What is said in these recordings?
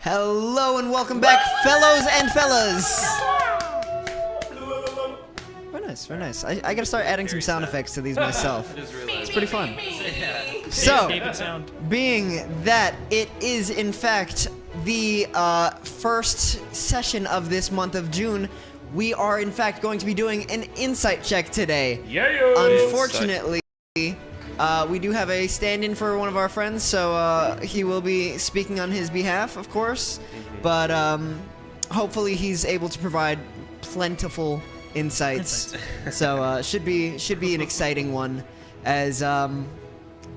Hello and welcome back, fellows and fellas. Very nice, very nice. I gotta start adding some sound effects to these myself. It's pretty fun. So, being that it is in fact the first session of this month of June, we are in fact going to be doing an insight check today. Unfortunately, we do have a stand-in for one of our friends, so he will be speaking on his behalf, of course. But hopefully he's able to provide plentiful insights. So should be an exciting one, as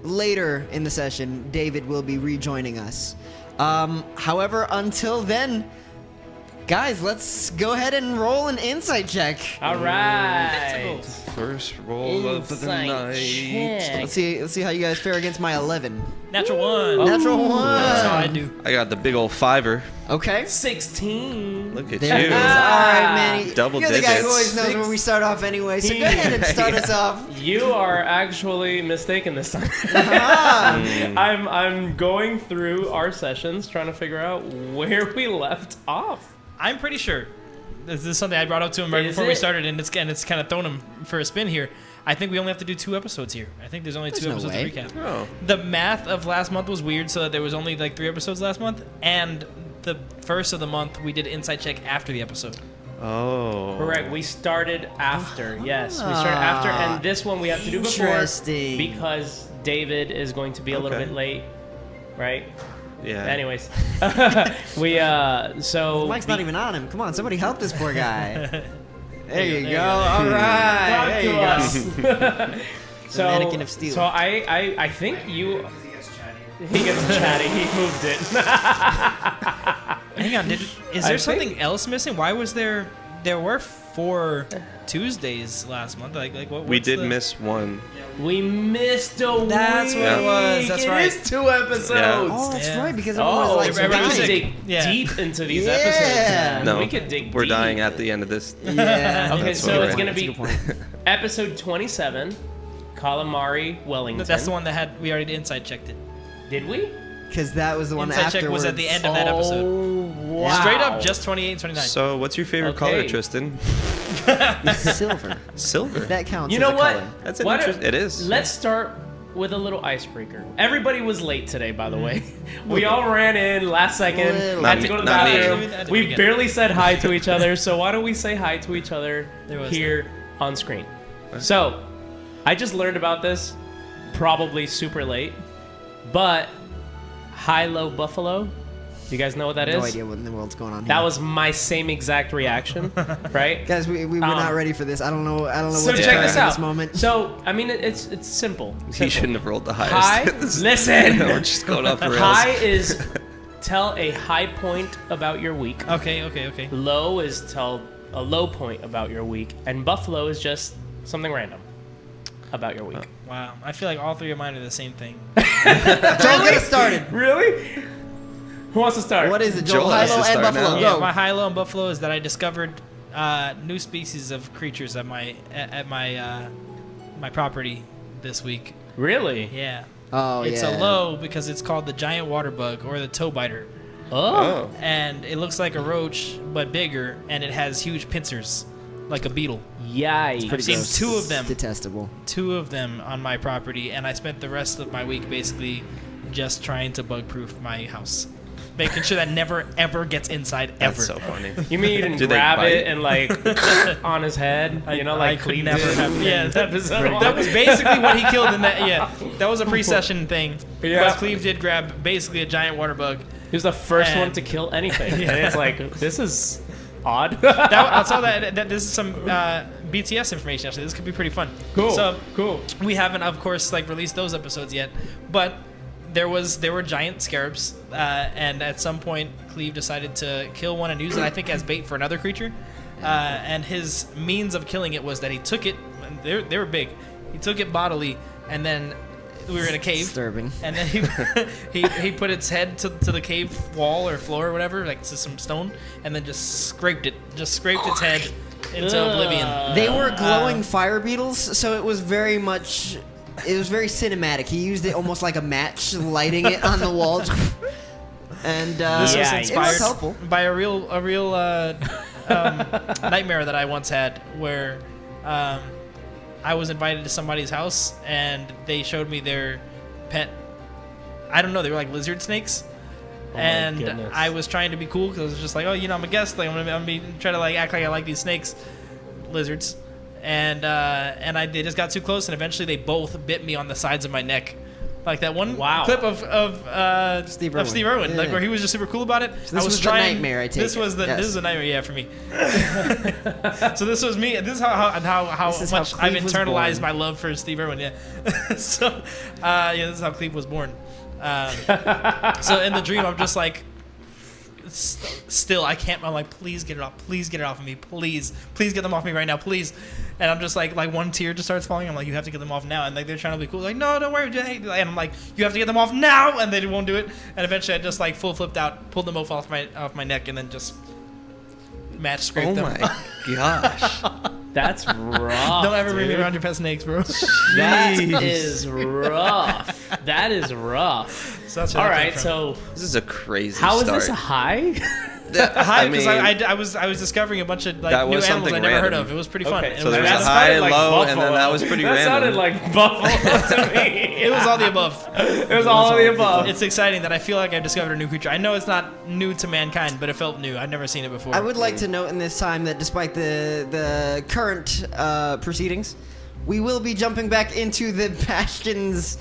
later in the session David will be rejoining us. However, until then, guys, let's go ahead and roll an insight check. All right. First roll of the night. Let's see how you guys fare against my 11. Natural one. Natural one. That's how I do. I got the big old fiver. Okay. 16. Look at There it you. is. All right, Manny. Double You're the guy who always digits. knows where we start off anyway, so go ahead and start us off. You are actually mistaken this time. I'm going through our sessions trying to figure out where we left off. I'm pretty sure. This is something I brought up to him right Is before we it? started, and it's kind of thrown him for a spin here. I think we only have to do 2 episodes here. I think there's only There's two no episodes way. to recap. Oh. The math of last month was weird, so that there was only like 3 episodes last month, and the first of the month we did insight check after the episode. Oh. Correct. We started after. Yes, we started after, and this one we have to do before Interesting. because David is going to be a little Okay. bit late, right? Yeah. Anyways, we so Mike's not even on him. Come on, somebody help this poor guy. There you There go. All right. There you go. So, mannequin of steel. So I think you. He gets chatty. He moved it. Hang on, is I there think- something else missing? Why was there? There were 4 Tuesdays last month. Like what? We what's did the- miss one. We missed a week. That's what it was. That's right. It is 2 episodes. Yeah. Oh, that's Yeah. right, because everyone Oh, was like, everybody was dying. sick. dig Yeah. deep into these Yeah. episodes. No, we could dig we're deep. dying at the end of this. Yeah. Okay, That's so what it's we're gonna That's a be good point. episode 27, Calamari Wellington. That's the one that had. We already inside checked it. Did we? Because that was the one Inside afterwards. check was at the end of that episode. Oh, wow. Straight up, just 28 and 29. So, what's your favorite Okay. color, Tristan? Silver. Silver. That counts You as know a what? color. That's an Why interest. It is. Let's start with a little icebreaker. Everybody was late today, by the way. We all ran in last second, Little. had to go to the Not me. bathroom. We barely said hi to each other, so why don't we say hi to each other There was here on screen? So, I just learned about this, probably super late, but high-low buffalo. You guys know what that is? No idea what in the world's going on here. That was my same exact reaction, right? Guys, we were not ready for this. I don't know So what to check expect this in out. this moment. So, I mean, it's simple. He Simple. shouldn't have rolled the highest. High. Listen. We're just going off the rails. High is tell a high point about your week. Okay. Low is tell a low point about your week, and buffalo is just something random about your week. Wow, I feel like all 3 of mine are the same thing. Don't get us started. Really? Who wants to start? What is it, Joel? Joel has High-low to and start Buffalo. now. Yeah, Go. my high, low, and buffalo is that I discovered new species of creatures at my my property this week. Really? Yeah. Oh, It's yeah. a low because it's called the giant water bug or the toe biter, Oh. and it looks like a roach but bigger, and it has huge pincers, like a beetle. Yikes. I've seen gross. 2 of them. Detestable. 2 of them on my property, and I spent the rest of my week basically just trying to bug-proof my house, making sure that never ever gets inside That's ever. so funny. You mean you didn't Do they grab bite? it and like on his head? You know, like I could Cleave never did have. in Yeah, episode that 1. was basically what he killed in that. Yeah, that was a pre-session thing. Yeah. But Cleave did grab basically a giant water bug. He was the first one And- to kill anything, and it's like this is odd. I saw that this is some BTS information. Actually, this could be pretty fun. Cool. So Cool. we haven't, of course, like released those episodes yet, but there were giant scarabs, and at some point, Cleave decided to kill one and use it, I think, as bait for another creature. And his means of killing it was that he took it. They were big. He took it bodily, and then we were in a cave. Disturbing. And then he put its head to the cave wall or floor or whatever, like to some stone, and then just scraped its head into oblivion. They were glowing fire beetles, so it was very much... It was very cinematic. He used it almost like a match, lighting it on the wall. And This was Yeah, it was inspired helpful. by a real nightmare that I once had, where I was invited to somebody's house and they showed me their pet. I don't know. They were like lizard snakes. Oh my And goodness. I was trying to be cool because I was just like, oh, you know, I'm a guest. Like, I'm gonna be try to like act like I like these snakes, lizards, and they just got too close, and eventually they both bit me on the sides of my neck, like that one Wow. clip of Steve Steve Irwin. Irwin, like Yeah. where he was just super cool about it. So this I was was the trying. nightmare, I take This it. was the Yes. this is a nightmare, yeah, for me. So this was me. This is how This is how much I've Cleave was internalized born. my love for Steve Irwin. Yeah. So yeah, this is how Cleave was born. So in the dream, I'm just like, still, I can't. I'm like, please get it off. Please get it off of me. Please get them off me right now. Please. And I'm just like one tear just starts falling. I'm like, you have to get them off now. And like they're trying to be cool. Like, no, don't worry. And I'm like, you have to get them off now. And they won't do it. And eventually, I just like full flipped out, pulled them both off my neck, and then just match scraped Oh them. my gosh. That's rough. Don't ever bring me dude. around your pet snakes, bro. That is rough. That is rough. So that's where All that came right, from. so This is a crazy how is start. this a high? High, because mean, I was discovering a bunch of like That new was animals I something never heard random. of. It was pretty fun. Okay, It so was there was a random. high, sounded like low, and then buffalo. that was pretty that random. sounded like buffalo to me. It was all the above. It was all of the above. It's exciting that I feel like I've discovered a new creature. I know it's not new to mankind, but it felt new. I'd never seen it before. I would like to note in this time that despite the current proceedings, we will be jumping back into the Bastions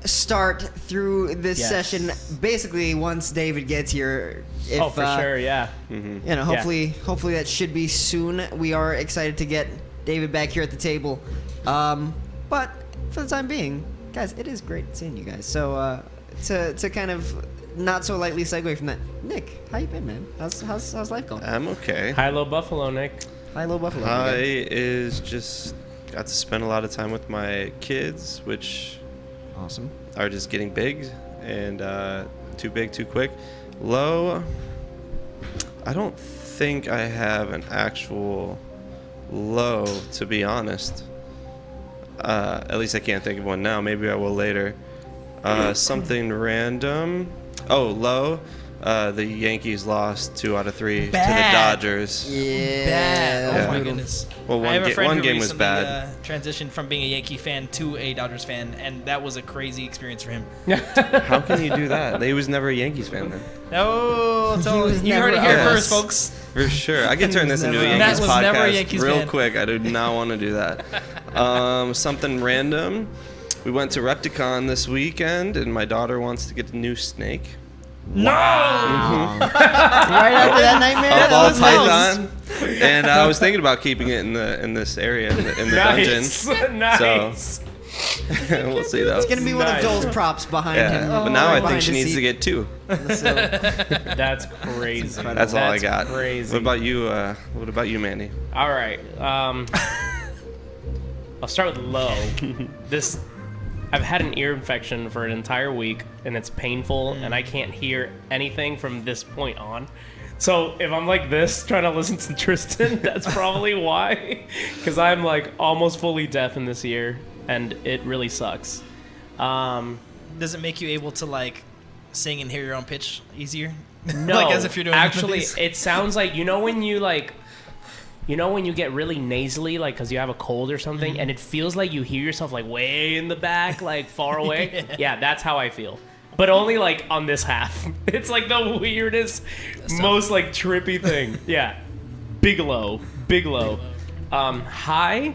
start through this Yes. session. Basically, once David gets here. If, Oh, for sure, yeah. You know, hopefully that should be soon. We are excited to get David back here at the table. But for the time being, guys, it is great seeing you guys. So to kind of not so lightly segue from that, Nick, how you been, man? How's life going? I'm okay. High-low buffalo, Nick. Hi, Low Buffalo. I again. is just got to spend a lot of time with my kids, which Awesome. are just getting big and too big too quick. Low, I don't think I have an actual low, to be honest. At least I can't think of one now. Maybe I will later. Something random. Oh, low. The Yankees lost 2 out of 3 to the Bad. Dodgers. Yeah. Bad. that Oh was my brutal. goodness. Well, I have a friend one who game was recently, bad. transitioned from being a Yankee fan to a Dodgers fan, and that was a crazy experience for him. How can you do that? He was never a Yankees fan then. Oh, so was you heard it never here us. first, folks. For sure. I can turn this into a Matt Yankees was podcast never a Yankees real fan. quick. I do not want to do that. Something random. We went to Repticon this weekend, and my daughter wants to get a new snake. No. Right after that nightmare. A ball was nice. python. And I was thinking about keeping it in this area in the dungeon. Nice. We'll see though. It's gonna be one Nice. of Joel's props behind Yeah, him. but now I think behind she his needs to seat. get 2. So, That's crazy. That's all I got. Crazy. What about you? What about you, Manny? All right. I'll start with low. I've had an ear infection for an entire week, and it's painful, and I can't hear anything from this point on. So if I'm like this, trying to listen to Tristan, that's probably why. Because I'm like almost fully deaf in this ear, and it really sucks. Does it make you able to like sing and hear your own pitch easier? No, like as if you're doing actually, these? it sounds like when you get really nasally, like because you have a cold or something, and it feels like you hear yourself like way in the back, like far away. Yeah, that's how I feel. But only like on this half. It's like the weirdest, most like trippy thing. Yeah, big low. High.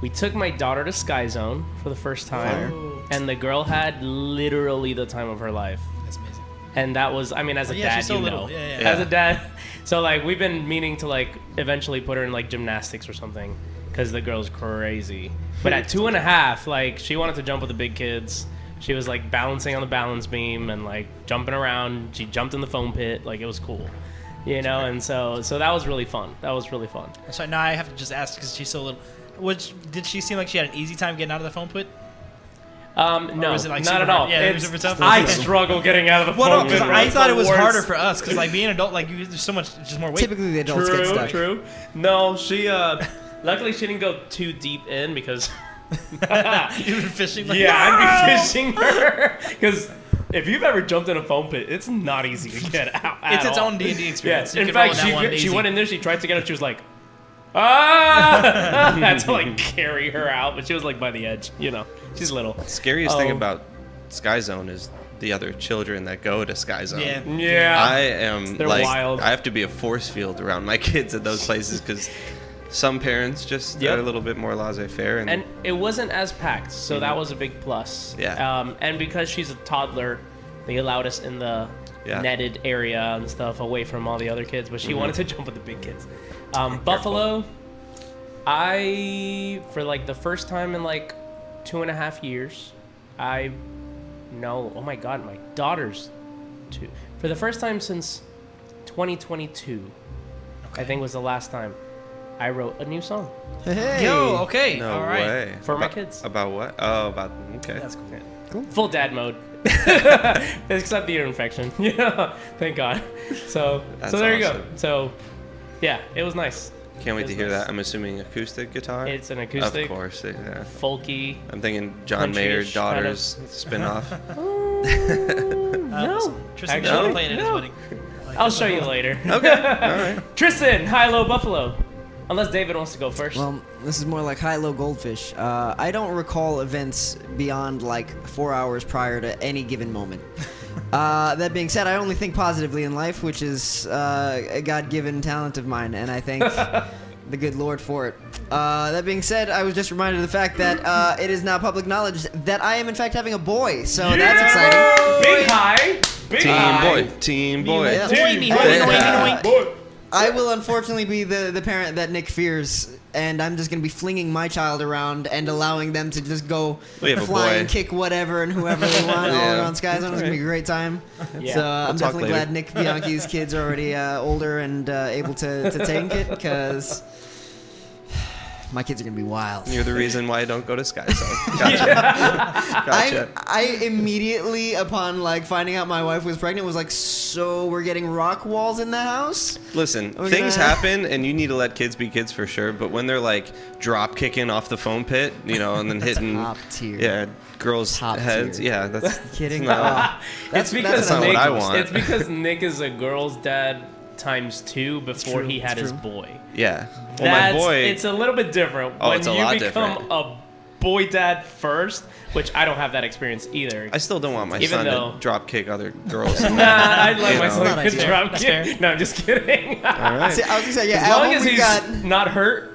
We took my daughter to Sky Zone for the first time, and the girl had literally the time of her life. That's amazing. And that was, I mean, as a yeah, dad, she's so you little. know. Yeah. As a dad. So, like, we've been meaning to, like, eventually put her in, like, gymnastics or something because the girl's crazy. But at 2.5, like, she wanted to jump with the big kids. She was, like, balancing on the balance beam and, like, jumping around. She jumped in the foam pit. Like, it was cool. You know? And so that was really fun. So now I have to just ask because she's so little. Did she seem like she had an easy time getting out of the foam pit? No, was it, like, not super at all. hard? Yeah, it was It's- super tough? I struggle getting out of the Well, no, foam because pit. I It's thought the it was worst. harder for us because like being an adult, like there's so much, just more weight. typically the adults get stuck. True. No, she luckily she didn't go too deep in because You've been fishing. Like, Yeah, I'd be fishing her because if you've ever jumped in a foam pit, it's not easy to get out. It's its all. own D&D experience. Yeah. You In can roll fact, on that one she easy. went in there. She tried to get out. She was like, I had to like carry her out, but she was like by the edge. You know, she's little. Scariest thing about Sky Zone is the other children that go to Sky Zone. Yeah. Yeah. I am They're like wild. I have to be a force field around my kids at those places because some parents just Yep. are a little bit more laissez-faire. And it wasn't as packed, so that was a big plus. Yeah. And because she's a toddler, they allowed us in the Yeah. netted area and stuff away from all the other kids, but she wanted to jump with the big kids. Buffalo, for like the first time in like 2.5 years, oh my God, my daughter's 2. For the first time since 2022, I think was the last time I wrote a new song Hey. Yo, okay. no All right. way. for my About- kids. About what? Oh, about okay. That's cool. Full dad mode. Except the ear infection. Yeah, thank God. So That's there you go. awesome. So yeah, it was nice. Can't wait It to was hear nice. that. I'm assuming acoustic guitar. It's an acoustic, Of course, yeah. folky. I'm thinking John Mayer Countryish kind of- Daughters spin-off. No, Tristan Actually, should play it at his no. wedding. I'll show you later. Okay, all right. Tristan, high-low Buffalo. Unless David wants to go first. Well, this is more like high-low goldfish. I don't recall events beyond like 4 hours prior to any given moment. That being said, I only think positively in life, which is a God-given talent of mine, and I thank the good Lord for it. That being said, I was just reminded of the fact that it is now public knowledge that I am in fact having a boy, so that's exciting. Big high. Big high. Team boy. Yeah. I will unfortunately be the parent that Nick fears, and I'm just going to be flinging my child around and allowing them to just go We have a fly boy. and kick whatever and whoever they want all Yeah. around Sky Zone. It's going to be a great time. Yeah. So We'll I'm talk definitely later. glad Nick Bianchi's kids are already older and able to take it, because my kids are going to be wild. You're the reason why I don't go to Sky Zone. Gotcha. I immediately, upon like finding out my wife was pregnant, was like, so we're getting rock walls in the house? Listen, We're things gonna- happen, and you need to let kids be kids for sure. But when they're like drop kicking off the foam pit, you know, and then hitting, Top tier. yeah, girls' Top heads, tier. yeah, that's Kidding? No. It's because that's not what Nick, I want. It's because Nick is a girl's dad times 2 before true, he had it's his true. boy. yeah. Well, my boy, It's a little bit different Oh, when it's a you lot become different. a boy dad first, which I don't have that experience either. I still don't want my Even son though- to drop kick other girls. Nah, I'd let You my know. son Not get ideal. drop That's kick. fair. No, I'm just kidding. All right. See, I was going to say, yeah, As at long home as we he's got... not hurt,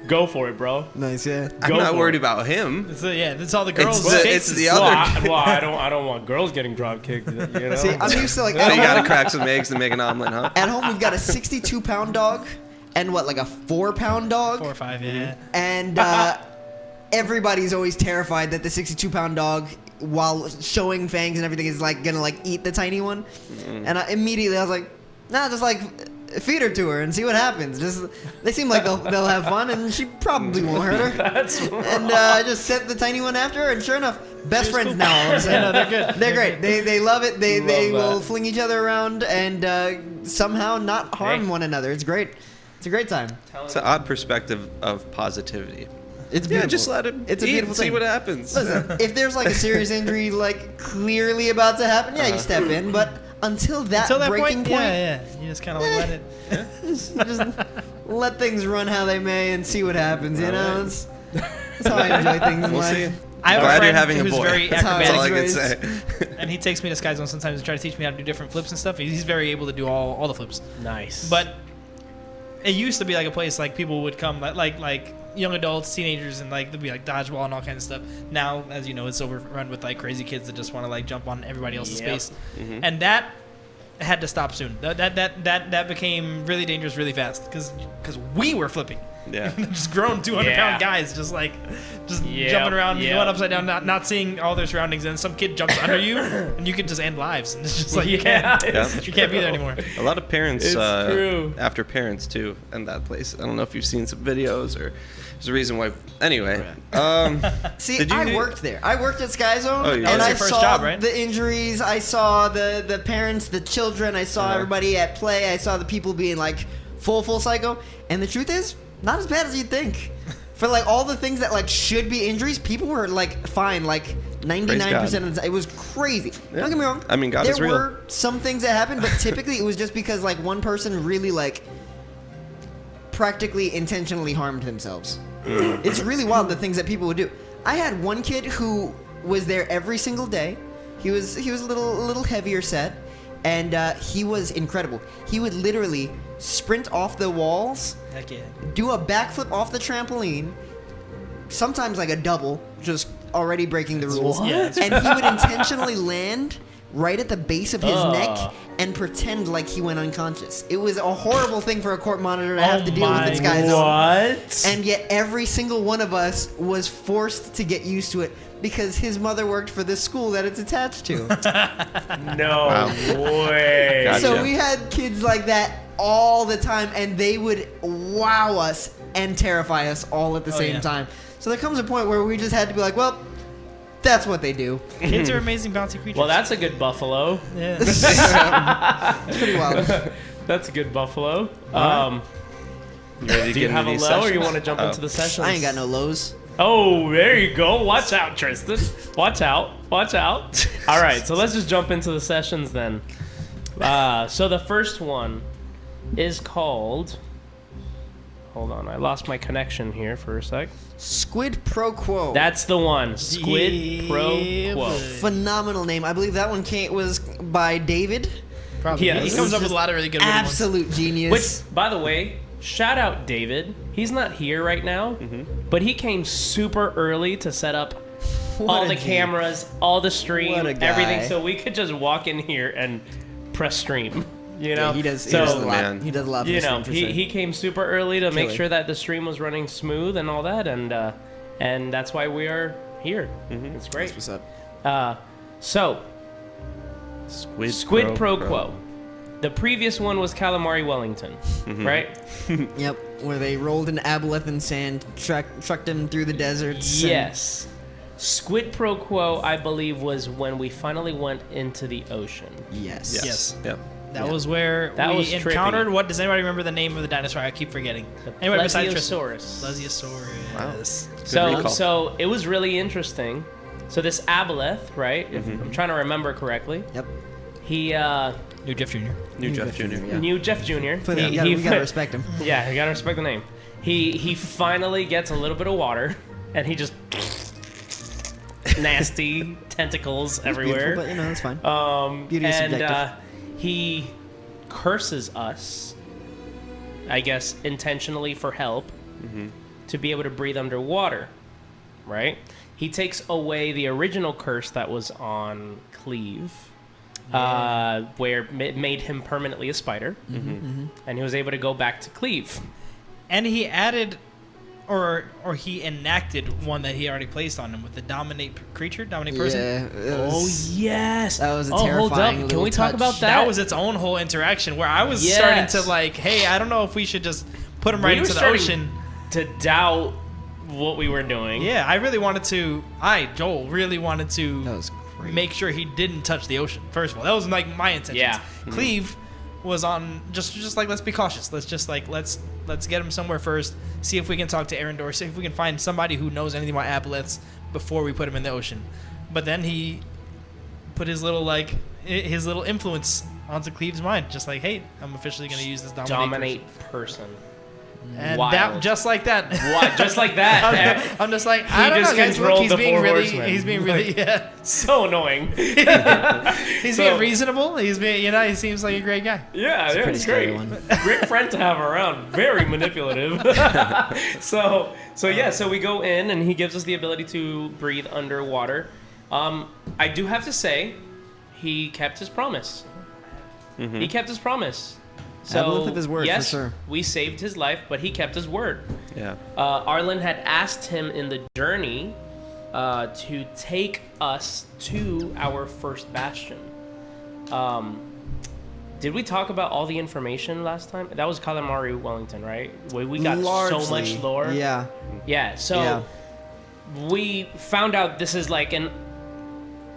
go for it, bro. Nice, yeah. I'm Go not for worried it. about him. So, yeah, that's all the girls' the- cases. it's the Well, other- I don't want girls getting drop kicked. You know? See, I'm used to like... So At you gotta home, crack some eggs to make an omelet, huh? at home we've got a 62-pound dog and what, like a 4-pound dog? 4 or 5, yeah. And everybody's always terrified that the 62-pound dog, while showing fangs and everything, is like gonna like eat the tiny one. And immediately I was like, nah, just like feed her to her and see what happens. Just they seem like they'll have fun, and she probably won't hurt her. That's And I just sent the tiny one after her, and sure enough, best friends now. All of a sudden. Yeah, no, they're good. They're great. They love it. They Love will that. fling each other around and somehow not harm Hey. one another. It's great. It's a great time. It's an odd perspective of positivity. It's Yeah, beautiful. just let him It's a eat beautiful and see thing. what happens. Listen, if there's like a serious injury like clearly about to happen, yeah, you step in. But until that breaking point, yeah. You just kind of like let it. just let things run how they may and see what happens. You know, Alright. that's how I enjoy things in We'll life. see. I have Glad a you're friend having a who's boy. very That's how That's all I acrobatic, can say. and he takes me to Sky Zone sometimes to try to teach me how to do different flips and stuff. He's very able to do all the flips. nice. But it used to be like a place like people would come like young adults, teenagers, and like there'd be like dodgeball and all kinds of stuff. Now, as you know, it's overrun with like crazy kids that just want to like jump on everybody else's Yep. space, and that had to stop soon. That became really dangerous really fast because we were flipping. Yeah. Just grown 200-pound Yeah. guys just Yep, jumping around, yep. going upside down, not seeing all their surroundings, and some kid jumps under you, and you can just end lives. And it's just like you Yeah, can't, it's you can't be there anymore. A lot of parents, It's true. after parents too, in that place. I don't know if you've seen some videos or there's a reason why. Anyway, See, Did you I do- worked there. I worked at Sky Zone, Oh, you and did? That was I your first saw job, right? the injuries. I saw the parents, the children. I saw everybody at play. I saw the people being like full psycho. And the truth is, not as bad as you'd think. For like all the things that like should be injuries, people were like fine, like 99% of the time. It was crazy. Yeah. Don't get me wrong. I mean, God is real. There were some things that happened, but typically it was just because like one person really like practically intentionally harmed themselves. It's really wild the things that people would do. I had one kid who was there every single day. He was a little heavier set, and he was incredible. He would literally sprint off the walls, Heck yeah. do a backflip off the trampoline, sometimes like a double, just already breaking the rules. What? Yeah, And he would intentionally land right at the base of his neck and pretend like he went unconscious. It was a horrible thing for a court monitor to have to deal with this guy's own. What? And yet every single one of us was forced to get used to it because his mother worked for this school that it's attached to. No way. Gotcha. So we had kids like that all the time, and they would wow us and terrify us all at the same yeah. time. So there comes a point where we just had to be like, well, that's what they do. Kids are amazing bouncy creatures. Well, that's a good buffalo. yeah. It's pretty wild. That's a good buffalo. You ready to Do you get have a into low, these or you want to sessions? jump into the sessions? I ain't got no lows. Oh, there you go. Watch out, Tristan. Watch out. Watch out. All right, so let's just jump into the sessions then. So the first one is called... Hold on, I lost my connection here for a sec. Squid Pro Quo. That's the one. Squid Yeah, Pro Quo. boy. Phenomenal name. I believe that one was by David. Probably. Yes. He comes up with a lot of really good ones. Absolute genius. Which, by the way, shout out David. He's not here right now, but he came super early to set up What all a the G. cameras, all the stream, What a guy. everything, so we could just walk in here and press stream. You know, Yeah, he does. He So, does a lot. man. He does a lot. For you the know, stream, for he, sure. he came super early to make Killer. sure that the stream was running smooth and all that, and that's why we are here. It's great. What's up? So, Squid Pro Quo. The previous one was Calamari Wellington, right? Yep, where they rolled an aboleth in sand, trucked him through the deserts. and- Yes. Squid Pro Quo, I believe, was when we finally went into the ocean. Yes. Yes. Yep. That was where That we was trippy. encountered. What does anybody remember the name of the dinosaur? I keep forgetting. Anybody besides Tristan? Plesiosaurus. Plesiosaurus. Wow. So, recall. so it was really interesting. So this aboleth, right? If I'm trying to remember correctly, Yep. he New Jeff Jr. New Jeff Jr. Yeah. knew Jeff Jr. But He- we gotta he- respect him. Yeah, you gotta respect the name. He finally gets a little bit of water, and he just nasty tentacles everywhere. Beautiful, but you know that's fine. Beauty is and subjective. he curses us, I guess intentionally for help, to be able to breathe underwater, right? He takes away the original curse that was on Cleave, where it made him permanently a spider, and he was able to go back to Cleave. And he added, or he enacted one that he already placed on him with the dominate person. Yeah. it was- Yes. That was a hold terrifying up. Can little we talk touch. about that? That was its own whole interaction where I was Yes. starting to like, hey, I don't know if we should just put him right We were into the starting ocean. to doubt what we were doing. Yeah, I really wanted to. Joel, really wanted to That was crazy. make sure he didn't touch the ocean. First of all, that was like my intentions. Yeah. Cleave was on just like, let's be cautious. Let's just like let's get him somewhere first. See if we can talk to Arrendor. See if we can find somebody who knows anything about aboleths before we put him in the ocean. But then he put his little influence onto Cleave's mind, just like, hey, I'm officially going to use this dominate person. And Wild. that just like that. What? Just like that? I'm just like, I don't just know, guys. Look, controlled he's the being four really, horsemen. he's being really, yeah. So annoying. He's So- being reasonable. He's being, he seems like a great guy. Yeah, pretty it's scary great. one. Great friend to have around. Very manipulative. So we go in and he gives us the ability to breathe underwater. I do have to say, he kept his promise. He kept his promise. So Aboleth of his word, for yes, sure. we saved his life, but he kept his word. Yeah. Arlyn had asked him in the journey to take us to our first bastion. Did we talk about all the information last time? That was Calamari Wellington, right? We got so Largely, much lore. Yeah. Yeah, so Yeah. we found out this is like an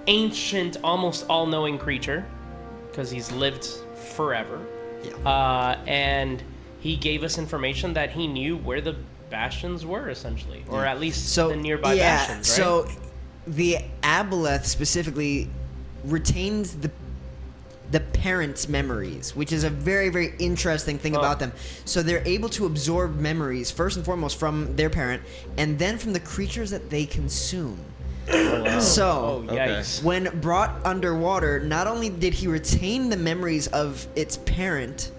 ancient, almost all-knowing creature because he's lived forever. Yeah. And he gave us information that he knew where the bastions were essentially, or at least the nearby yeah, bastions, right? So the aboleth specifically retains the parents' memories, which is a very, very interesting thing about them. So they're able to absorb memories, first and foremost, from their parent, and then from the creatures that they consume. Oh, wow. So, Yikes. when brought underwater, not only did he retain the memories of its parent,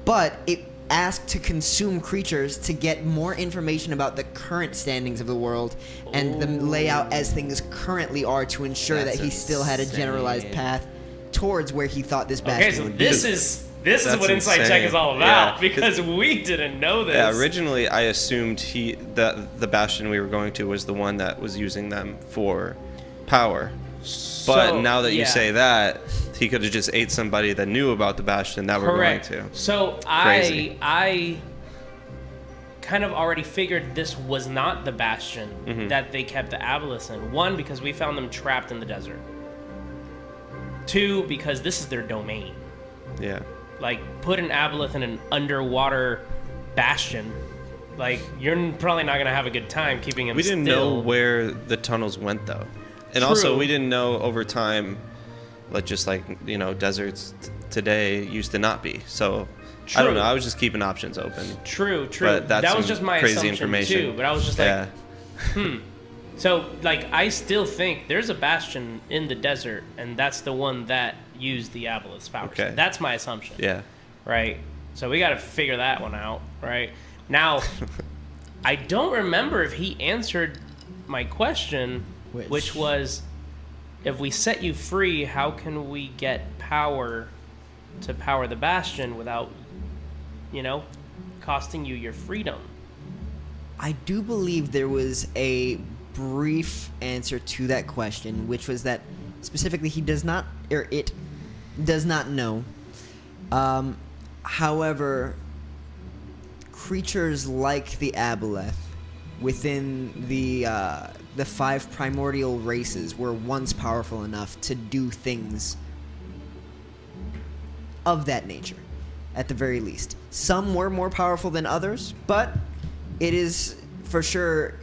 but it asked to consume creatures to get more information about the current standings of the world and the layout as things currently are to ensure that he still had a generalized path towards where he thought this bastion would be. This is what Insight Check is all about, because we didn't know this. Yeah, originally I assumed the bastion we were going to was the one that was using them for power. But now that you say that, he could have just ate somebody that knew about the bastion that we're going to. So I kind of already figured this was not the bastion that they kept the aboleths in. One, because we found them trapped in the desert. Two, because this is their domain. Yeah. Like, put an aboleth in an underwater bastion. Like, you're probably not going to have a good time keeping him still. We didn't know where the tunnels went, though. And also, we didn't know over time, just like, deserts today used to not be. So, I don't know. I was just keeping options open. True. But that's that was just my crazy assumption, information. too. But I was just like, So, I still think there's a bastion in the desert, and that's the one that used the aboleth's powers. Okay. That's my assumption. Yeah. Right? So we got to figure that one out, right? Now, I don't remember if he answered my question, which was, if we set you free, how can we get power to power the bastion without, costing you your freedom? I do believe there was a brief answer to that question, which was that specifically he does not, or it does not know. However, creatures like the aboleth within the 5 primordial races were once powerful enough to do things of that nature, at the very least. Some were more powerful than others, but it is for sure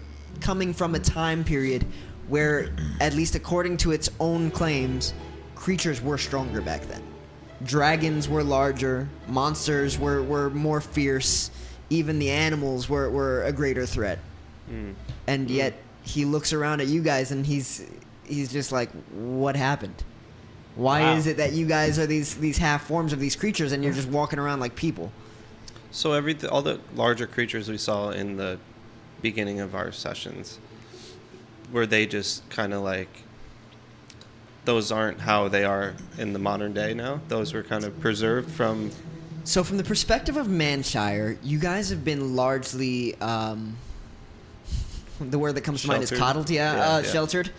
coming from a time period where, at least according to its own claims, creatures were stronger back then. Dragons were larger, monsters were more fierce, even the animals were a greater threat. And yet he looks around at you guys and he's just like, what happened? Why is it that you guys are these half forms of these creatures and you're just walking around like people? So all the larger creatures we saw in the beginning of our sessions, were they just kind of like, those aren't how they are in the modern day now? Those were kind of preserved from... So from the perspective of Manshire, you guys have been largely... the word that comes to mind is coddled, sheltered.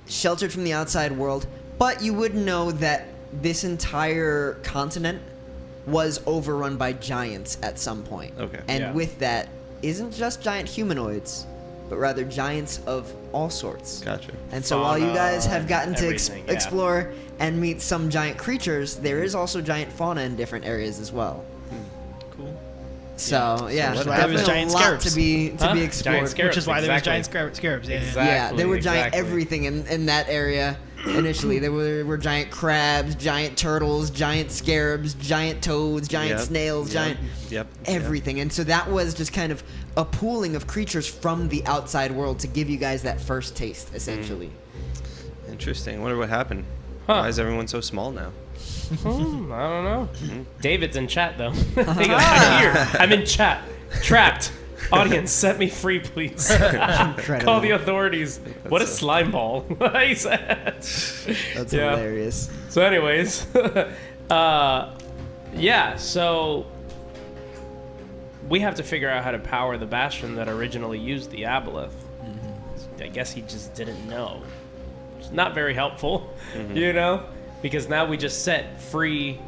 Sheltered from the outside world. But you would know that this entire continent was overrun by giants at some point. Okay. And with that, isn't just giant humanoids, but rather giants of all sorts. Gotcha. And so while you guys have gotten to everything, explore and meet some giant creatures, there is also giant fauna in different areas as well. Cool. So that's why definitely there was giant a lot scarabs. to be explored. Giant scarabs, Which is why there was exactly. giant scarabs. Yeah. Exactly. Yeah, there were giant exactly. everything in that area. Initially, there were giant crabs, giant turtles, giant scarabs, giant toads, giant snails, giant everything. And so that was just kind of a pooling of creatures from the outside world to give you guys that first taste, essentially. Interesting. I wonder what happened. Huh. Why is everyone so small now? I don't know. David's in chat, though. He goes, I'm here. I'm in chat. Trapped. Audience, set me free, please. Call the authorities. What a slime ball. He said. That's hilarious. So anyways, so we have to figure out how to power the bastion that originally used the aboleth. I guess he just didn't know. It's not very helpful, because now we just set free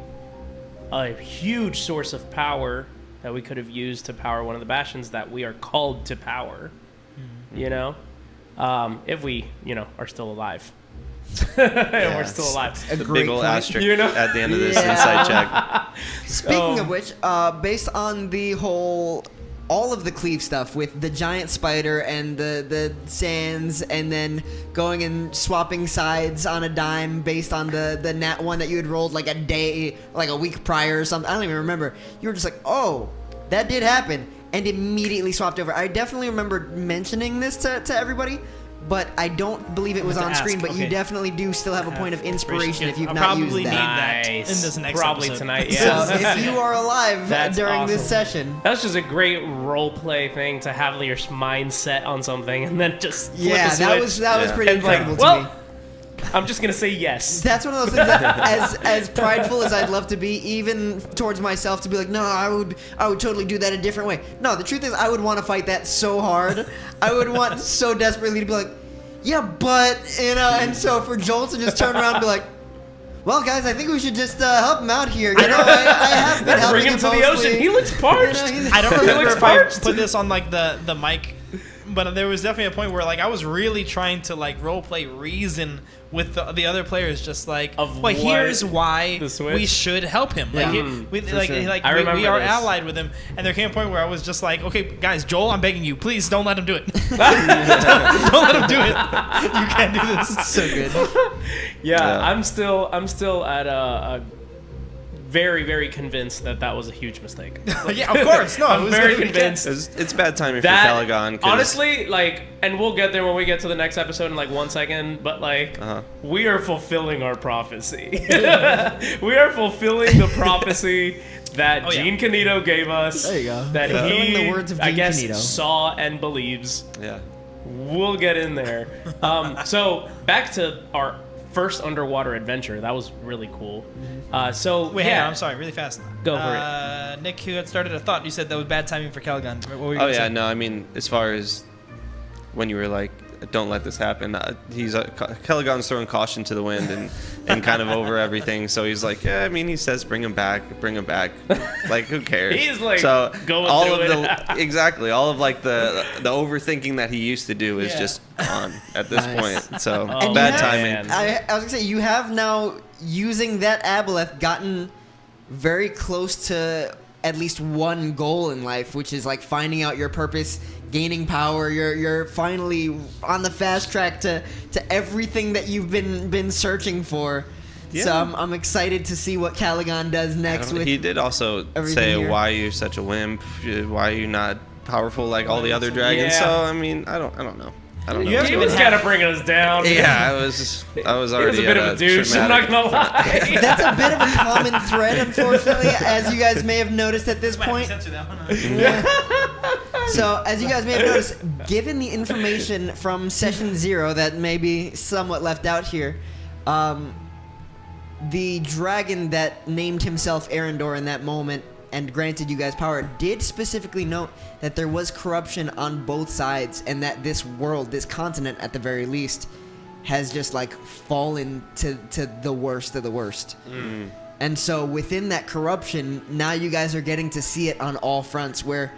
a huge source of power that we could have used to power one of the bastions that we are called to power, if we, are still alive. We're still alive. The big old asterisk at the end of this Yeah. insight check. Speaking of which, based on the whole all of the Cleave stuff with the giant spider and the sands, and then going and swapping sides on a dime based on the nat one that you had rolled like a week prior or something. I don't even remember. You were just like, oh, that did happen, and immediately swapped over. I definitely remember mentioning this to everybody, but I don't believe it was on screen. But you definitely do still have a point of inspiration if you've not used probably need that. that in this next Probably episode. tonight, yeah. So if you are alive during this session, That's just a great role play thing to have your mind set on something and then just flip a switch. that was pretty and like, incredible to me. well, I'm just gonna say yes. That's one of those things that, as prideful as I'd love to be, even towards myself, to be like, no, I would totally do that a different way. No, the truth is, I would want to fight that so hard. I would want so desperately to be like, yeah, but, and so for Joel to just turn around and be like, well, guys, I think we should just help him out here. I have been helping Bring him to the mostly. ocean. He looks parched. I don't remember looks if I parched. put this on like the mic, but there was definitely a point where like I was really trying to like role play reason with the other players, just like, Of well, what? here's why The switch? we should help him. Like, Yeah. we For sure. I we remember are this. allied with him, and there came a point where I was just like, okay, guys, Joel, I'm begging you, please don't let him do it. Don't let him do it. You can't do this. So good. Yeah, I'm still at a very, very convinced that was a huge mistake. Yeah, of course. No, I'm it was very gonna be convinced. It's bad timing That for Calagon. 'Cause honestly, like, and we'll get there when we get to the next episode in like 1 second. But like, we are fulfilling our prophecy. We are fulfilling the prophecy that Oh, yeah. Gene Canito gave us. There you go. That Fulfilling he, the words of I Gene guess, Canito. saw and believes. Yeah. We'll get in there. So back to our first underwater adventure. That was really cool. So Wait, yeah, hang on, I'm sorry, really fast. Go for it. Nick, who had started a thought, you said that was bad timing for Calagon. What were you Oh gonna yeah, say? no, I mean, as far as when you were like, don't let this happen. He's Calagon's throwing caution to the wind and kind of over everything. So he's like, yeah, I mean, he says bring him back. Like, who cares? He's like, so go and all do of it. exactly all of like the overthinking that he used to do is just gone at this Nice. point. So Oh, bad you have- timing. man. I was gonna say, you have now, using that aboleth, gotten very close to at least one goal in life, which is like finding out your purpose, gaining power. You're finally on the fast track to everything that you've been searching for. Yeah. So I'm excited to see what Calagon does next with. He did also everything say, here. "Why are you such a wimp? Why are you not powerful like all the other dragons?" Yeah. So I mean, I don't know. He was kind of bringing us down. Yeah, I was He already was a bit of a douche. I'm not gonna lie. That's a bit of a common thread, unfortunately, as you guys may have noticed at this Might have to point. censor that one. So, as you guys may have noticed, given the information from Session 0 that may be somewhat left out here, the dragon that named himself Arrendor in that moment and granted you guys power did specifically note that there was corruption on both sides, and that this world, this continent at the very least, has just like fallen to the worst of the worst. And so within that corruption, now you guys are getting to see it on all fronts, where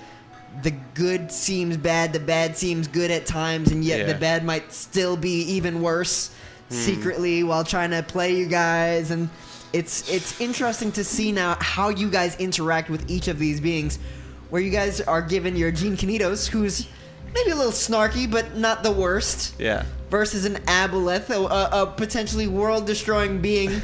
the good seems bad, the bad seems good at times, and yet the bad might still be even worse secretly while trying to play you guys. And it's interesting to see now how you guys interact with each of these beings, where you guys are given your Gene Canitos, who's maybe a little snarky, but not the worst, Yeah. versus an Aboleth, a potentially world-destroying being,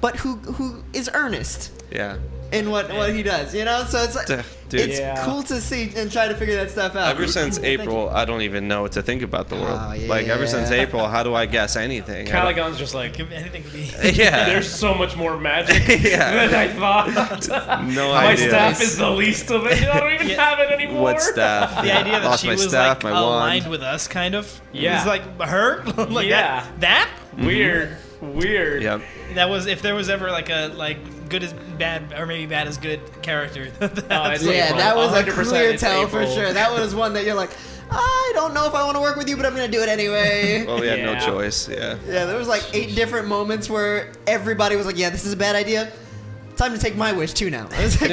but who is earnest Yeah. in what he does, you know? So it's like, Dude. it's cool to see and try to figure that stuff out. Ever since Thank April, I don't even know what to think about the world. Oh, Like ever since yeah. April, how do I guess anything? Calagon's just like, Anything could be. Yeah. there's so much more magic Yeah. than I thought. No My idea. staff is the least of it. I don't even have it anymore. What staff? The idea that Lost she my was staff, like my aligned wand. with us, kind of. Yeah. It was like her. Like Yeah. That. Weird. Yep. That was, if there was ever like a good as bad or maybe bad as good character. it's yeah, April. that was a 100% clear it's tell for April. sure. That was one that you're like, I don't know if I want to work with you, but I'm going to do it anyway. Well, we had no Yeah. choice. Yeah. Yeah, there was like 8 different moments where everybody was like, yeah, this is a bad idea. Time to take my wish too now. I was like,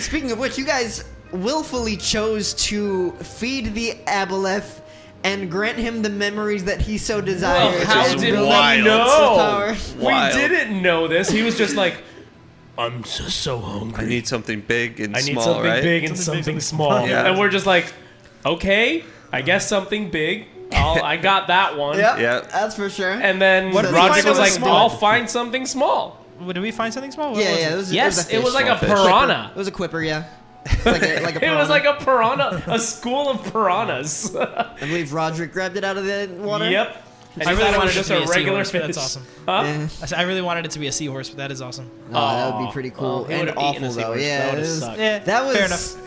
speaking of which, you guys willfully chose to feed the Aboleth and grant him the memories that he so desires. How Which is did we wild. know? Power. We Wild. didn't know this. He was just like, I'm so hungry. I need something big and I need small, something right? big and something small. Yeah. And we're just like, okay, I guess something big. I got that one. Yep, Yeah. that's for sure. And then What did we Rodrick find was that like, was small? I'll find something small. Did we find something small? What yeah, was yeah, it? it was. Yes, it was fish. like a Small fish. piranha. It was a quipper, yeah. Like a It was piranha. like a piranha, a school of piranhas. I believe Rodrick grabbed it out of the water. Yep. And I he really thought it wanted was it just to be a a regular seahorse, but fish. that's awesome. Huh? Yeah. I really wanted it to be a seahorse, but that is awesome. Oh, that would be pretty cool Well, he and would've eaten awful a though. seahorse. Yeah, That it would've was- sucked. Yeah, that was. fair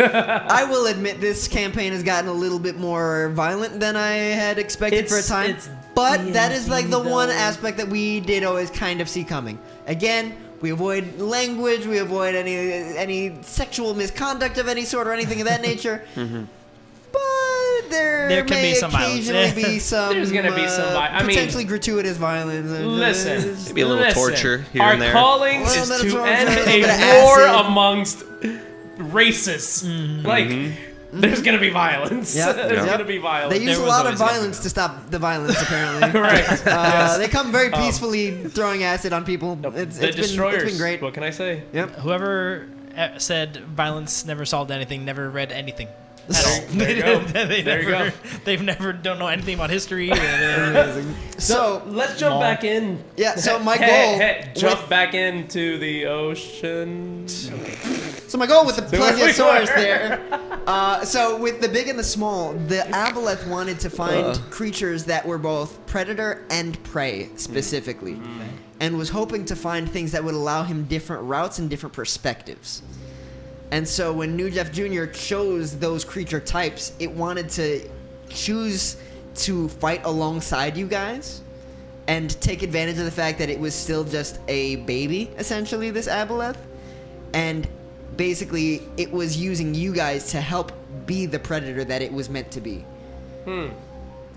enough. I will admit this campaign has gotten a little bit more violent than I had expected for a time. But that is like the one aspect that we did always kind of see coming. Again, we avoid language, we avoid any sexual misconduct of any sort or anything of that nature. But there can may be some violence. occasionally be some. There's gonna be some I mean, potentially gratuitous violence. Listen. Maybe a little torture here Our and there. calling A little is bit of to torture, end a little bit of a war acid. amongst races. Like, there's gonna be violence. Yep. There's Yep. gonna be violence. They use There a was lot of always gonna be violence to stop the violence, apparently. Right. They come very peacefully throwing acid on people. It's the been destroyers. great. What can I say? Yep. Whoever said violence never solved anything never read anything. At all. There you go. They There you never, go. They've never don't know anything about history. Amazing. So, Let's jump back in. yeah, so my Hey, goal. hey, jump back into the ocean. So my goal with the where we plesiosaurus were. there. So with the big and the small, the aboleth wanted to find creatures that were both predator and prey specifically, and was hoping to find things that would allow him different routes and different perspectives. And so when New Jeff Jr. chose those creature types, it wanted to choose to fight alongside you guys and take advantage of the fact that it was still just a baby, essentially, this aboleth. And basically, it was using you guys to help be the predator that it was meant to be.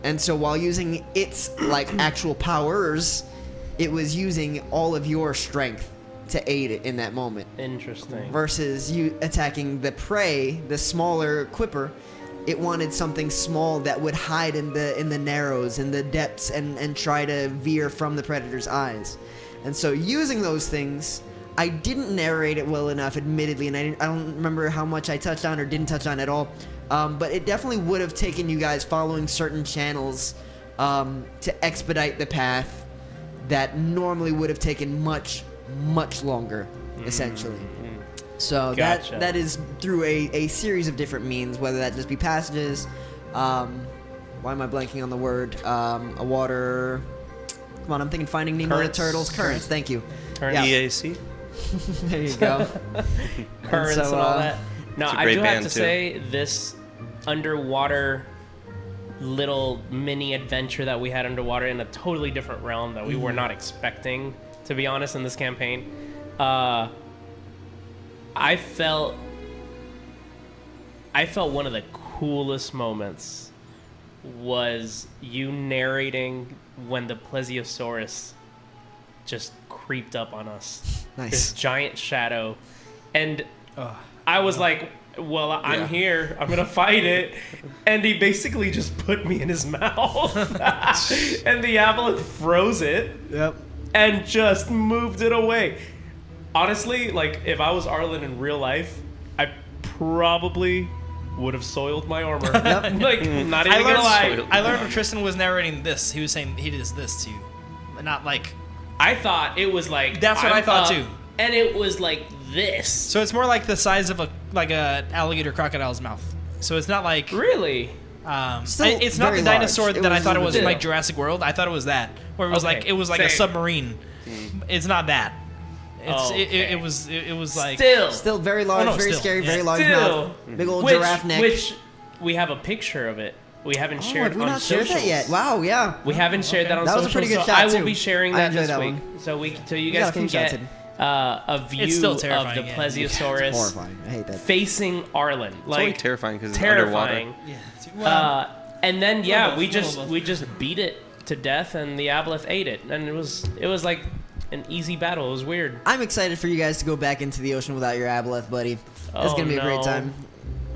And so while using its, like, actual powers, it was using all of your strength to aid it in that moment. Interesting. Versus you attacking the prey, the smaller quipper, it wanted something small that would hide in the narrows, in the depths, and try to veer from the predator's eyes. And so using those things, I didn't narrate it well enough, admittedly, and I don't remember how much I touched on or didn't touch on at all. But it definitely would have taken you guys following certain channels to expedite the path that normally would have taken much longer, essentially. So Gotcha. that is through a series of different means, whether that just be passages. Why am I blanking on the word? A water. Come on, I'm thinking Finding Nemo, the Currents. turtles, currents. Thank you. Currents. Yeah. EAC. There you go. Currents And so, and all that. No, It's a I great do have band, to too. say this underwater little mini adventure that we had underwater in a totally different realm that we were not expecting, to be honest, in this campaign. I felt one of the coolest moments was you narrating when the plesiosaurus just creeped up on us. Nice. This giant shadow. And I was like, well, I'm Yeah. here. I'm going to fight it. And he basically just put me in his mouth. And the aboleth froze it Yep. and just moved it away. Honestly, like, if I was Arlyn in real life, I probably would have soiled my armor. Like, not even gonna lie. I learned when Tristan was narrating this. He was saying he does this to you, not like. I thought it was like That's what I thought, up, too. and it was like this. So it's more like the size of a alligator crocodile's mouth. So it's not like. Really? Still It's not very the dinosaur large. It that I was thought it a was little from bit- like Jurassic World. I thought it was that, where it was Okay, like a same. submarine. It's not that. It's Okay. it was like Still very large, no, very still, scary, yeah. very large Still. mouth, big old giraffe neck. Which we have a picture of it. We haven't Oh, shared have we on not shared socials. that yet? Wow, yeah. We haven't shared that on That was a socials, pretty good so shot, I will too. be sharing I that enjoyed this that week. one. So you got guys a can few shots get in. a view still of the terrifying, yeah. plesiosaurus Horrifying. I hate that. facing Arlyn. It's only Like, terrifying because it's underwater. terrifying. yeah. And then both, we a little both. just beat it to death, and the aboleth ate it, and it was like an easy battle. It was weird. I'm excited for you guys to go back into the ocean without your aboleth, buddy. That's Oh, gonna be a great no. time.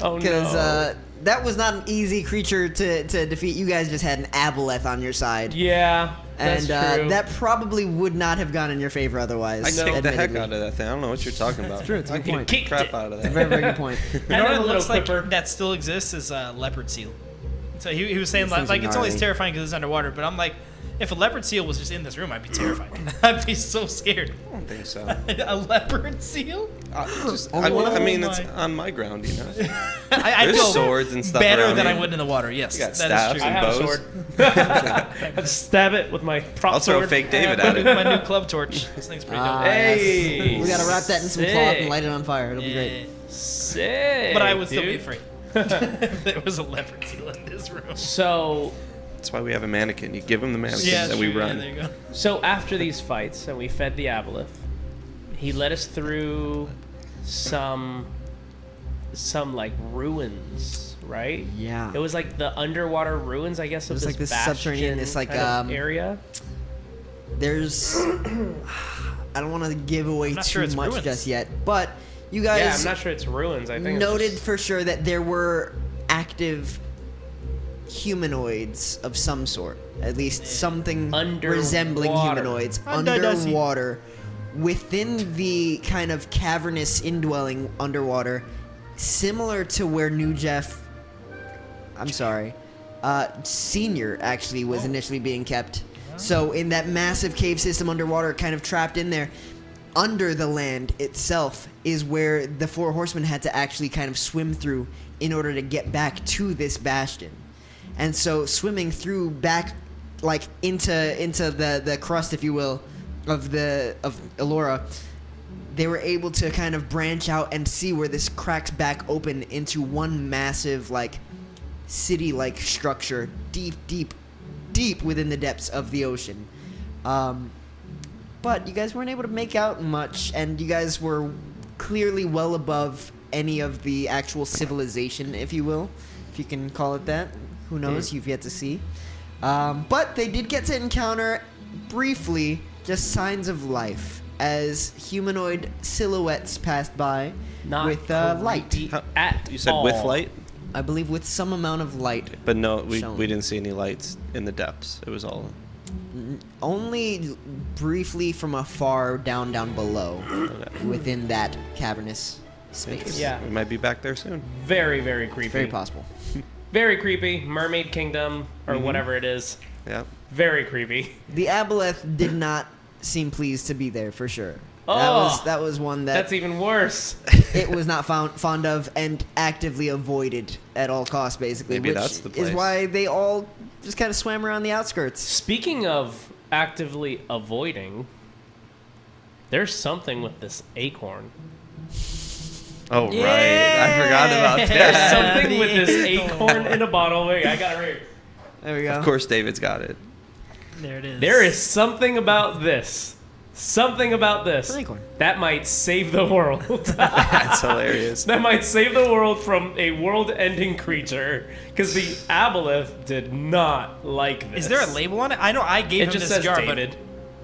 Oh Because no! that was not an easy creature to defeat. You guys just had an aboleth on your side. Yeah, And That's true. that probably would not have gone in your favor otherwise. I kicked the heck admittedly. out of that thing. I don't know what you're talking about. True, it's a I good point. kicked the crap out of It's a that. very, very good point. You know what a it little looks like clipper. that still exists is a leopard seal. So he was saying These things like are it's always gnarly. terrifying because it's underwater, but I'm like, if a leopard seal was just in this room, I'd be terrified. I'd be so scared. I don't think so. A leopard seal? I mean, it's my. on my ground, you know. I There's feel swords and stuff better around than here. I would in the water. Yes, You got that staffs is I true. and have a bows. sword. I'd stab it with my prop I'll throw sword. fake David my, at new, it. my new club torch. This thing's pretty dope. Hey, yes. We gotta wrap that in some cloth and sick. light it on fire. It'll be great. Yeah. Sick. But I would still be dude. afraid if there was a leopard seal in this room. So That's why we have a mannequin. You give him the mannequin, Yeah, and we true. Yeah, run. there you go. So after these fights, and we fed the aboleth, he led us through some like ruins, right? Yeah. It was like the underwater ruins, I guess, of was this like this bastion subterranean, this like, kind of area. There's. I don't want to give away not too sure it's much ruins. just yet, but you Yeah, guys I'm not sure it's ruins. I think it's noted just- for sure that there were active humanoids of some sort. At least something resembling Underwater. humanoids Underwater. underwater within the kind of cavernous indwelling underwater, similar to where New Jeff. I'm sorry. Senior actually was initially being kept. So in that massive cave system underwater, kind of trapped in there, under the land itself is where the four horsemen had to actually kind of swim through in order to get back to this bastion. And so swimming through back like into the crust, if you will, of Elora, they were able to kind of branch out and see where this cracks back open into one massive like city-like structure deep within the depths of the ocean. But you guys weren't able to make out much, and you guys were clearly well above any of the actual civilization, if you will, if you can call it that. Who knows? You've yet to see. But they did get to encounter, briefly, just signs of life as humanoid silhouettes passed by not with light. creepy How- at You said all. with light, I believe with some amount of light. but no, we Shown. didn't see any lights in the depths. It was all. Only briefly from afar down below within that cavernous space. Yeah. We might be back there soon. Very, very creepy. Very possible. Very creepy. Mermaid Kingdom, or whatever it is. Yeah. Very creepy. The aboleth did not seem pleased to be there for sure. Oh, that was one that That's even worse. it was not fond of and actively avoided at all costs, basically. Maybe which that's the is place. why they all just kind of swam around the outskirts. Speaking of actively avoiding, there's something with this acorn. Oh right, I forgot about There's that. something with this acorn in a bottle. Wait, I got it right here. There we go. Of course, David's got it. There it is. There is something about this. Something about this. It's an acorn. That might save the world. That's hilarious. That might save the world from a world-ending creature. Because the aboleth did not like this. Is there a label on it? I know I gave It him just this says jar, David.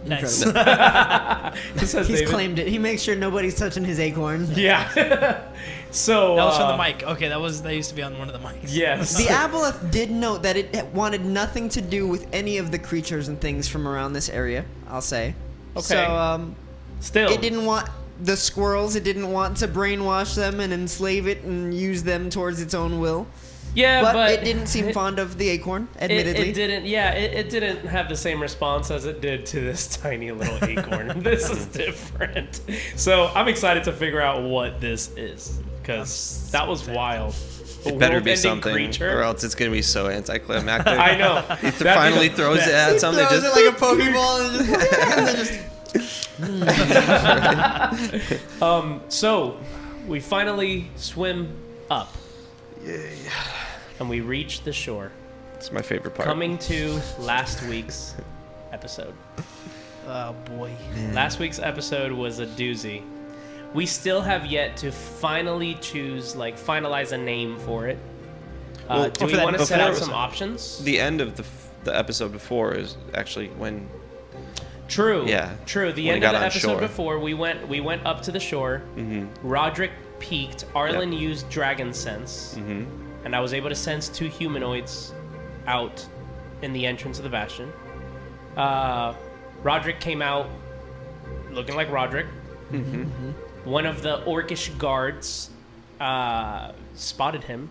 but nice. Incredible. It says He's David. claimed it. He makes sure nobody's touching his acorn. Yeah. So. That was from the mic. Okay, that used to be on one of the mics. Yes. The aboleth did note that it wanted nothing to do with any of the creatures and things from around this area, I'll say. Okay. So, Still. it didn't want the squirrels, it didn't want to brainwash them and enslave it and use them towards its own will. Yeah, But it didn't seem fond of the acorn, admittedly. It didn't. Yeah, it didn't have the same response as it did to this tiny little acorn. This is different. So I'm excited to figure out what this is because that was wild. It better be World-ending something, creature. or else it's gonna be so anticlimactic. I know. He That'd be finally the throws it best. at something. throws Just it like a Pokeball and just... So we finally swim up. Yay. And we reach the shore. It's my favorite part. Coming to last week's episode. Oh boy. Last week's episode was a doozy. We still have yet to finally finalize a name for it. Well, Do we for that want to set before- out some options? The end of the episode before is actually when. True. Yeah. True. The When end we of got the on episode shore. before, we went up to the shore. Mm-hmm. Rodrick peeked. Arlyn Yep. used dragon sense, Mm-hmm. and I was able to sense two humanoids out in the entrance of the bastion. Rodrick came out looking like Rodrick. One of the orcish guards spotted him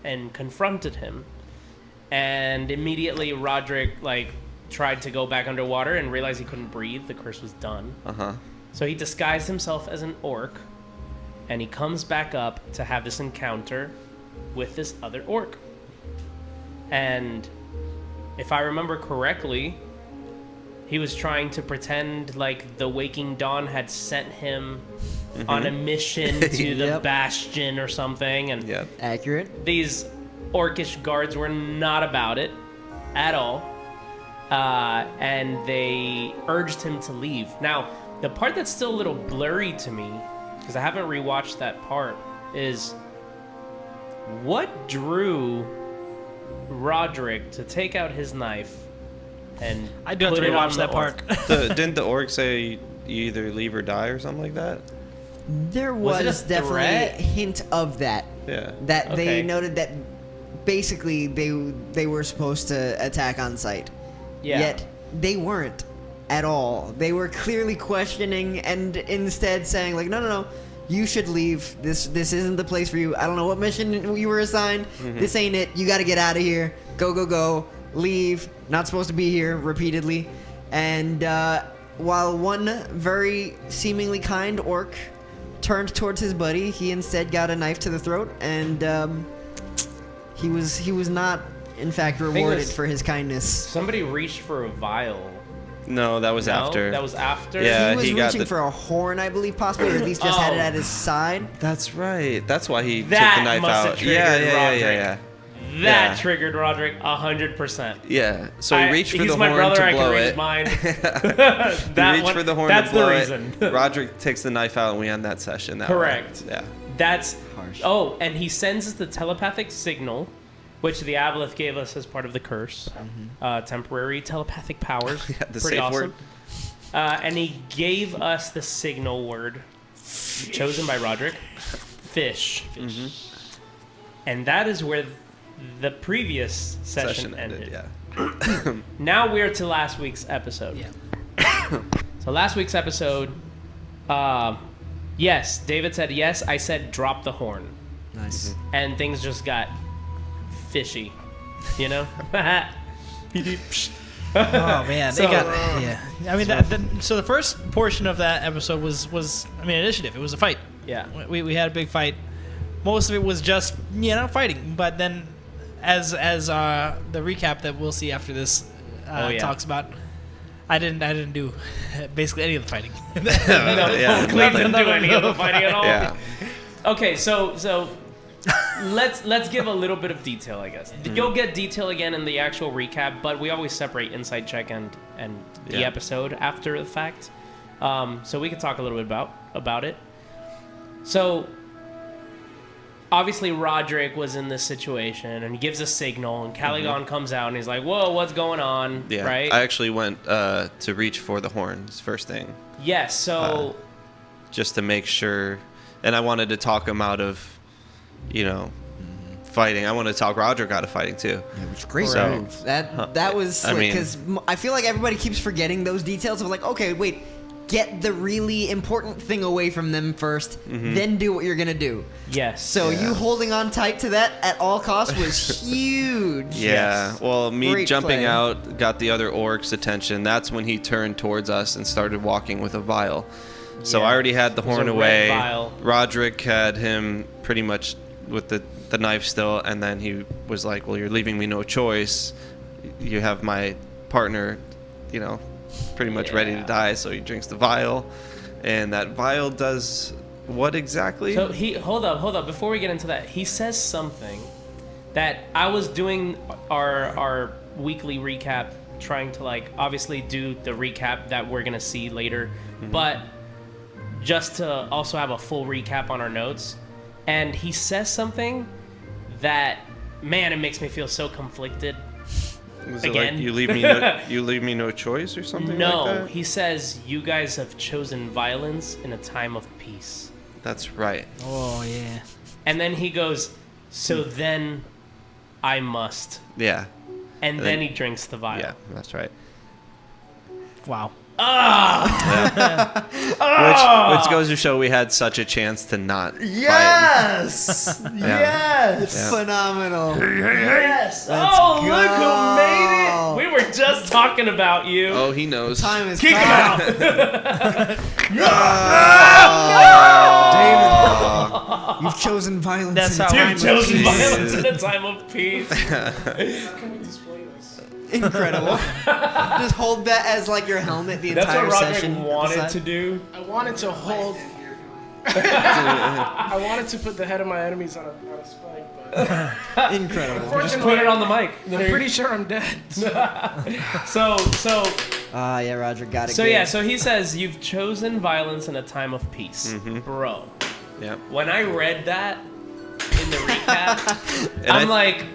and confronted him, and immediately Rodrick tried to go back underwater and realized he couldn't breathe. The curse was done. So he disguised himself as an orc, and he comes back up to have this encounter with this other orc. And if I remember correctly, he was trying to pretend like the Waking Dawn had sent him on a mission to the Bastion or something. And accurate. These orcish guards were not about it at all. And they urged him to leave. Now, the part that's still a little blurry to me, because I haven't rewatched that part, is what drew Rodrick to take out his knife and I do have to rewatch that part. Didn't the orc say you either leave or die or something like that? There Was was, it a definitely threat? a hint of that. Yeah. That they Okay. noted that basically they were supposed to attack on sight. Yeah. Yet they weren't at all. They were clearly questioning and instead saying like, no, you should leave. This isn't the place for you. I don't know what mission you were assigned. This ain't it. You got to get out of here. Go. Leave. Not supposed to be here. Repeatedly. And while one very seemingly kind orc turned towards his buddy, he instead got a knife to the throat, and he was not, in fact, rewarded for his kindness. somebody reached for a vial. No, that was No? after. That was after? Yeah. He was he got reaching the- for a horn, I believe, possibly, or at least just had it Oh. at his side. That's right. That's why he That took the knife must have out. triggered Yeah. That Yeah. triggered Rodrick 100%. Yeah. So he reached for he's the my horn brother, to I blow can read it. his mind. He reached for the horn That's to blow the it. reason. Rodrick takes the knife out, and we end that session. That Correct. way. Yeah. That's Harsh. Oh, and he sends us the telepathic signal, which the Aboleth gave us as part of the curse. Temporary telepathic powers. Yeah, the Pretty safe awesome. word. And he gave us the signal word, chosen by Rodrick, fish. And that is where the previous session ended. Yeah. Now we're to last week's episode. So last week's episode, yes, David said yes. I said drop the horn. Nice. And things just got fishy, you know? Oh man, So- they got I mean, so the first portion of that episode was initiative. It was a fight. Yeah. We had a big fight. Most of it was just fighting. But then, as the recap that we'll see after this talks about, I didn't do basically any of the fighting. Yeah. Cleave didn't do any of the fighting at all. Yeah. Okay, so let's give a little bit of detail, I guess. You'll get detail again in the actual recap, but we always separate inside check and the Yeah. episode after the fact. So we could talk a little bit about it. So obviously Rodrick was in this situation and he gives a signal and Calagon comes out and he's like, "Whoa, what's going on?" Yeah. Right? I actually went to reach for the horns first thing, Yes, so just to make sure, and I wanted to talk him out of, fighting. I wanted to talk Rodrick out of fighting too. It was great So- move. That was I slick, mean- because I feel like everybody keeps forgetting those details of like, okay, wait, get the really important thing away from them first, then do what you're gonna do. yes. So you holding on tight to that at all costs was huge. Yeah. Well, me Great jumping play. out got the other orc's attention. That's when he turned towards us and started walking with a vial. So Yeah. I already had the was horn a red away. vial. Rodrick had him pretty much with the knife still, and then he was like, "Well, you're leaving me no choice. You have my partner, pretty much ready to Yeah. die." So he drinks the vial, and that vial does what exactly? So hold up. Before we get into that, he says something that I was doing our weekly recap, trying to obviously do the recap that we're gonna see later, but just to also have a full recap on our notes. And he says something that, man, it makes me feel so conflicted. Was it again? like you leave me no choice or something No, like that? he says you guys have chosen violence in a time of peace. That's right. Oh yeah. And then he goes, so then I must. Yeah. And then he drinks the vial. Yeah, that's right. Wow. Which goes to show we had such a chance to not fight. Yes! Yes! Yeah. Phenomenal. Yes. Let's Look go. who made it. We were just talking about you. Oh, he knows. Time is Kick him out. David, you've chosen violence. That's in a how time You've of chosen peace. violence in a time of peace. Can we display this? Incredible. Just hold that as like your helmet the That's entire what session. Rodrick wanted to do. I wanted to hold. I wanted to put the head of my enemies on a spike, but Incredible. Just put it on the mic. I'm pretty sure I'm dead. So Yeah, Rodrick got it. So good. yeah, so he says you've chosen violence in a time of peace, bro. Yeah. When I read that in the recap, And I'm like,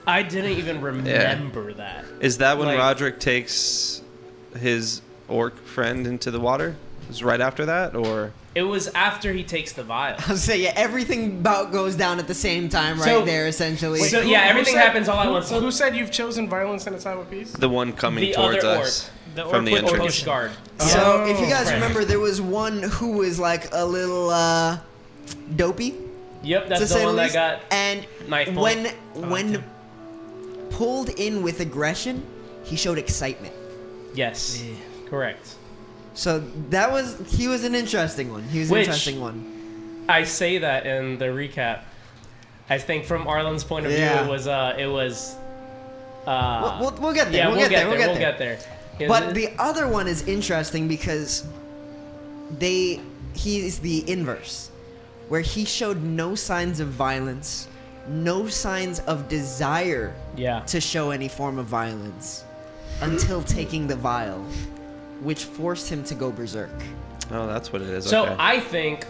I didn't even remember that. Is that when Like- Rodrick takes his orc friend into the water? Is it right after that, or? It was after he takes the vial. I was saying, yeah, everything about goes down at the same time right So- there, essentially. So yeah, everything happens all at once. Who said you've chosen violence in a time of peace? The one coming The towards other us The from orc the with entrance. Coast Guard. So, if you guys Right. remember, there was one who was like a little dopey, Yep, to that's say the one that least. got And knife when pulled in with aggression, he showed excitement. Yes, correct. So he was an interesting one. He was an Which- interesting one. I say that in the recap. I think from Arlen's point of view, Yeah. it was. We'll get there. Yeah, we'll get there. We'll get there. But the other one is interesting because he's the inverse, where he showed no signs of violence, no signs of desire yeah. to show any form of violence until taking the vial, which forced him to go berserk. Oh, that's what it is. So okay. I think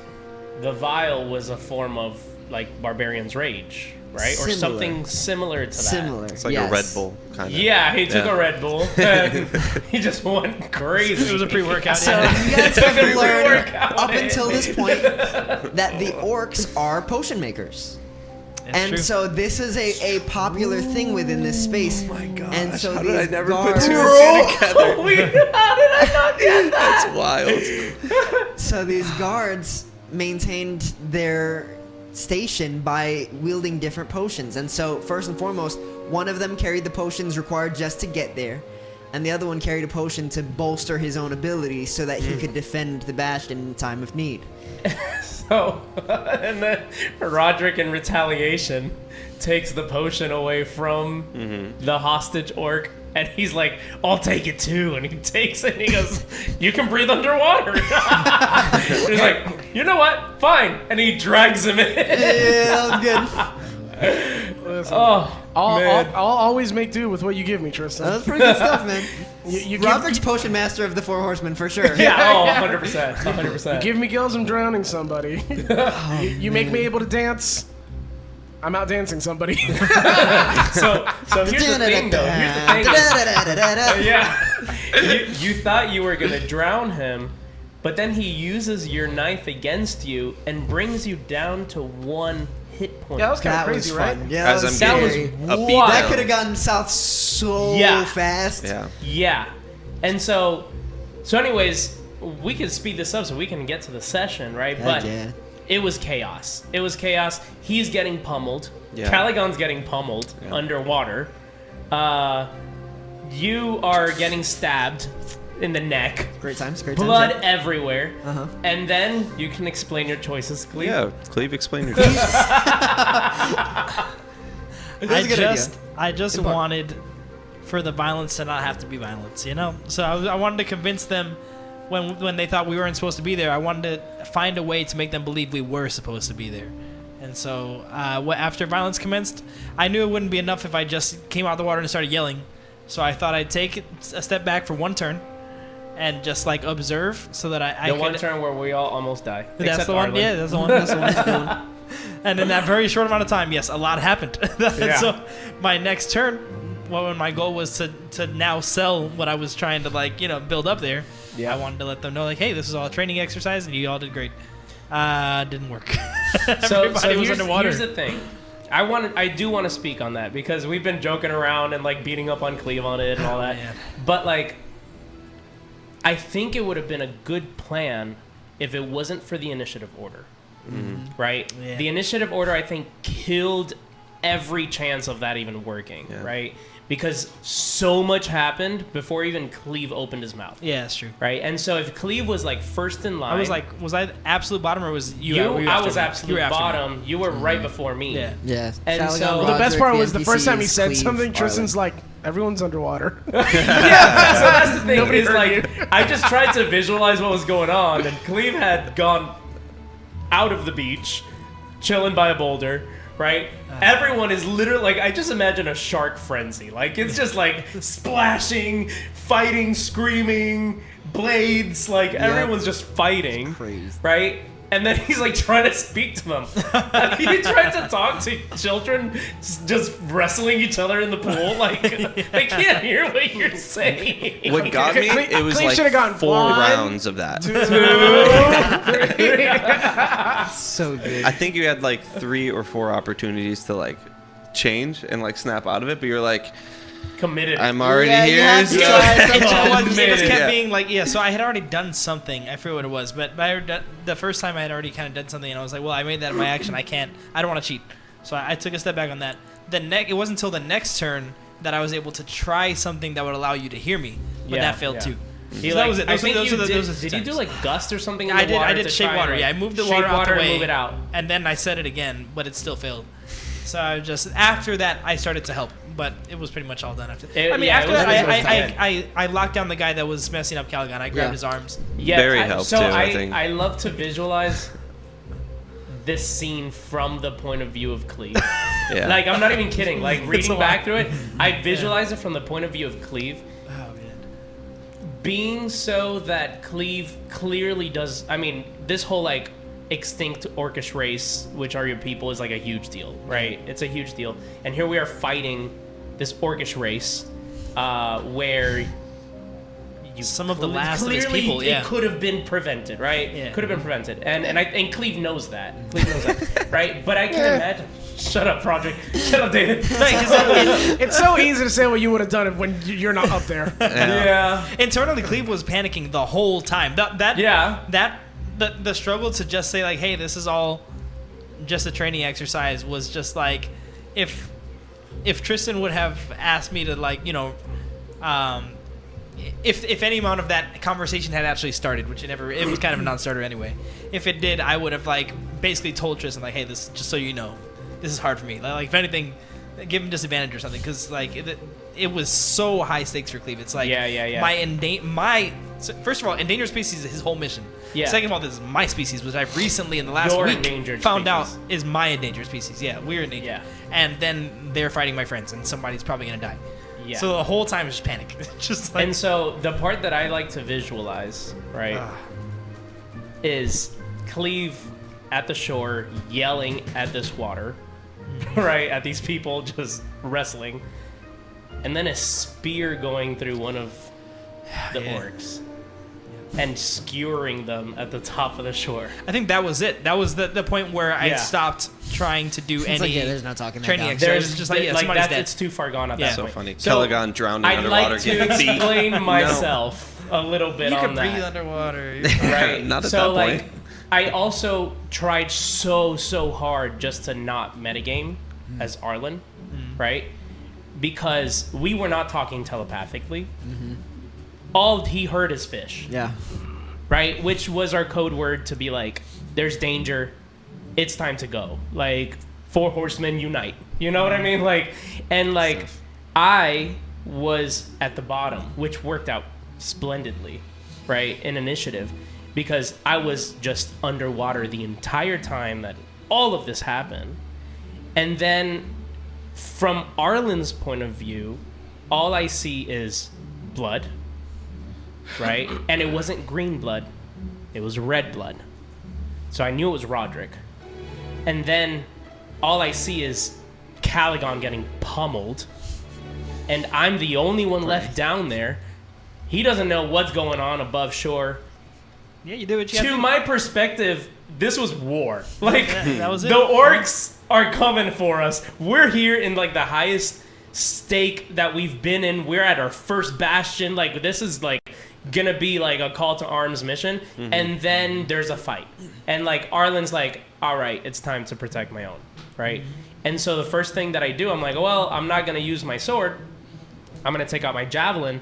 the vial was a form of like barbarian's rage, right, or Similar. something similar to that. Similar. It's like yes. a Red Bull kind of. Yeah, he took Yeah. a Red Bull and he just went crazy. It was a pre-workout. So yeah. you guys Took a have learned pre-workout. up until this point that the orcs are potion makers. It's And true. so this is a popular thing within this space. Oh my gosh, And so how these did I never guards, put two and two together? How did I not get that? That's wild. so these guards maintained their station by wielding different potions. And so first and foremost, one of them carried the potions required just to get there, and the other one carried a potion to bolster his own ability so that he could defend the bastion in time of need. So, and then Rodrick, in retaliation, takes the potion away from the hostage orc, and he's like, "I'll take it too." And he takes it, and he goes, "You can breathe underwater." He's like, "You know what? Fine." And he drags him in. Yeah, that was good. Listen, Oh, man. I'll always make do with what you give me, Tristan. That was pretty good stuff, man. You Roderick's potion master of the Four Horsemen for sure. Yeah, oh, 100%. 100%. give me gills, I'm drowning somebody. you make me able to dance, I'm out dancing somebody. So here's the thing, though. Here's the thing. Yeah. You thought you were going to drown him, but then he uses your knife against you and brings you down to 1 hit point. Yeah, that was kind That of was crazy, fun. right? Yeah, As that I'm was that was scary. a beat wild. That could have gotten south so Yeah. fast. Yeah. Yeah. And so anyways, we can speed this up so we can get to the session, right? Heck But yeah. it was chaos. It was chaos. He's getting pummeled. Yeah. Calagon's getting pummeled underwater. You are getting stabbed in the neck. Great times. Great Blood times. everywhere. Uh-huh. And then you can explain your choices, Cleave. Yeah, Cleave, explain your choice. It was a good idea. I just In part. wanted for the violence to not have to be violence, you know? So I wanted to convince them when they thought we weren't supposed to be there, I wanted to find a way to make them believe we were supposed to be there. And so after violence commenced, I knew it wouldn't be enough if I just came out of the water and started yelling. So I thought I'd take a step back for 1 turn and just like observe so that I The could... one turn where we all almost die. That's Except the one. Arlyn. Yeah, that's the one. That's the one. That's the one. And in that very short amount of time, yes, a lot happened. Yeah. So my next turn, when my goal was to now sell what I was trying to build up there, Yeah. I wanted to let them know hey, this is all a training exercise and you all did great. Didn't work. So Everybody was underwater. here's the thing. I do want to speak on that because we've been joking around and like beating up on Cleave on it and all that. man. But like I think it would have been a good plan if it wasn't for the initiative order. Right? Yeah. The initiative order, I think, killed every chance of that even working, right? Because so much happened before even Cleave opened his mouth. Yeah, that's true. Right? And so if Cleave was like first in line... was I absolute bottom or was you? I was absolute bottom. You were right before me. Yeah. Yeah. And Calagon, so- Well, the best part was the NPCs, first time he said Cleave, something, Tristan's Arlyn. like, everyone's underwater. Yeah, so that's the thing. Nobody Is heard like I just tried to visualize what was going on, and Cleave had gone out of the beach, chilling by a boulder. Right? Everyone is literally like, I just imagine a shark frenzy. Like, it's just like splashing, fighting, screaming, blades. Like, everyone's just fighting. Crazy. Right? And then he's like trying to speak to them. He tried to talk to children just wrestling each other in the pool. Like, they can't hear what you're saying. What got me, it was Cleave should've gone like 4 1, rounds of that. So good. I think you had like 3 or 4 opportunities to like change and like snap out of it, but you're like, Committed. I'm already Yeah, you here. have to so- try And you know what? It just Committed. kept Yeah. being like, so I had already done something. I forget what it was, but the first time I had already kind of done something, and I was like, well, I made that my action. I don't want to cheat. So I took a step back on that. It wasn't until the next turn that I was able to try something that would allow you to hear me, but that failed too. He, So like, that was it. I Those think are you the- did. those are the Did you do times. like gust or something in I the did. water? I did to shape try, water. like, Yeah, I moved the shape water out the way, and move it out. and then I said it again, but it still failed. So I just after that I started to help, but it was pretty much all done after. It- I mean, yeah, after it was that, pretty much I locked down the guy that was messing up Calagon. I grabbed Yeah. his arms. Yeah, Barry helped so too, I think. I love to visualize this scene from the point of view of Cleave. Yeah. Like, I'm not even kidding. Like, a reading lot. back through it, I visualize it from the point of view of Cleave. Oh man. Being so that Cleave clearly does... I mean, this whole, like, extinct orcish race, which are your people, is, like, a huge deal, right? It's a huge deal. And here we are fighting this orcish race where... Some of the last of his Clearly, people, yeah. it could have been prevented, right? Yeah. Could have been prevented, and Cleave knows that. Cleave knows that, right? But I can imagine. Shut up, Rodrick. Shut up, David. It's so easy to say what you would have done when you're not up there. Yeah. Internally, Cleave was panicking the whole time. The struggle to just say like, hey, this is all just a training exercise was just like, if Tristan would have asked me to like, if any amount of that conversation had actually started, which it was kind of a non-starter anyway. If it did, I would have like basically told Tristan like, hey, this just so you know, this is hard for me. Like if anything, give him disadvantage or something, because like it was so high stakes for Cleave. It's like first of all, endangered species is his whole mission. Yeah. Second of all, this is my species, which I've recently in the last Your week endangered found species. out is my endangered species. Yeah, we're endangered. Yeah. And then they're fighting my friends, and somebody's probably gonna die. Yeah. So the whole time is just panic. Just like And so the part that I like to visualize, right, is Cleave at the shore yelling at this water, right, at these people just wrestling, and then a spear going through one of the orcs and skewering them at the top of the shore. I think that was it. That was the point where I Yeah. stopped trying to do It's any like, yeah, there's no talking that training down. exercises. It's just like, yeah, somebody's dead. It's too far gone at Yeah. that So point. funny. So Calagon drowning I'd underwater, like to getting beat. explain myself a little bit You on can that. breathe underwater. Right. Not at so that like point. I also tried so hard just to not metagame as Arlyn, right? Because we were not talking telepathically. All he heard is fish, Yeah. right? Which was our code word to be like, there's danger, it's time to go. Like, 4 horsemen unite. You know what I mean? Like, and like, I was at the bottom, which worked out splendidly, right? In initiative, because I was just underwater the entire time that all of this happened. And then from Arlyn's point of view, all I see is blood, right? And it wasn't green blood, it was red blood. So I knew it was Rodrick. And then all I see is Calagon getting pummeled, and I'm the only one left down there. He doesn't know what's going on above shore. Yeah, you do what you have To to. my perspective, this was war. Like, that was it. the orcs are coming for us. We're here in like the highest stake that we've been in. We're at our first bastion. Like, this is like gonna be like a call to arms mission, and then there's a fight, and like Arlyn's like, all right, it's time to protect my own, right? And so the first thing that I do, I'm like, well, I'm not gonna use my sword, I'm gonna take out my javelin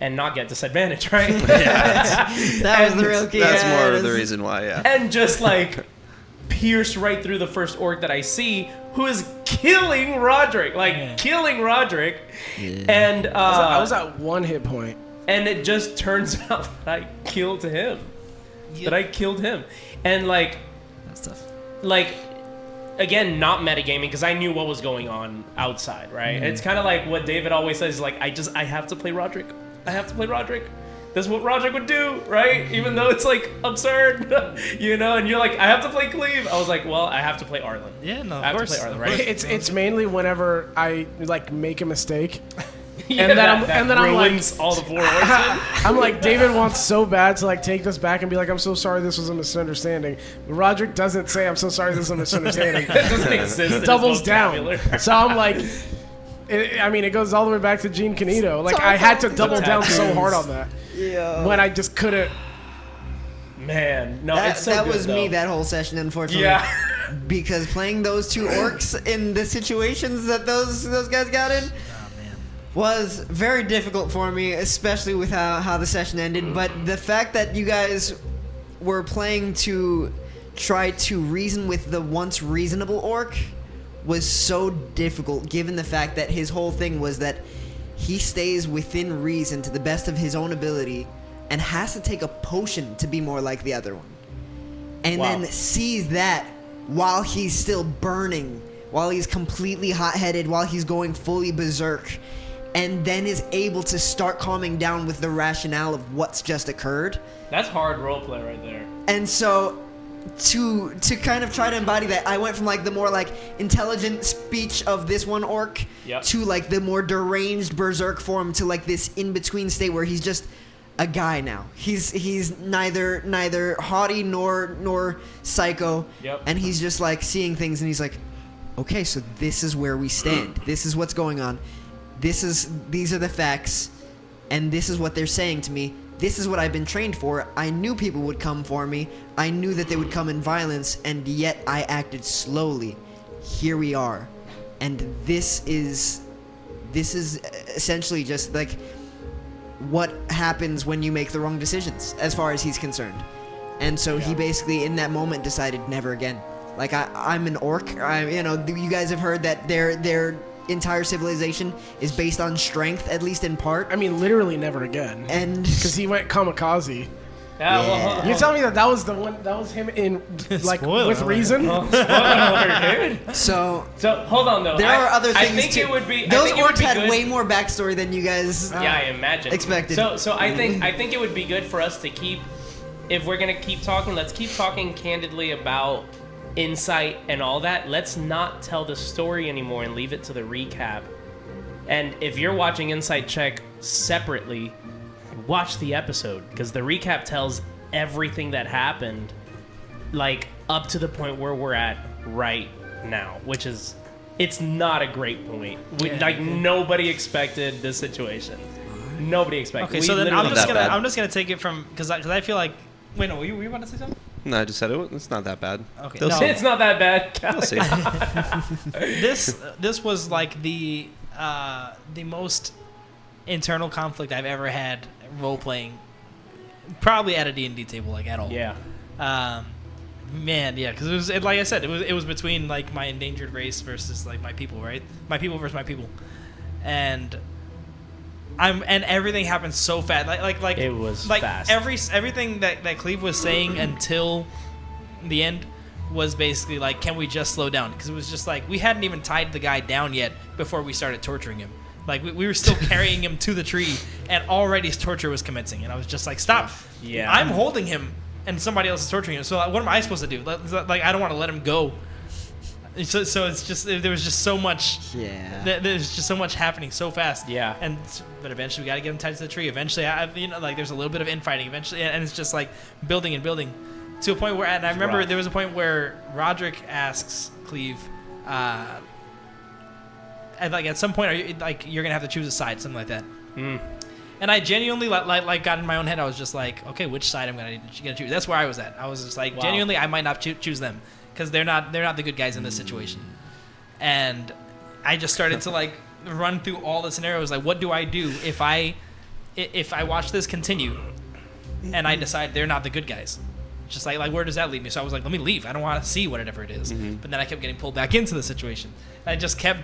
and not get disadvantage, right? That was the real key. That's more of the reason why, yeah. And just like pierce right through the first orc that I see, who is killing Rodrick, killing Rodrick, and I was at 1 hit point. and it just turns out that I killed him. That I killed him, and like, That's tough. like, again, not metagaming because I knew what was going on outside, right? It's kind of like what David always says, like, I have to play Rodrick. I have to play Rodrick. That's what Rodrick would do, right? Even though it's like absurd, you know. And you're like, I have to play Cleave. I was like, well, I have to play Arlyn. Yeah, no, I have of course. to play Arlyn, right? It's mainly whenever I like make a mistake. Yeah, and then that I'm like, ruins all the 4 horsemen. I'm like, David wants so bad to like take this back and be like, I'm so sorry this was a misunderstanding. But Rodrick doesn't say, I'm so sorry this is a misunderstanding. It doesn't exist. in his Doubles down. vocabulary. So I'm like, it goes all the way back to Gene Canito. Like I had to double down so hard on that Yeah. when I just couldn't. Man, no, That, it's so that good, was me though. that whole session, unfortunately. Yeah. Because playing those 2 orcs in the situations that those guys got in was very difficult for me, especially with how the session ended. But the fact that you guys were playing to try to reason with the once reasonable orc was so difficult, given the fact that his whole thing was that he stays within reason to the best of his own ability and has to take a potion to be more like the other one. And Wow. then sees that while he's still burning, while he's completely hot-headed, while he's going fully berserk, and then is able to start calming down with the rationale of what's just occurred. That's hard roleplay right there. And so to kind of try to embody that, I went from like the more like intelligent speech of this one orc Yep. to like the more deranged berserk form to like this in-between state where he's just a guy now. He's neither haughty nor psycho. Yep. And he's just like seeing things and he's like, okay, so this is where we stand. This is what's going on. These are the facts, and this is what they're saying to me. This is what I've been trained for. I knew people would come for me. I knew that they would come in violence, and yet I acted slowly. Here we are. And this is essentially just like what happens when you make the wrong decisions, as far as he's concerned. And so he basically, in that moment, decided never again. Like, I'm an orc. You guys have heard that their entire civilization is based on strength, at least in part. I mean, literally never again. And Because he went kamikaze. Yeah, Yeah. You tell me that was the one. That was him in like Spoiler with alert. reason. Spoiler alert, dude. so So hold on though. there are other things I think too. it would be. I Those think it would orcs be had good. way more backstory than you guys. Yeah, I imagine. expected. So I think it would be good for us to keep, if we're gonna keep talking, let's keep talking candidly about insight and all that. Let's not tell the story anymore and leave it to the recap. And if you're watching Insight Check separately, watch the episode, because the recap tells everything that happened, like up to the point where we're at right now, which is, it's not a great point. Like nobody expected this situation. Nobody expected. Okay, We so then literally- I'm just gonna take it from because I feel like wait, no, were you about to say something? No, I just said it's not that bad. Okay, They'll no. see. It's not that bad. They'll see. This was like the most internal conflict I've ever had role playing, probably at a D&D table, like at all. Yeah. Man, yeah, because like I said, it was between like my endangered race versus like my people, right? My people versus my people, and everything happened so fast. Like It was like fast. everything that Cleave was saying until the end was basically like, can we just slow down? Because it was just like we hadn't even tied the guy down yet before we started torturing him. Like we were still carrying him to the tree, and already torture was commencing. And I was just like, stop! Yeah. I'm holding him, and somebody else is torturing him. So like, what am I supposed to do? Like I don't want to let him go. So it's just there was just so much. Yeah. There's just so much happening so fast. Yeah. But eventually we got to get him tied to the tree. Eventually, like there's a little bit of infighting. Eventually, and it's just like building and building to a point where. And I remember there was a point where Rodrick asks Cleave, and like at some point, are you like you're gonna have to choose a side, something like that. And I genuinely like got in my own head. I was just like, okay, which side I'm gonna choose? That's where I was at. I was just like, genuinely, I might not choose them because they're not the good guys in this situation. And I just started to like run through all the scenarios. Like, what do I do if I watch this continue and I decide they're not the good guys? Just like where does that lead me? So I was like, let me leave. I don't want to see whatever it is. But then I kept getting pulled back into the situation. And I just kept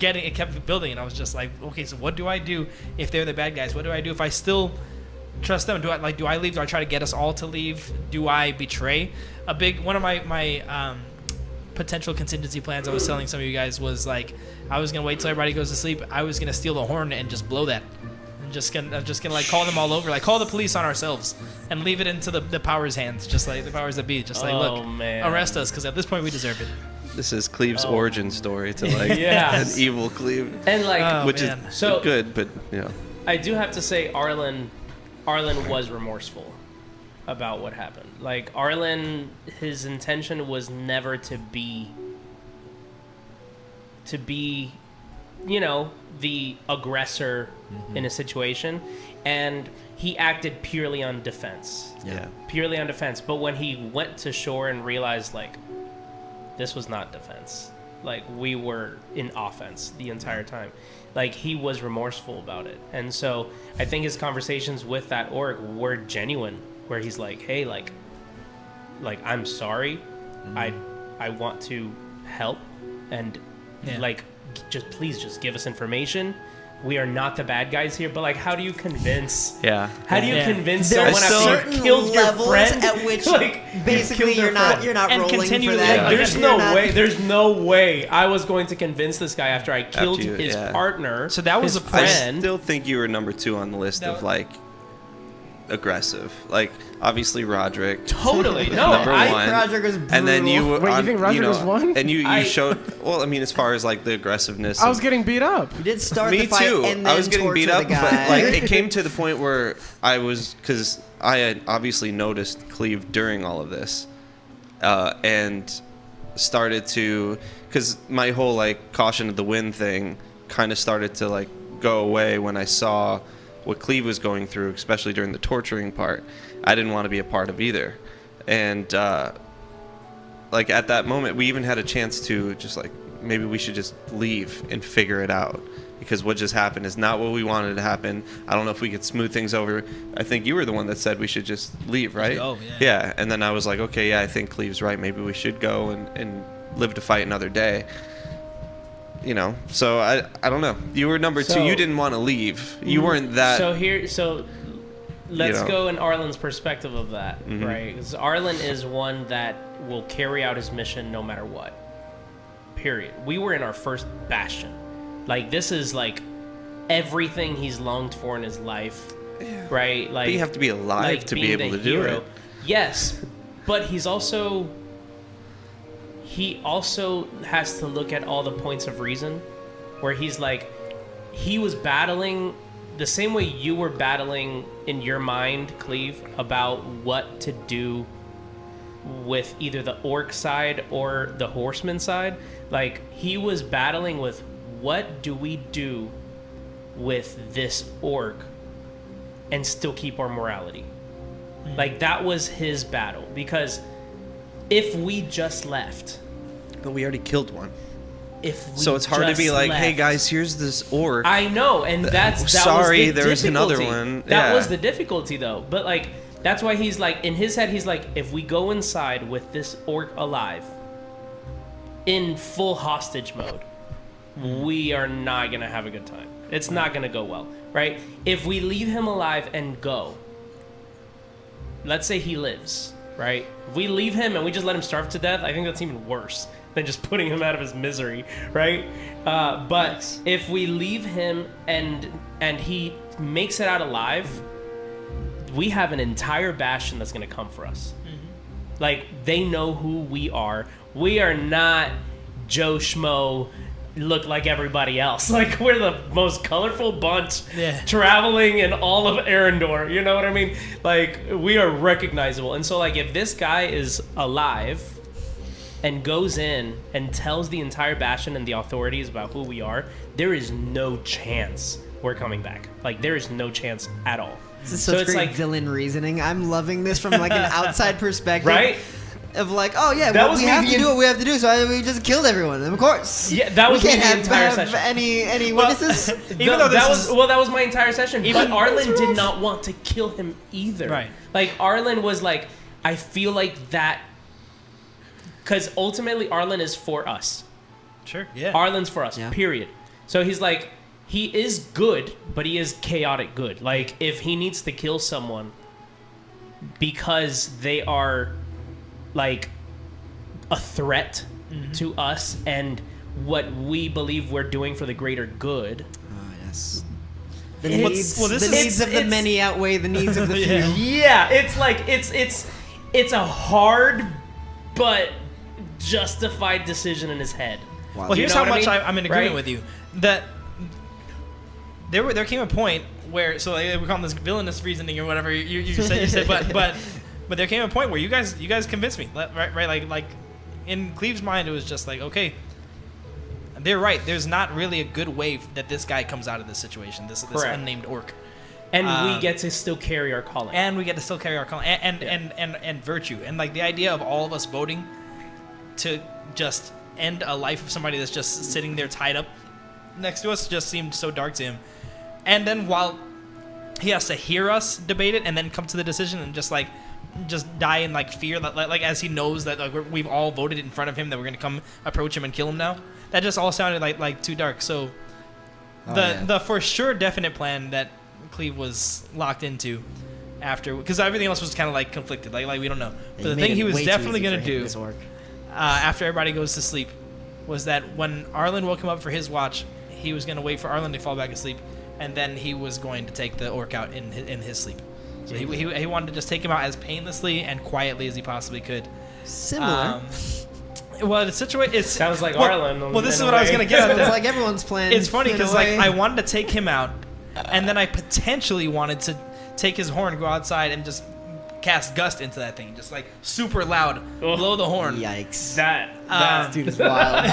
building. And I was just like, okay, so what do I do if they're the bad guys? What do I do if I still trust them? Do I leave? Do I try to get us all to leave? Do I betray? One of my potential contingency plans I was telling some of you guys was like, I was gonna wait till everybody goes to sleep. I was gonna steal the horn and just blow that. I'm just gonna like call them all over, like call the police on ourselves and leave it into the powers' hands, just like the powers that be. Just like, look, arrest us because at this point we deserve it. This is Cleave's origin story to like an evil Cleave, And like, which is so good, but I do have to say, Arlyn was remorseful about what happened. Like, Arlyn, his intention was never to be, you know, the aggressor in a situation, and he acted purely on defense. Purely on defense. But when he went to shore and realized, like, this was not defense, like, we were in offense the entire time, like, he was remorseful about it. And so I think his conversations with that orc were genuine, where he's like, hey, like I'm sorry, I want to help, and like, please just give us information. We are not the bad guys here. But like, how do you convince? How do you convince someone after you killed your friend? At which like, basically you're not and rolling for that. There's no way. There's no way I was going to convince this guy after I killed his partner. So that was his a friend. I still think you were number 2 on the list of like aggressive. Like, obviously Rodrick. Totally. No, number 1. Rodrick was brutal. And then you. Wait, you think Rodrick was 1? And you showed. Well, I mean, as far as like the aggressiveness. I was getting beat up. You did start Me the fight too. and then I was getting beat torture up, the but guy. like it came to the point where because I had obviously noticed Cleave during all of this, and started to, because my whole like caution of the wind thing kind of started to like go away when I saw what Cleave was going through, especially during the torturing part. I didn't want to be a part of either. And like at that moment, we even had a chance to just like, maybe we should just leave and figure it out, because what just happened is not what we wanted to happen. I don't know if we could smooth things over. I think you were the one that said we should just leave, right? Oh, yeah. And then I was like, okay, yeah, I think Cleave's right. Maybe we should go and live to fight another day. You know, so I don't know. You were number 2. You didn't want to leave. You weren't that. So let's go in Arlyn's perspective of that, right? Because Arlyn is one that will carry out his mission no matter what. Period. We were in our first bastion. Like, this is like everything he's longed for in his life, right? Like, but you have to be alive to be able to do it. Yes, but he also has to look at all the points of reason, where he's like, he was battling the same way you were battling in your mind, Cleave, about what to do with either the orc side or the horseman side. Like, he was battling with, what do we do with this orc and still keep our morality? Like, that was his battle, because if we just left, But we already killed one. So it's hard to be like, hey guys, here's this orc. I know, and that sorry, was the there's another difficulty. one. That was the difficulty, though. But like, that's why he's like, in his head, he's like, if we go inside with this orc alive, in full hostage mode, we are not gonna have a good time. It's not gonna go well, right? If we leave him alive and go, let's say he lives, right? If we leave him and we just let him starve to death, I think that's even worse than just putting him out of his misery, right? But if we leave him and he makes it out alive, we have an entire bastion that's going to come for us. Like, they know who we are. We are not Joe Schmo, look like everybody else. Like, we're the most colorful bunch traveling in all of Arendor. You know what I mean? Like, we are recognizable. And so, like, if this guy is alive and goes in and tells the entire Bastion and the authorities about who we are, there is no chance we're coming back. Like, there is no chance at all. This is such great villain reasoning. I'm loving this from like an outside perspective. Right? Of like, oh yeah, we have to do what we have to do, so we just killed everyone. Of course. Yeah, that was we can't the entire have session. any witnesses. Even though that was my entire session. But Arlyn did not want to kill him either. Right. Like, Arlyn was like, I feel like that, because ultimately Arlyn is for us. Sure. Yeah. Arlyn's for us. Yeah. Period. So he's like, he is good, but he is chaotic good. Like, if he needs to kill someone because they are like a threat to us and what we believe we're doing for the greater good. Oh yes. The It's- needs of the many outweigh the needs of the few. Yeah, it's like it's a hard but justified decision in his head. Wow. Well, here's know how what I much mean? I'm in agreement Right? with you. That there came a point where, so like, we call this villainous reasoning or whatever you said, but there came a point where you guys convinced me, right? Like in Cleave's mind, it was just like, okay, they're right. There's not really a good way that this guy comes out of this situation. This Correct. unnamed orc. And we get to still carry our calling. And we get to still carry our calling and virtue. And like the idea of all of us voting to just end a life of somebody that's just sitting there tied up next to us just seemed so dark to him. And then while he has to hear us debate it and then come to the decision and just die in like fear, like as he knows that like we've all voted in front of him that we're gonna come approach him and kill him now. That just all sounded like too dark. So the for sure definite plan that Cleave was locked into after, because everything else was kind of like conflicted, like we don't know. But the thing he was definitely gonna do after everybody goes to sleep was that when Arlyn woke him up for his watch, he was gonna wait for Arlyn to fall back asleep, and then he was going to take the orc out in his sleep. So he wanted to just take him out as painlessly and quietly as he possibly could. Similar. Well, the situation sounds like Arlyn. Well, this is what I was gonna get at. It's like everyone's plan. It's funny because like I wanted to take him out, and then I potentially wanted to take his horn, go outside, and just cast gust into that thing, just like super loud, blow the horn. Yikes. That Dude is wild.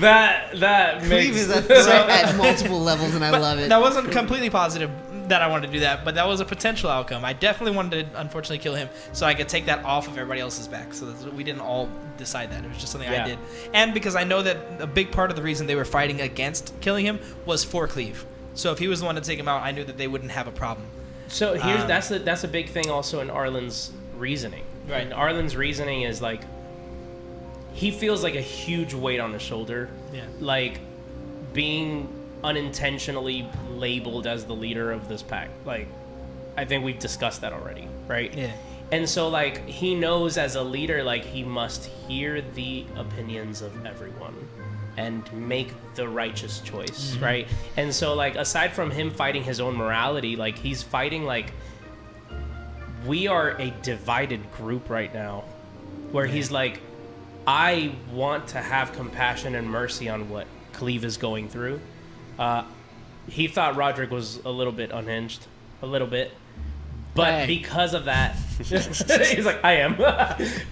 that Cleave makes is a threat at multiple levels, and I love it. That wasn't completely positive that I wanted to do that, but that was a potential outcome. I definitely wanted to, unfortunately, kill him so I could take that off of everybody else's back. So that we didn't all decide that. It was just something I did. And because I know that a big part of the reason they were fighting against killing him was for Cleave. So if he was the one to take him out, I knew that they wouldn't have a problem. So here's that's a big thing also in Arlyn's reasoning. Right. And Arlyn's reasoning is like he feels like a huge weight on his shoulder. Yeah. Like being unintentionally labeled as the leader of this pack. Like I think we've discussed that already, right? Yeah. And so like he knows as a leader like he must hear the opinions of everyone and make the righteous choice, right? And so like aside from him fighting his own morality, like he's fighting like we are a divided group right now where he's like, I want to have compassion and mercy on what Cleave is going through. He thought Rodrick was a little bit unhinged, a little bit. But because of that, he's like, I am.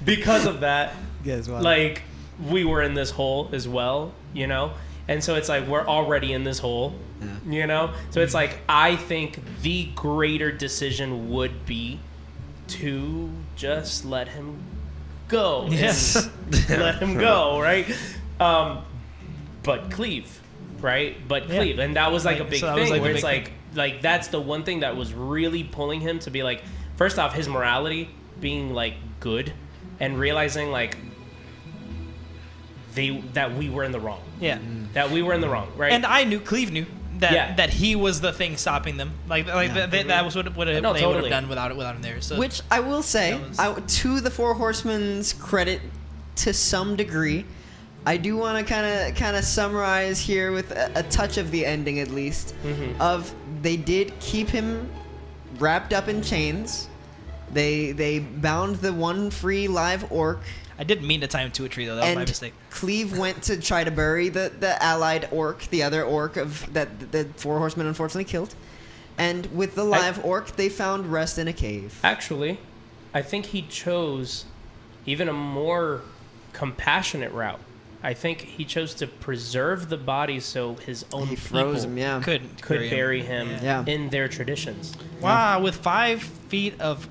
Because of that, like, we were in this hole as well, you know? And so it's like, we're already in this hole, you know? So it's like, I think the greater decision would be to just let him go. Yes. Let him go, right? But Cleave, right? But Cleave. And that was like a big thing where it's like that's the one thing that was really pulling him to be like, first off, his morality being like good and realizing like that we were in the wrong. Yeah. That we were in the wrong, right? And I knew, Cleave knew that he was the thing stopping them. That was what they would have done without him there. So which I will say, to the Four Horsemen's credit, to some degree, I do want to kind of summarize here with a touch of the ending at least. Of they did keep him wrapped up in chains. They bound the one free live orc. I didn't mean to tie him to a tree though. That was my mistake. Cleave went to try to bury the allied orc, the other orc that the Four Horsemen unfortunately killed. And with the live orc, they found rest in a cave. Actually, I think he chose even a more compassionate route. I think he chose to preserve the body so his own He people froze him, yeah. could bury him Yeah. in their traditions. Wow, with 5 feet of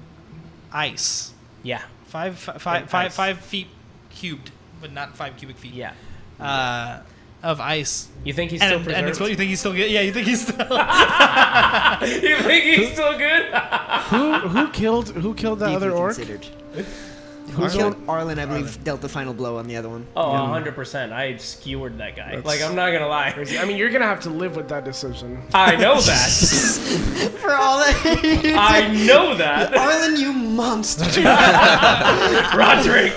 ice. Yeah. 5 feet cubed, but not 5 cubic feet. Yeah. Of ice. You think he's still preserved? You think he's still good? Yeah, you think he's still. You think he's still good? Who killed that other Deeply orc? considered. Who killed Arlyn, I believe, dealt the final blow on the other one. Oh, 100%. I skewered that guy. Like, I'm not going to lie. I mean, you're gonna have to live with that decision. I know that. For all that. I know that. Arlyn, you monster. Rodrick,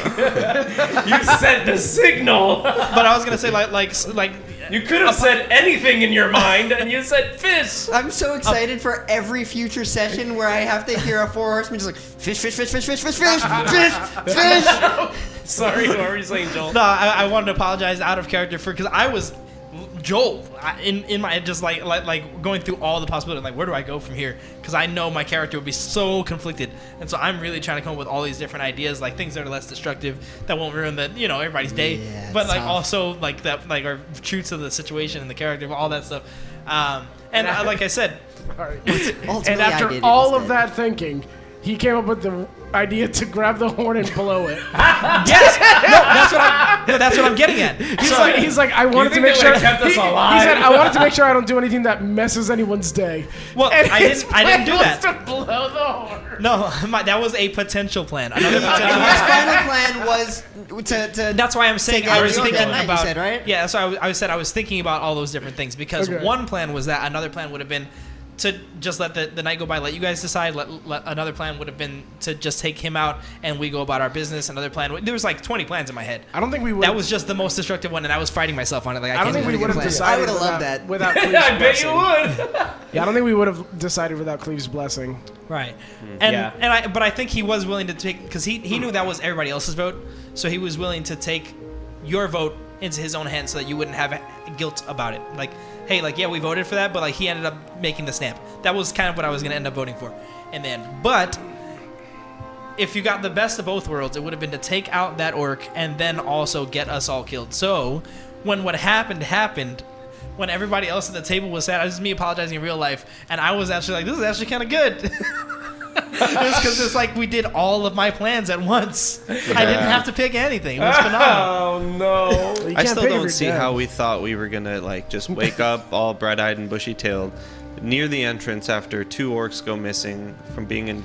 you sent the signal. But I was gonna say like You could have said anything in your mind, and you said fish. I'm so excited for every future session where I have to hear a 4 horsemen just like fish, fish, fish, fish, fish, fish, fish, fish, fish. Sorry, what were you saying, Joel? No, I wanted to apologize out of character because I was Joel in my just like going through all the possibilities. Like, where do I go from here? Because I know my character would be so conflicted, and so I'm really trying to come up with all these different ideas, like things that are less destructive, that won't ruin everybody's day, Yeah, but like tough. also like that are true to the situation and the character, all that stuff. And like I said, Ultimately, And I after did it all of instead. that thinking, he came up with the idea to grab the horn and blow it. yes, that's what I'm getting at. He's like, I wanted to think make they sure. would've kept us He alive? said, I wanted to make sure I don't do anything that messes anyone's day. Well, And I his didn't do plan that. was to blow the horn. No, that was a potential plan. Another potential His plan. final plan was to That's why I'm saying Take I out was the thinking other night, you about. said, right? Yeah, so I said I was thinking about all those different things because Okay. one plan was that, another plan would have been to just let the night go by, let you guys decide. Let another plan would have been to just take him out and we go about our business. Another plan, there was like 20 plans in my head. I don't think we would. That was just the most destructive one, and I was fighting myself on it. Like I don't think we Pretty would good have plan. decided. I would've loved without- that. Without Cleave's I bet you blessing. would. Yeah, I don't think we would have decided without Cleave's blessing. Right. Yeah. But I think he was willing to take, because he knew that was everybody else's vote, so he was willing to take your vote into his own hands so that you wouldn't have guilt about it. Like, hey, like, yeah, we voted for that, but like he ended up making the stamp. That was kind of what I was gonna end up voting for. And then, but if you got the best of both worlds, it would have been to take out that orc and then also get us all killed. So when what happened, when everybody else at the table was sad, this is me apologizing in real life, and I was actually like, this is actually kind of good. It's because it's like we did all of my plans at once. I didn't have to pick anything. It was phenomenal. Oh no. You I can't still pick if don't you're see dead. how we thought we were gonna like just wake up all bright-eyed and bushy-tailed near the entrance after 2 orcs go missing from being in,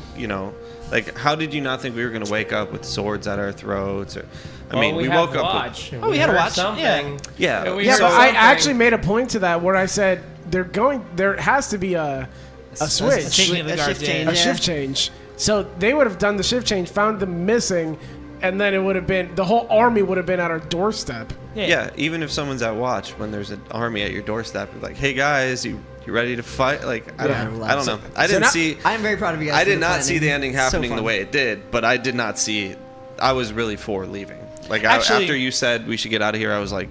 like, how did you not think we were gonna wake up with swords at our throats? Or, I mean, we woke up. Watch. Oh, we had a heard watch, something. Yeah. And we Yeah, heard but I something. actually made a point to that where I said there has to be a switch, Changing of the a guards, shift yeah. change. a shift change. So they would have done the shift change, found them missing, and then it would have been the whole army would have been at our doorstep. Yeah, even if someone's at watch when there's an army at your doorstep, you're like, hey guys, you ready to fight? Like, I don't know. I didn't now- see. I'm very proud of you guys. I for did the not see planning. the ending So happening fun. the way it did, but I did not see. I was really for leaving. Like, Actually- after you said we should get out of here, I was like,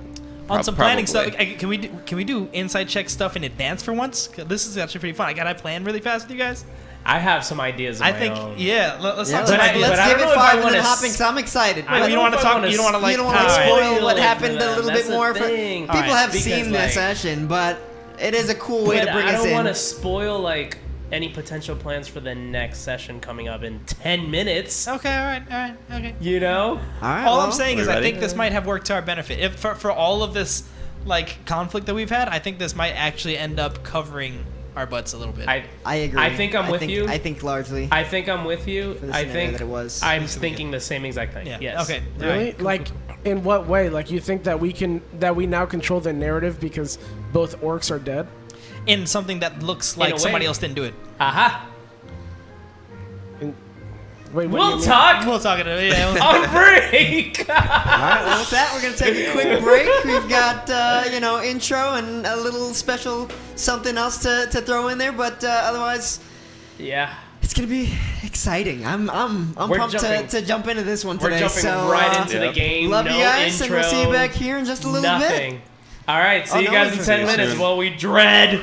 On some planning stuff, probably. can we do inside check stuff in advance for once? 'Cause this is actually pretty fun. I got a plan really fast with you guys. I have some ideas. Of I my think, own. yeah. Let's Yeah, talk some ideas. but let's I give don't it know if I 5 and then wanna hop in, 'cause I'm excited. I you don't want to talk. wanna You don't want to like. you don't want to Alright. spoil what it happened for a little them. bit That's more. the For, thing. people Alright, have because, seen like- this session, but it is a cool way But to bring I us don't want to in. spoil like any potential plans for the next session coming up in 10 minutes. Okay. All right. Okay. You know? All right. All well, I'm saying we is I ready? think this might have worked to our benefit. If for all of this like conflict that we've had, I think this might actually end up covering our butts a little bit. I agree. I think I'm with you. I think largely. I think I'm with you. For the I scenario think that it was. I'm thinking the same exact thing. yeah. Yes. Okay. all Really? right. Like, in what way? Like, you think that we now control the narrative because both orcs are dead? In something that looks a like way. somebody else didn't do it. Aha. Wait, what do you We'll mean? talk We'll talk it. Yeah. on break. All right. Well, with that, we're gonna take a quick break. We've got intro and a little special something else to throw in there, but otherwise, Yeah. it's gonna be exciting. I'm We're pumped jumping- to jump into this one We're today. jumping so right into the Yep. game. love no you guys, intro, and we'll see you back here in just a little nothing. bit. All right. See Oh, you no guys in intro. 10 See you minutes soon. while we dread.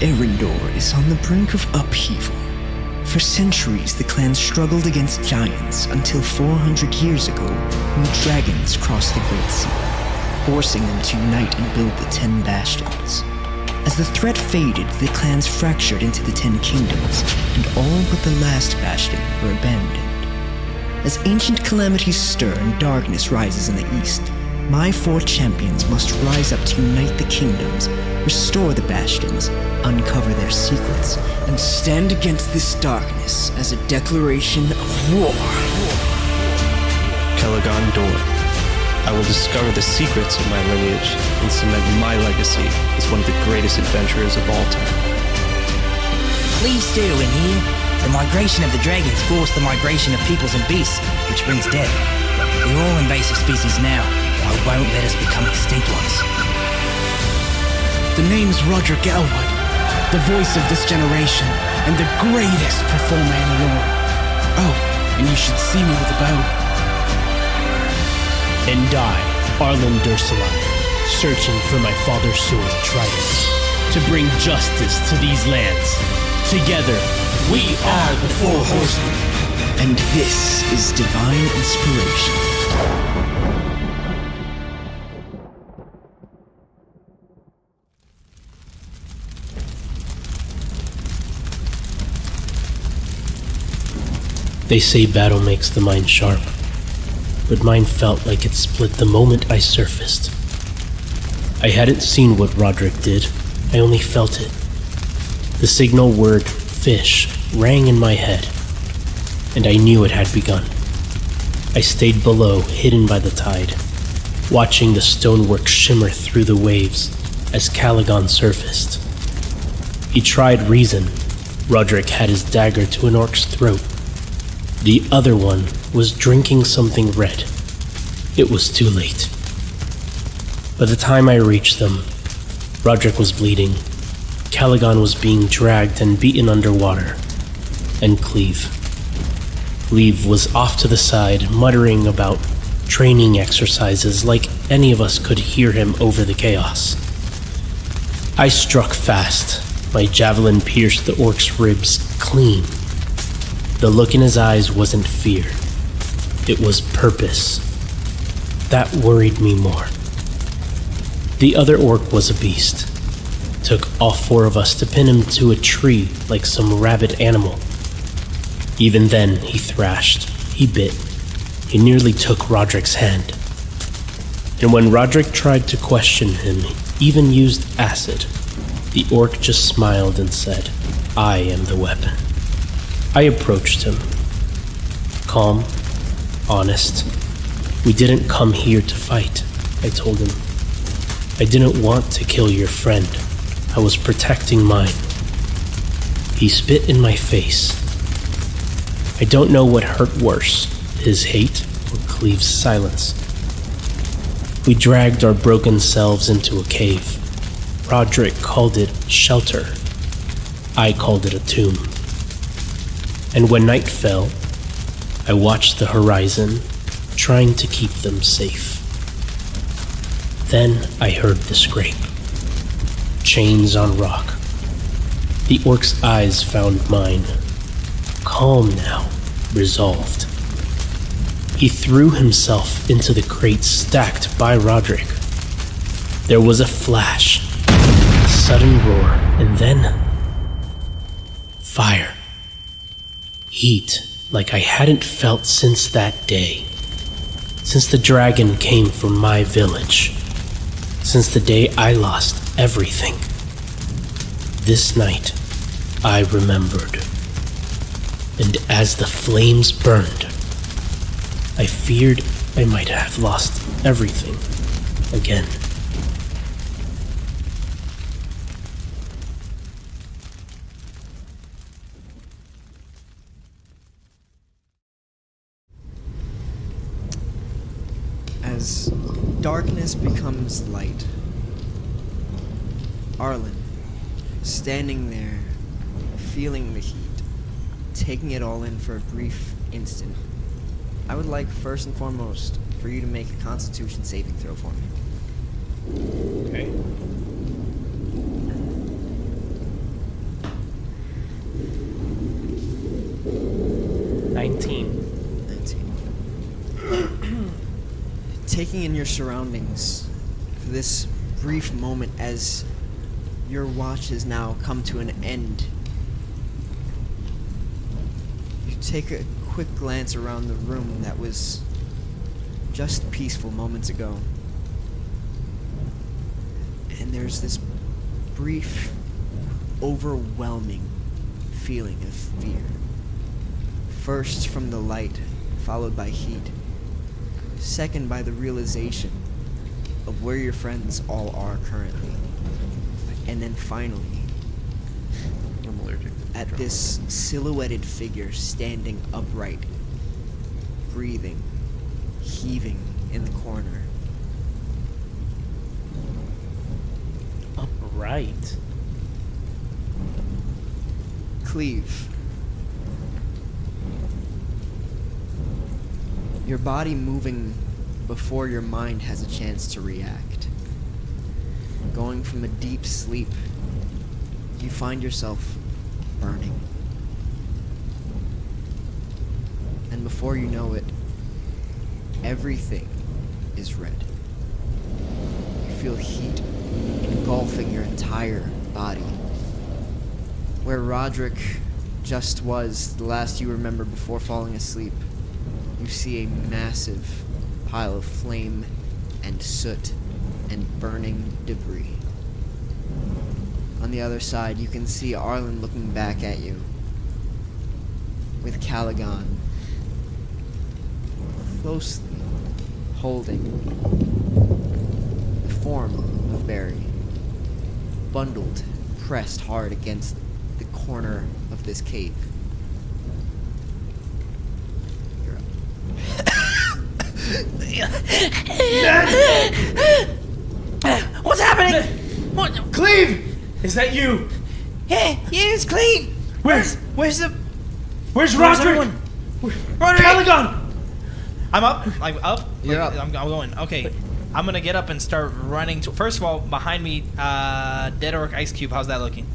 Erendor is on the brink of upheaval. For centuries, the clan struggled against giants until 400 years ago, new dragons crossed the Great Sea, forcing them to unite and build the 10 Bastions. As the threat faded, the clans fractured into the 10 Kingdoms, and all but the last Bastion were abandoned. As ancient calamities stir and darkness rises in the east, my 4 champions must rise up to unite the kingdoms, restore the Bastions, uncover their secrets, and stand against this darkness as a declaration of war. Calagon Dör. I will discover the secrets of my lineage and cement my legacy as one of the greatest adventurers of all time. Cleave still in here. The migration of the dragons forced the migration of peoples and beasts, which brings death. We're all invasive species now. I won't let us become extinct ones. The name's Rodrick Elwood, the voice of this generation, and the greatest performer in the world. Oh, and you should see me with a bow. And I, Arlyn Dursalai, searching for my father's sword, Trident, to bring justice to these lands. Together, we are the 4 Horsemen. And this is divine inspiration. They say battle makes the mind sharp, but mine felt like it split the moment I surfaced. I hadn't seen what Rodrick did, I only felt it. The signal word, fish, rang in my head, and I knew it had begun. I stayed below, hidden by the tide, watching the stonework shimmer through the waves as Calagon surfaced. He tried reason. Rodrick had his dagger to an orc's throat. The other one was drinking something red. It was too late. By the time I reached them, Rodrick was bleeding, Calagon was being dragged and beaten underwater, and Cleave. Cleave was off to the side, muttering about training exercises like any of us could hear him over the chaos. I struck fast. My javelin pierced the orc's ribs clean. The look in his eyes wasn't fear. It was purpose. That worried me more. The other orc was a beast. Took all 4 of us to pin him to a tree like some rabid animal. Even then, he thrashed. He bit. He nearly took Rodrick's hand. And when Rodrick tried to question him, even used acid, the orc just smiled and said, "I am the weapon." I approached him. Calm, honest. "We didn't come here to fight," I told him. "I didn't want to kill your friend. I was protecting mine." He spit in my face. I don't know what hurt worse, his hate or Cleave's silence. We dragged our broken selves into a cave. Rodrick called it shelter. I called it a tomb. And when night fell, I watched the horizon, trying to keep them safe. Then I heard the scrape. Chains on rock. The orc's eyes found mine. Calm now, resolved. He threw himself into the crate stacked by Rodrick. There was a flash, a sudden roar, and then fire. Heat like I hadn't felt since that day. Since the dragon came from my village. Since the day I lost everything. This night, I remembered. And as the flames burned, I feared I might have lost everything again. As darkness becomes light, Arlyn, standing there, feeling the heat, taking it all in for a brief instant, I would like first and foremost for you to make a Constitution saving throw for me. Okay. 19. 19. Taking in your surroundings for this brief moment as your watch has now come to an end. You take a quick glance around the room that was just peaceful moments ago. And there's this brief, overwhelming feeling of fear. First from the light, followed by heat. Second by the realization of where your friends all are currently. And then finally, I'm allergic to at this silhouetted figure standing upright, breathing, heaving in the corner. Upright? Cleave. Your body moving before your mind has a chance to react. Going from a deep sleep, you find yourself burning. And before you know it, everything is red. You feel heat engulfing your entire body. Where Rodrick just was the last you remember before falling asleep, you see a massive pile of flame and soot and burning debris. On the other side, you can see Arlyn looking back at you with Calagon closely holding the form of Barry, bundled, pressed hard against the corner of this cave. You're up. What's happening? What? Cleave! Is that you? Yeah, it's Cleave. Where's Where's Rodrick? everyone? Rodrick! Calagon! I'm up. I'm up. You're up. I'm going. Okay. I'm gonna get up and start running. First of all, behind me, Dead Orc Ice Cube. How's that looking?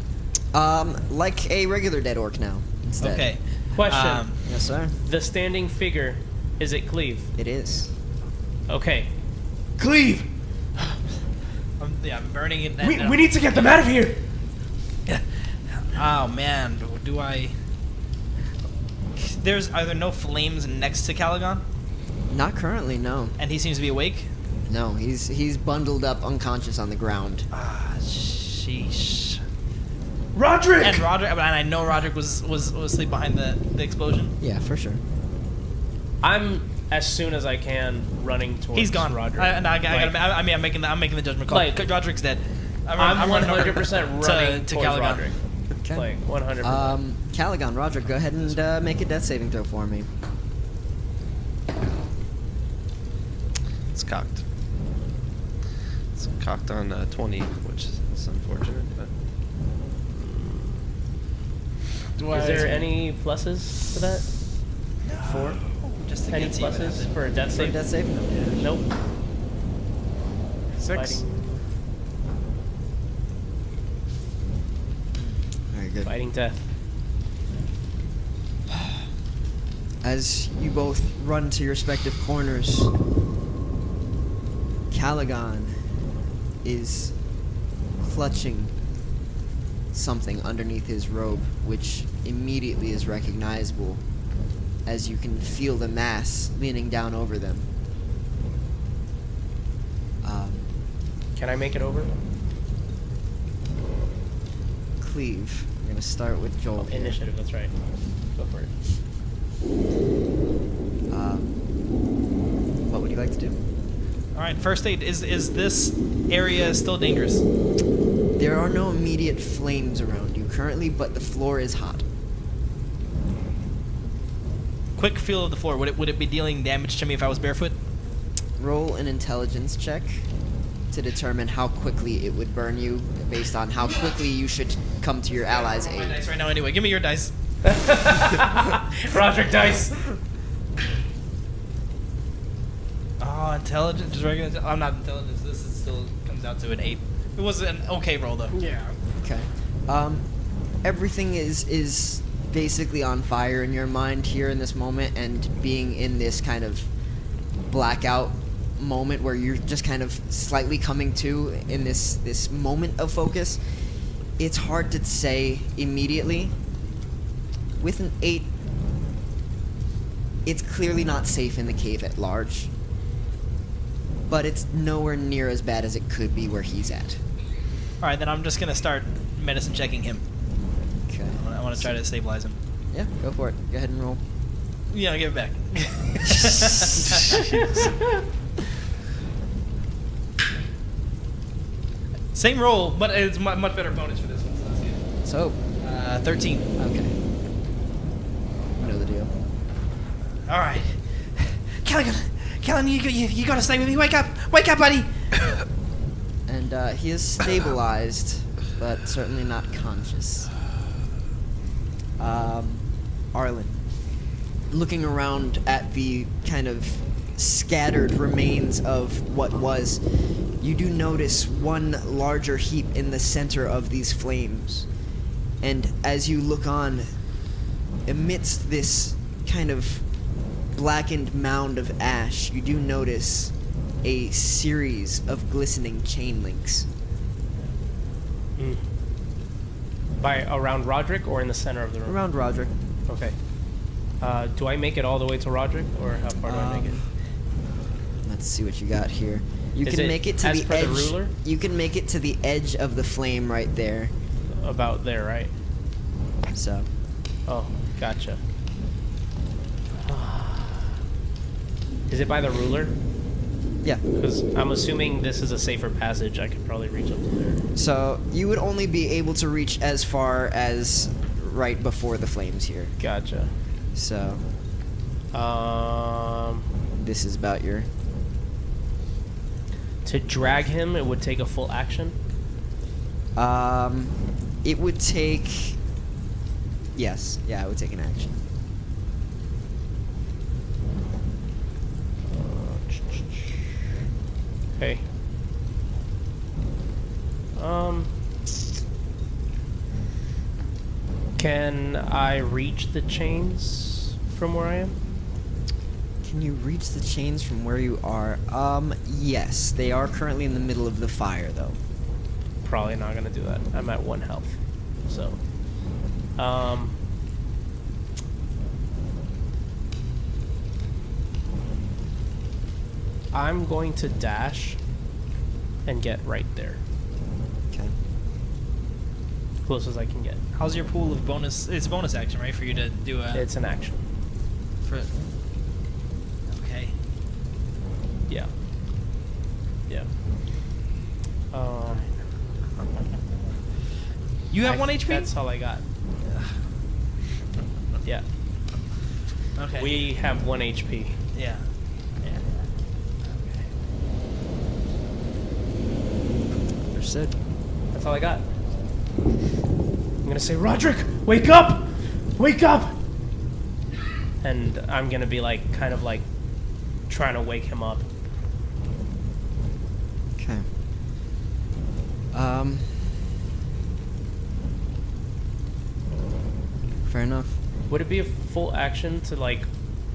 Like a regular dead orc now, instead. Okay. Question. Yes, sir. The standing figure, is it Cleave? It is. Okay. Cleave! I'm burning it. We need to get them out of here! Oh man, do I? Are there no flames next to Calagon? Not currently, no. And he seems to be awake. No, he's bundled up, unconscious on the ground. Ah, sheesh. Rodrick! And I know Rodrick was asleep behind the explosion. Yeah, for sure. I'm, as soon as I can, running towards He's gone. Rodrick. I'm making the judgment call. Like, Rodrick's dead. I'm 100% running to towards Calagon. Rodrick. Okay. Like, 100%. Calagon, Rodrick, go ahead and make a death saving throw for me. It's cocked. It's cocked on 20, which is unfortunate, but Is there any pluses to that? 4? Just to Any get to even pluses have for a death For a save? death save? Nope. 6. Fighting, Very good. fighting death. As you both run to your respective corners, Calagon is clutching something underneath his robe, which immediately is recognizable as you can feel the mass leaning down over them. Can I make it over? Cleave. We're gonna start with Joel. here. Initiative, that's right. Go for it. What would you like to do? All right. First aid. Is this area still dangerous? There are no immediate flames around you currently, but the floor is hot. Quick feel of the floor. Would it be dealing damage to me if I was barefoot? Roll an intelligence check to determine how quickly it would burn you, based on how quickly you should come to your allies' My aid. dice right now. Anyway, give me your dice. Rodrick dice. Oh, intelligence. Just regular. I'm not intelligence. This is still comes out to an 8. It was an okay roll though. Yeah. Okay. Everything is basically on fire in your mind here in this moment, and being in this kind of blackout moment where you're just kind of slightly coming to in this moment of focus, it's hard to say immediately. With an 8, it's clearly not safe in the cave at large, but it's nowhere near as bad as it could be where he's at. All right, then I'm just gonna start medicine checking him. Okay. I want to try to stabilize him. Yeah, go for it. Go ahead and roll. Yeah, give it back. Same roll, but it's much better bonus for this one. So let's see it. Let's hope. 13. Okay. I know the deal. All right. Calagon, you gotta stay with me. Wake up, buddy. And he is stabilized, but certainly not conscious. Arlyn, looking around at the kind of scattered remains of what was, you do notice one larger heap in the center of these flames. And as you look on, amidst this kind of blackened mound of ash, you do notice a series of glistening chain links. By around Rodrick or in the center of the room? Around Rodrick. Okay. Do I make it all the way to Rodrick, or how far do I make it? Let's see what you got here. You Is can it make it to as the per edge. the ruler? You can make it to the edge of the flame right there. About there, right? So. Oh, gotcha. Is it by the ruler? Yeah. Because I'm assuming this is a safer passage. I could probably reach up to there. So you would only be able to reach as far as right before the flames here. Gotcha. So. This is about your. To drag him, it would take a full action? It would take. Yes. Yeah, it would take an action. Okay. Can I reach the chains from where I am? Can you reach the chains from where you are? Yes. They are currently in the middle of the fire, though. Probably not gonna do that. I'm at 1 health. So, I'm going to dash and get right there. Okay. Close as I can get. How's your pool of bonus? It's a bonus action, right, for you to do a. It's an action. Okay. Yeah. Yeah. You have 1 HP? That's all I got. Yeah. Okay. We have 1 HP. Yeah. Understood. That's all I got. I'm gonna say, Rodrick, wake up! Wake up! And I'm gonna be like, kind of like, trying to wake him up. Okay. Fair enough. Would it be a full action to like,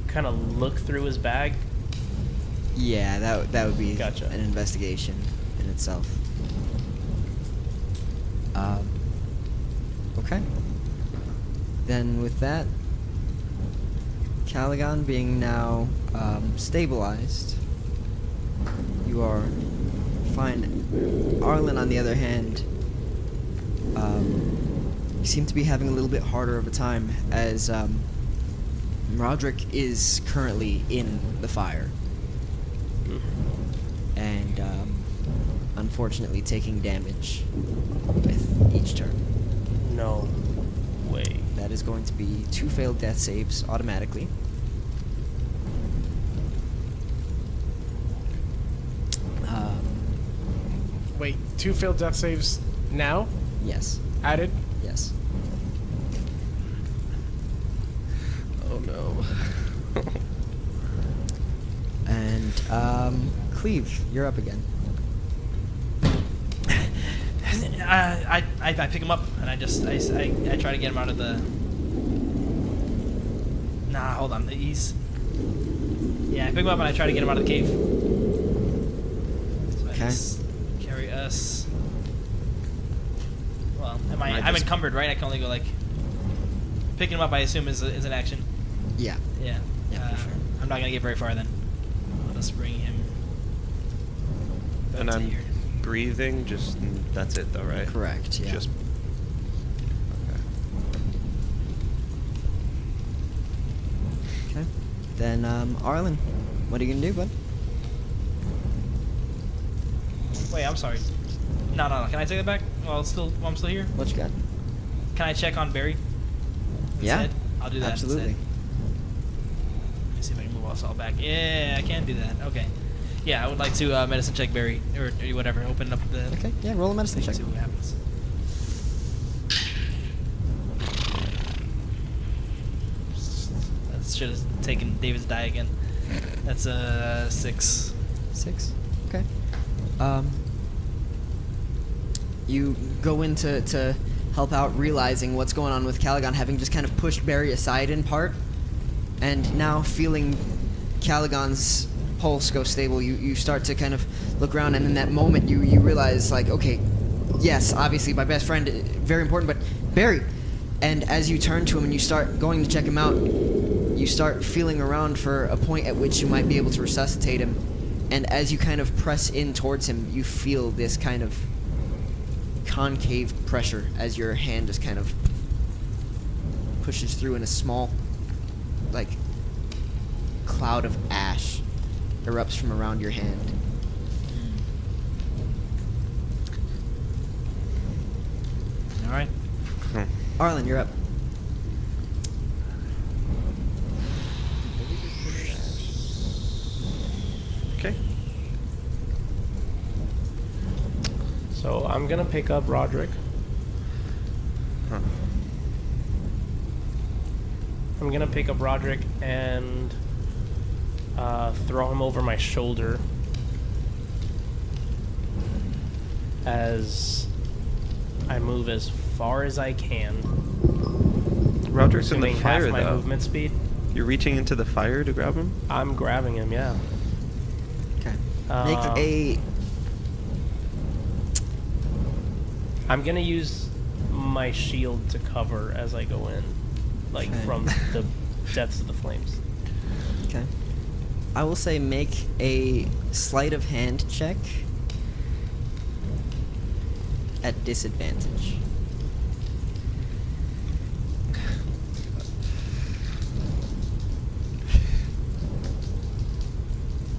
kind of look through his bag? Yeah, that would be Gotcha. an investigation in itself. Okay. Then with that, Calagon being now stabilized, you are fine. Arlyn, on the other hand, you seem to be having a little bit harder of a time as Rodrick is currently in the fire. And unfortunately taking damage with each turn. No way. That is going to be 2 failed death saves automatically. Wait, 2 failed death saves now? Yes. Added? Yes. Oh no. And Cleave, you're up again. I pick him up and I try to get him out of the Nah, hold on. He's... Yeah, I pick him up and I try to get him out of the cave. So I just carry us... Well, I'm encumbered, right? I can only go, like... Picking him up, I assume, is an action. Yeah. Yeah. Yeah, for sure. I'm not going to get very far, then. I'll just bring him back And to I'm here. breathing, just that's it though, right? Correct, yeah. Just Okay. Then, Arlyn, what are you gonna do, bud? Wait, I'm sorry. No. Can I take that back while I'm still here? What you got? Can I check on Barry? Yeah. Instead? I'll do that Absolutely. instead. Let me see if I can move us all back. Yeah, I can do that. Okay. Yeah, I would like to medicine check Barry, or whatever. Open up the... Okay, yeah, roll a medicine check. See what happens. That should have taken David's die again. That's a 6. 6. Okay. You go in to help out, realizing what's going on with Calagon, having just kind of pushed Barry aside in part, and now feeling Calagon's pulse go stable. You start to kind of look around, and in that moment you realize, like, okay, yes, obviously my best friend, very important, but Barry. And as you turn to him and you start going to check him out, you start feeling around for a point at which you might be able to resuscitate him. And as you kind of press in towards him, you feel this kind of concave pressure as your hand just kind of pushes through, and a small, like, cloud of ash erupts from around your hand. All right. Arlyn, you're up. okay. So I'm gonna pick up Rodrick. Huh. I'm gonna pick up Rodrick and throw him over my shoulder as I move as far as I can. Roderick's in the Assuming fire half my though. movement speed. You're reaching into the fire to grab him? I'm grabbing him, yeah. Okay. Make a... I'm gonna use my shield to cover as I go in, like Okay. from the depths of the flames. Okay. I will say make a sleight of hand check at disadvantage.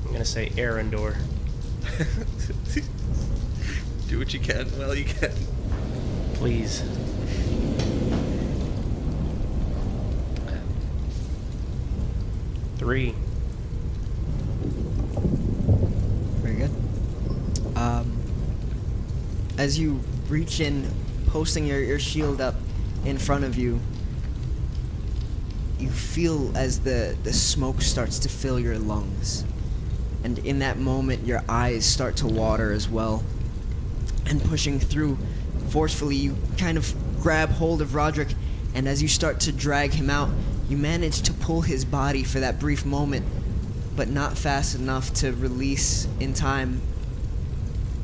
I'm gonna say Arrendor. Do what you can. Well, you can. Please. Three. Very good. As you reach in, posting your shield up in front of you, you feel as the smoke starts to fill your lungs. And in that moment, your eyes start to water as well. And pushing through forcefully, you kind of grab hold of Rodrick, and as you start to drag him out, you manage to pull his body for that brief moment, but not fast enough to release in time.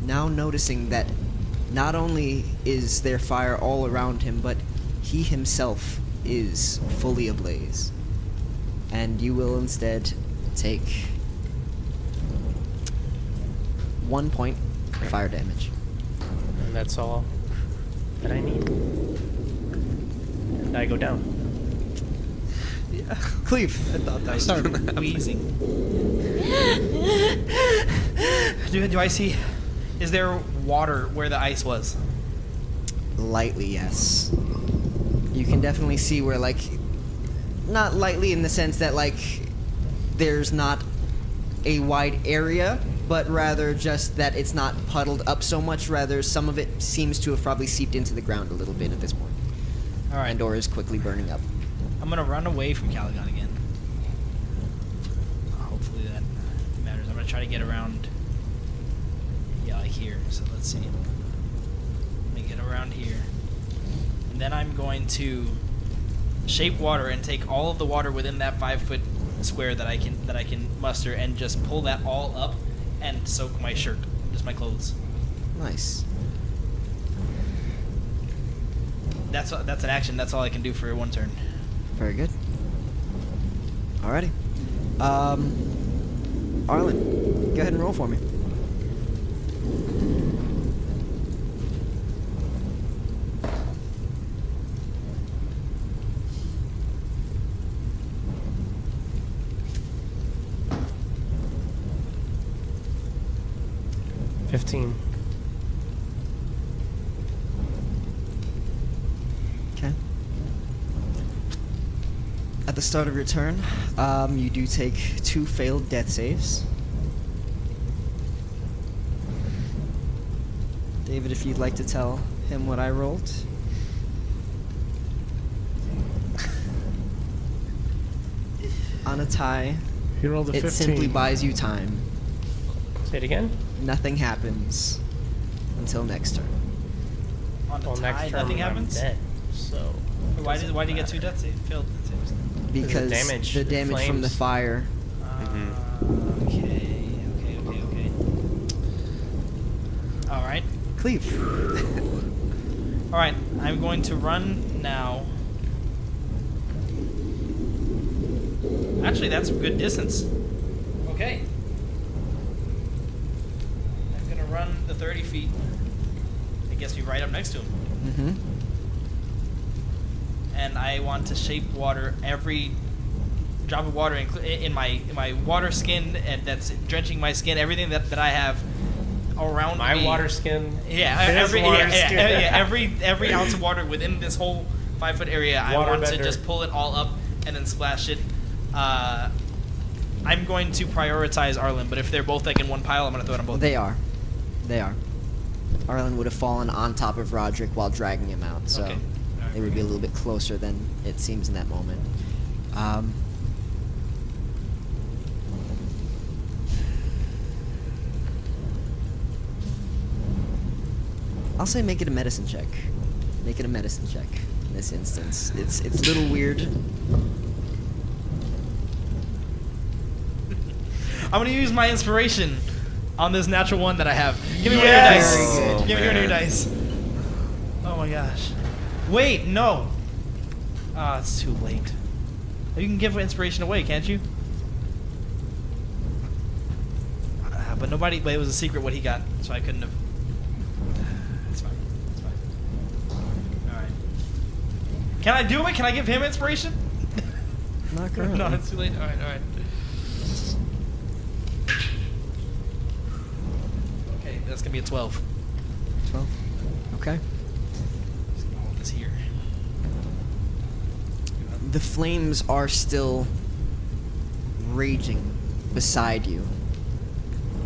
Now noticing that not only is there fire all around him, but he himself is fully ablaze. And you will instead take 1 point of fire damage. And that's all that I need. And I go down. Yeah. Cleave. I thought that I was start gonna happen. wheezing. Do I see... Is there water where the ice was? Lightly, yes. You can definitely see where, like, not lightly in the sense that, like, there's not a wide area, but rather just that it's not puddled up so much. Rather, some of it seems to have probably seeped into the ground a little bit at this point. All right. And Dör is quickly burning up. I'm gonna run away from Calagon again. Hopefully that matters. I'm gonna try to get around. Yeah, like here. So let's see. I'm gonna get around here, and then I'm going to shape water and take all of the water within that 5-foot square that I can muster and just pull that all up and soak my shirt, just my clothes. Nice. That's an action. That's all I can do for one turn. Very good. Alrighty. Arlyn, go ahead and roll for me. Okay. At the start of your turn, you do take 2 failed death saves. David, if you'd like to tell him what I rolled. On a tie, He rolled a 15. it simply buys you time. Say it again. Nothing happens until next turn. On the Well, tie, next turn nothing I'm happens. dead, so Why did you get 2 death saves? Failed death saves. Because damage, the the damage from the flames. fire. Okay. All right. Cleave. All right. I'm going to run now. Actually, that's a good distance. Okay. I'm gonna run the 30 feet. I guess be right up next to him. Mm-hmm. And I want to shape water every drop of water in my water skin, and that's drenching my skin. Everything that I have around my me. water skin. Yeah, His water skin. every ounce of water within this whole 5-foot area. I Water want to bender. just pull it all up and then splash it. I'm going to prioritize Arlyn, but if they're both like in one pile, I'm going to throw them both. They are. Arlyn would have fallen on top of Rodrick while dragging him out, so Okay. they would be a little bit closer than it seems in that moment. I'll say make it a medicine check. Make it a medicine check in this instance. It's a little weird. I'm going to use my inspiration on this natural one that I have. Give me one of your Yes! dice. Very good. Give me one of your man. dice. Oh my gosh. Wait, no. Ah, it's too late. You can give inspiration away, can't you? But nobody. But it was a secret what he got, so I couldn't have. It's fine. It's fine. All right. Can I do it? Can I give him inspiration? Not currently. No, it's too late. All right. All right. Okay, that's gonna be a 12. 12. Okay. It's here. The flames are still raging beside you.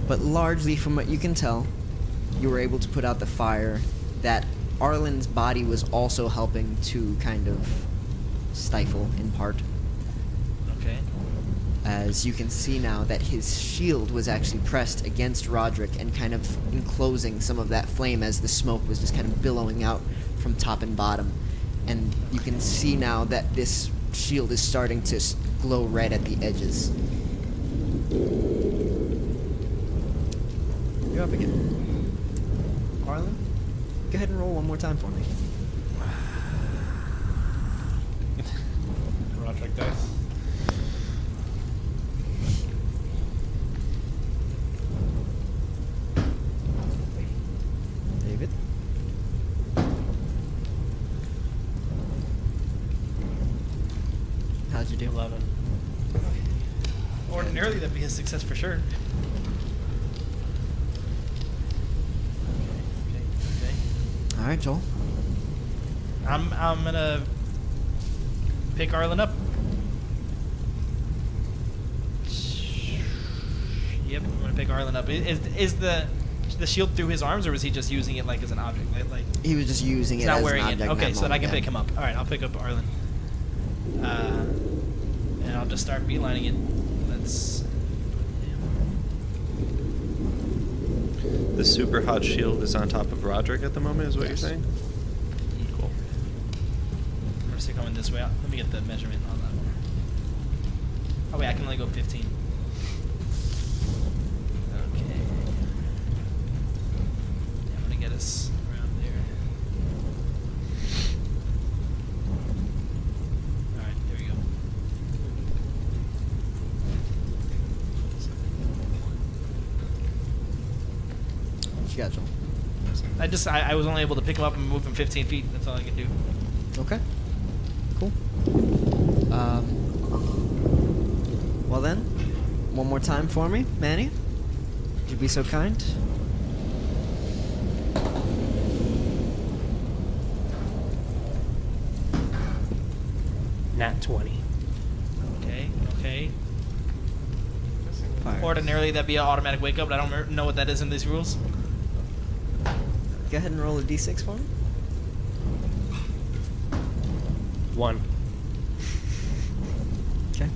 But largely from what you can tell, you were able to put out the fire that Arlyn's body was also helping to kind of stifle in part. Okay. As you can see now that his shield was actually pressed against Rodrick and kind of enclosing some of that flame as the smoke was just kind of billowing out from top and bottom. And you can see now that this shield is starting to glow red at the edges. You're up again. Arlyn, go ahead and roll one more time for me. Rodrick dice. David. How'd you do? 11. Ordinarily, that'd be a success for sure. Okay. All right, Joel. I'm gonna pick Arlyn up. Yep, I'm gonna pick Arlyn up. Is the shield through his arms, or was he just using it like as an object? Like He was just using he's it not as wearing an it. object. in Okay, that so then I can moment, pick him up. All right, I'll pick up Arlyn. And I'll just start beelining it. That's The super hot shield is on top of Rodrick at the moment, is what Yes. you're saying? Cool. I'm gonna stick going this way. Let me get the measurement on that one. Oh wait, I can only go 15. Okay. Yeah, I'm gonna get us around there. Alright, there we go. What you got, Joel? I was only able to pick him up and move him 15 feet. That's all I could do. Okay. Cool. Well then, one more time for me, Manny. Would you be so kind? Nat 20. Okay. Fire. Ordinarily, that'd be an automatic wake up, but I don't know what that is in these rules. Go ahead and roll a d6 for me. 1. Okay.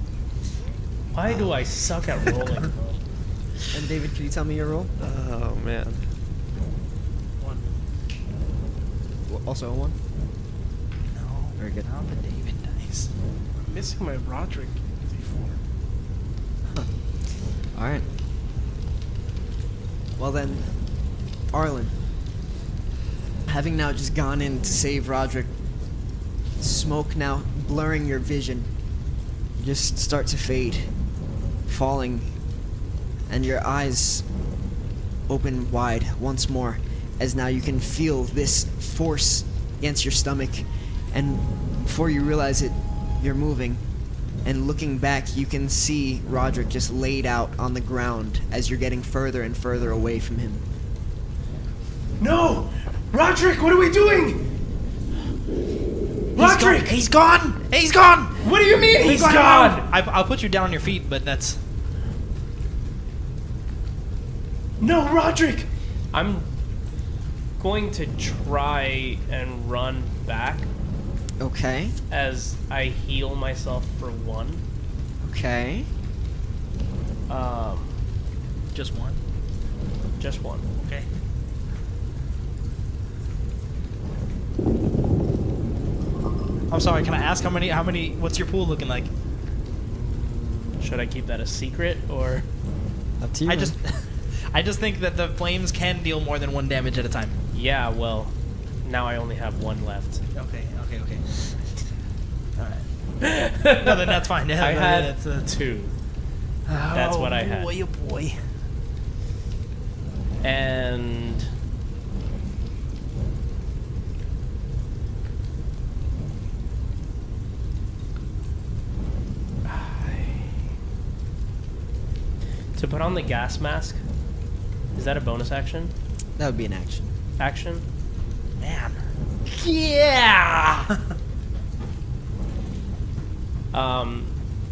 Why do I suck at rolling, bro? And David, can you tell me your roll? Oh man. 1. Also a 1? No. Very good. Not the David dice. I'm missing my Rodrick D4. Alright. Well then, Arlyn. Having now just gone in to save Rodrick, smoke now blurring your vision, you just start to fade, falling, and your eyes open wide once more, as now you can feel this force against your stomach, and before you realize it, you're moving, and looking back, you can see Rodrick just laid out on the ground as you're getting further and further away from him. No! Rodrick, what are we doing? Rodrick! He's gone! He's gone! What do you mean he's gone? I'll put you down on your feet, but that's... No, Rodrick! I'm going to try and run back Okay. as I heal myself for 1. Okay. Just 1? Just 1. Okay. I'm sorry, can I ask how many, what's your pool looking like? Should I keep that a secret, or? Up to you. I man. just think that the flames can deal more than 1 damage at a time. Yeah, well, now I only have 1 left. Okay. Alright. No, then that's fine. I had 2. That's what I had. Boy, oh boy. And to put on the gas mask, is that a bonus action? That would be an action. Action? Man. Yeah!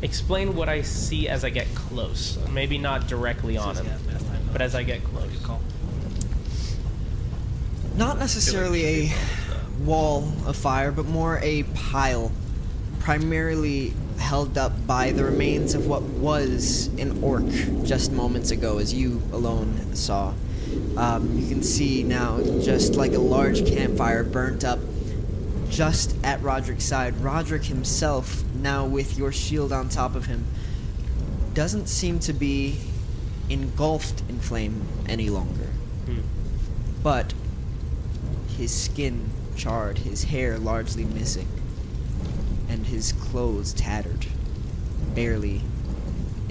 Explain what I see as I get close. Maybe not directly on him, but as I get close. Good call. Not necessarily a wall of fire, but more a pile, primarily held up by the remains of what was an orc just moments ago, as you alone saw. You can see now just like a large campfire burnt up just at Rodrick's side. Rodrick himself, now with your shield on top of him, doesn't seem to be engulfed in flame any longer. But his skin charred, his hair largely missing, and his clothes tattered, barely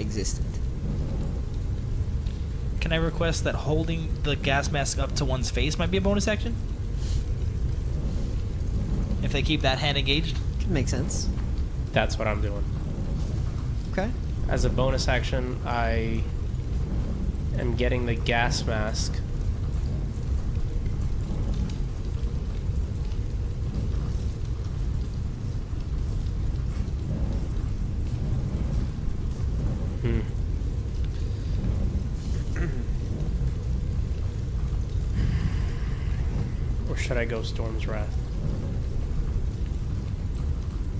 existent. Can I request that holding the gas mask up to one's face might be a bonus action? If they keep that hand engaged? Could make sense. That's what I'm doing. Okay. As a bonus action, I am getting the gas mask. Or should I go Storm's Wrath?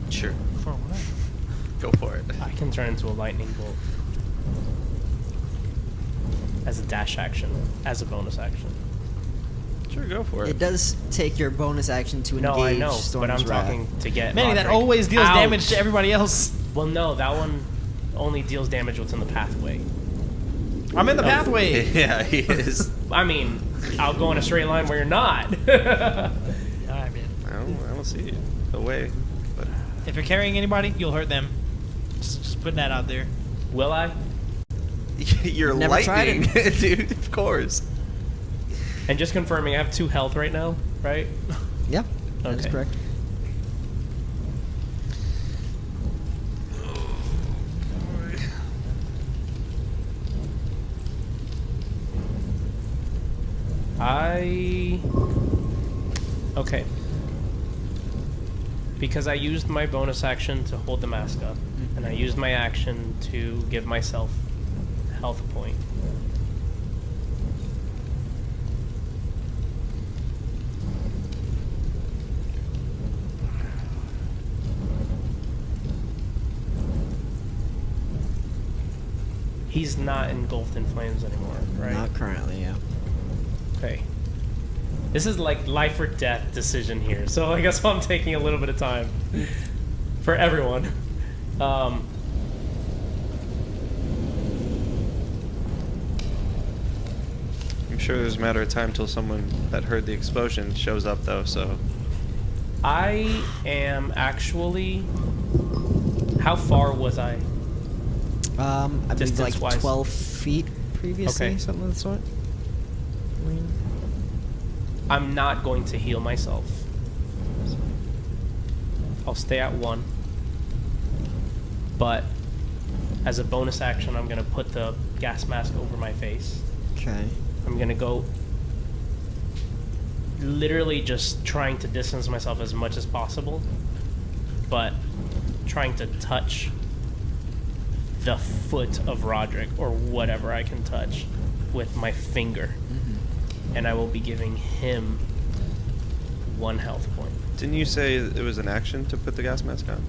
Sure. For what? Go for it. I can turn into a lightning bolt. As a dash action. As a bonus action. Sure, go for it. It does take your bonus action to engage No, I know, Storm's but I'm Wrath. talking to get Manny, that Rodrick always deals out. damage to everybody else. Well, no, that one only deals damage what's in the pathway. I'm in the pathway. Yeah, he is. I mean, I'll go in a straight line where you're not. All right, man. I don't see the way. But If you're carrying anybody, you'll hurt them. Just putting that out there. Will I? you're Never tried lightning, dude. Of course. And just confirming, I have 2 health right now, right? Yeah, that is Okay. correct. Okay. Because I used my bonus action to hold the mask up, and I used my action to give myself a health point. He's not engulfed in flames anymore, right? Not currently, yeah. Okay. This is like life or death decision here, so I guess I'm taking a little bit of time for everyone. I'm sure there's a matter of time till someone that heard the explosion shows up, though. So I am actually. How far was I? I believe like Distance-wise? 12 feet previously, Okay. something of the sort. I'm not going to heal myself. I'll stay at 1. But as a bonus action, I'm going to put the gas mask over my face. Okay. I'm going to go literally just trying to distance myself as much as possible, but trying to touch the foot of Rodrick or whatever I can touch with my finger. And I will be giving him 1 health point. didn't you say it was an action to put the gas mask on?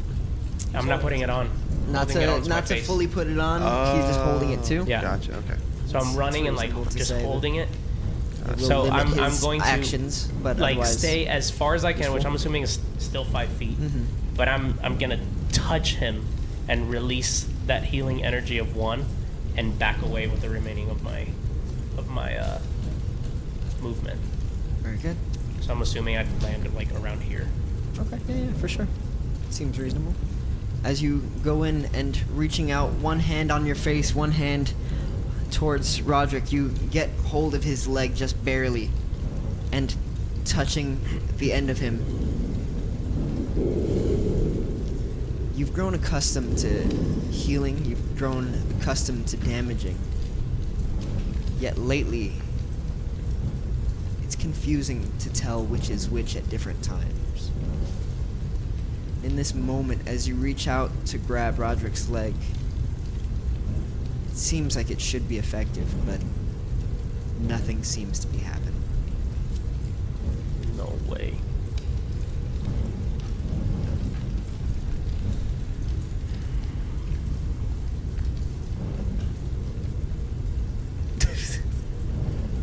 I'm not putting it on. Not Holding it to onto my not to face. fully put it on. He's just holding it too. Yeah. Gotcha. Okay. So I'm running and like reasonable to just say that holding it. It will So limit I'm his going to actions, but like otherwise- stay as far as I can, which I'm assuming is still 5 feet. But I'm gonna touch him and release that healing energy of 1, and back away with the remaining of my movement. Very good. So I'm assuming I'd land like around here. Okay, yeah, for sure. Seems reasonable. As you go in and reaching out, one hand on your face, one hand towards Rodrick, you get hold of his leg just barely, and touching the end of him. You've grown accustomed to healing, you've grown accustomed to damaging. Yet lately, it's confusing to tell which is which at different times. In this moment, as you reach out to grab Roderick's leg, it seems like it should be effective, but nothing seems to be happening. No way.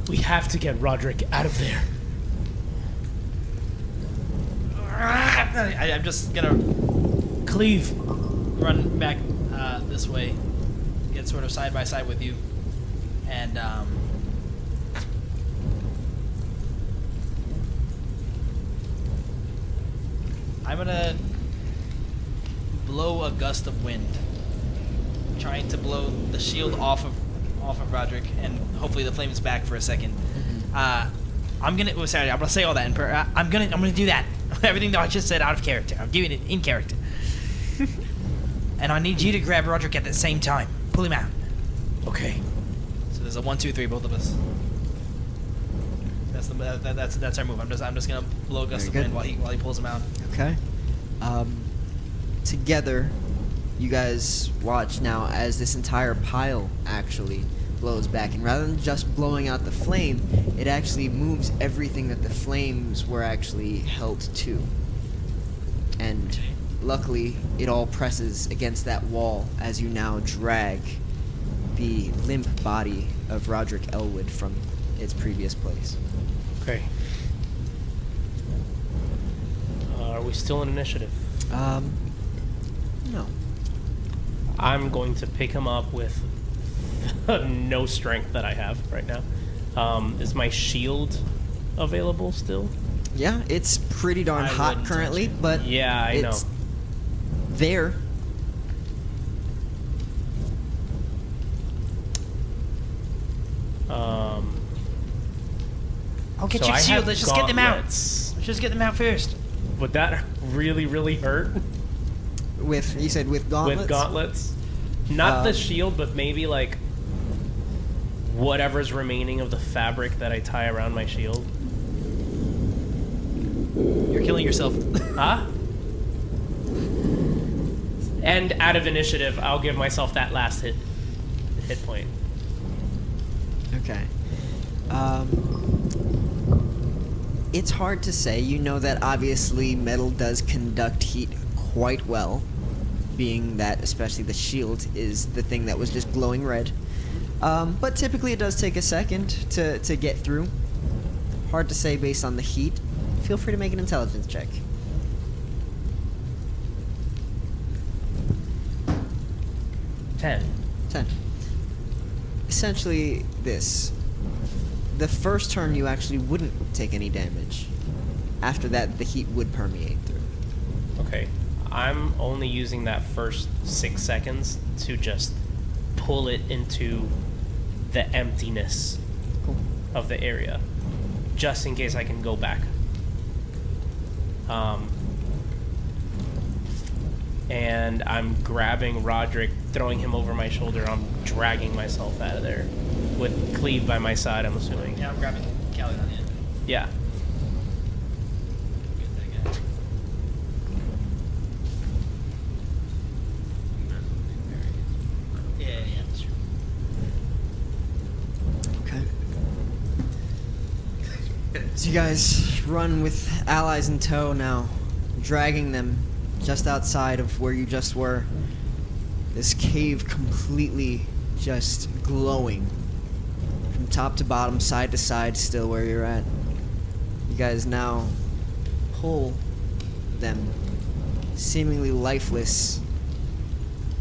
We have to get Rodrick out of there. I'm just gonna Cleave. run back this way, get sort of side by side with you, and I'm gonna blow a gust of wind, trying to blow the shield off of Rodrick, and hopefully the flame is back for a second. I'm gonna say all that in prayer. I'm gonna do that. Everything that I just said out of character. I'm doing it in character. And I need you to grab Rodrick at the same time. Pull him out. Okay. So there's a 1, 2, 3, both of us. That's our move. I'm just gonna blow a gust of Very wind good. while he pulls him out. Okay. Together, you guys watch now as this entire pile actually blows back, and rather than just blowing out the flame, it actually moves everything that the flames were actually held to. And luckily, it all presses against that wall as you now drag the limp body of Rodrick Elwood from its previous place. Okay. Are we still in initiative? No. I'm going to pick him up with no strength that I have right now. Is my shield available still? Yeah, it's pretty darn hot currently, but yeah, I know. There. I'll get So your I shield. have Let's just get them out. gauntlets. Let's just get them out first. Would that really, really hurt? You said with gauntlets? With gauntlets? Not the shield, but maybe like whatever's remaining of the fabric that I tie around my shield. You're killing yourself. Huh? And out of initiative, I'll give myself that last hit point. Okay. It's hard to say. You know that obviously metal does conduct heat quite well, being that especially the shield is the thing that was just glowing red. But typically it does take a second to get through. Hard to say based on the heat. Feel free to make an intelligence check. 10. Essentially this. The first turn you actually wouldn't take any damage. After that, the heat would permeate through. Okay. I'm only using that first 6 seconds to just pull it into the emptiness of the area, just in case I can go back. And I'm grabbing Rodrick, throwing him over my shoulder. I'm dragging myself out of there with Cleave by my side, I'm assuming. Yeah, I'm grabbing Calagon. Yeah. Yeah, that's true. Okay. So you guys run with allies in tow now, dragging them just outside of where you just were. This cave completely just glowing. From top to bottom, side to side, still where you're at. You guys now pull them, seemingly lifeless,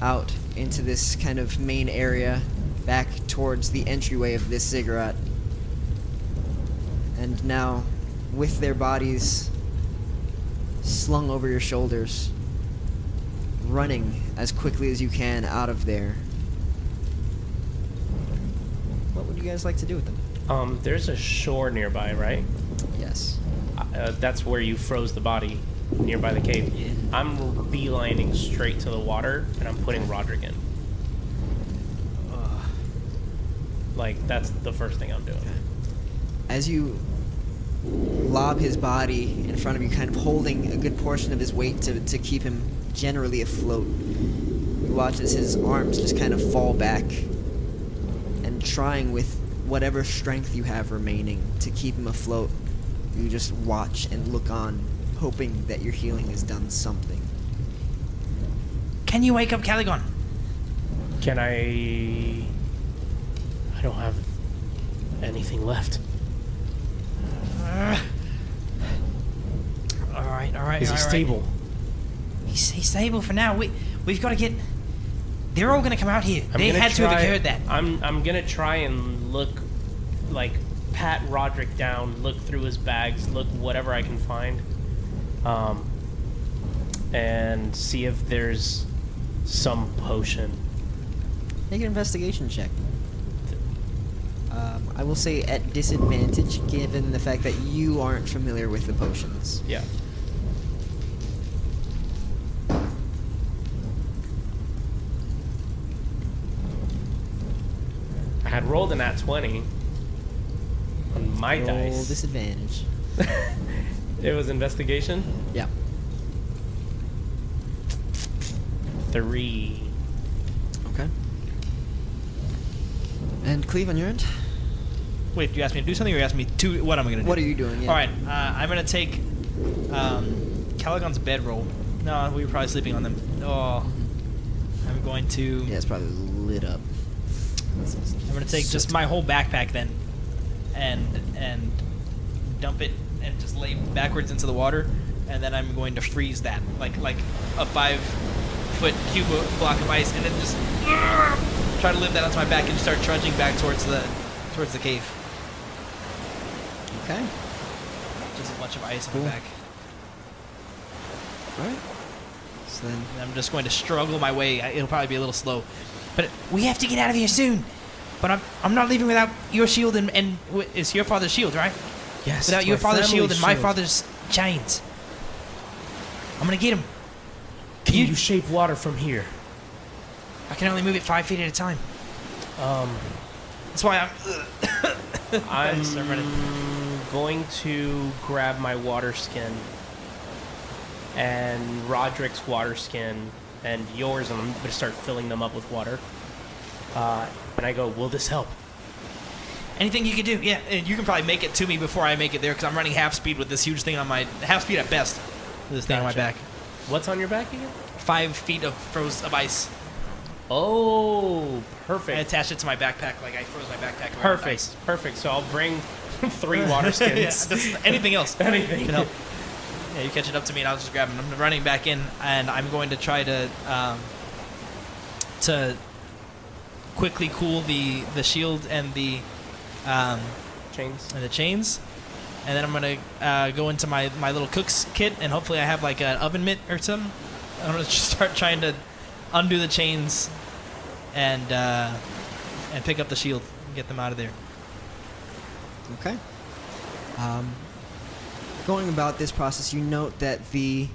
out into this kind of main area, back towards the entryway of this ziggurat. And now, with their bodies slung over your shoulders, running as quickly as you can out of there. What would you guys like to do with them? There's a shore nearby, right? Yes. That's where you froze the body, nearby the cave. Yeah. I'm beelining straight to the water, and I'm putting Rodrick in. Like, that's the first thing I'm doing. Okay. As you lob his body in front of you, kind of holding a good portion of his weight to keep him generally afloat, you watch as his arms just kind of fall back, and trying with whatever strength you have remaining to keep him afloat, you just watch and look on, hoping that your healing has done something. Can you wake up Calagon? Can I don't have anything left. All right. Is he stable? He's stable for now. We've got to get. They're all gonna come out here. They had to have heard that. I'm gonna try and look, like, pat Rodrick down, look through his bags, look whatever I can find, and see if there's some potion. Make an investigation check. I will say at disadvantage, given the fact that you aren't familiar with the potions. Yeah. I had rolled an nat 20 on my Roll dice. disadvantage. It was investigation? Yeah. 3. Okay. And Cleave, on your end? Wait, you asked me to do something, or you asked me to? What am I gonna do? What are you doing? Yeah. All right, I'm gonna take Calagon's bedroll. No, we were probably sleeping on them. Oh, I'm going to. Yeah, it's probably lit up. I'm gonna take just my whole backpack then, and dump it and just lay backwards into the water, and then I'm going to freeze that like a 5-foot cube block of ice, and then just try to lift that onto my back and start trudging back towards the cave. Okay. Just a bunch of ice on my back. All right. So then, And I'm just going to struggle my way. It'll probably be a little slow, but We have to get out of here soon. But I'm not leaving without your shield and it's your father's shield, right? Yes. without it's your my father's family shield and my shield. father's chains. I'm gonna get him. Can you shape water from here? I can only move it 5 feet at a time. That's why I'm Start running. going to grab my water skin and Rodrick's water skin and yours, and I'm going to start filling them up with water. And I go, will this help? anything you can do. Yeah, and you can probably make it to me before I make it there because I'm running half speed with this huge thing on my half speed at best. With this thing on my Gotcha. back. What's on your back again? 5 feet of ice. Oh, I perfect. attached it to my backpack like I froze my backpack. around with ice. Perfect. So I'll bring 3 water skins. Yeah, that's- anything else. Anything. Can help. Yeah, you catch it up to me and I'll just grab them. I'm running back in and I'm going to try to quickly cool the shield and the Chains. and then I'm gonna go into my little cook's kit and hopefully I have like an oven mitt or something. I'm gonna just start trying to undo the chains and pick up the shield and get them out of there. okay. Going about this process, you note that the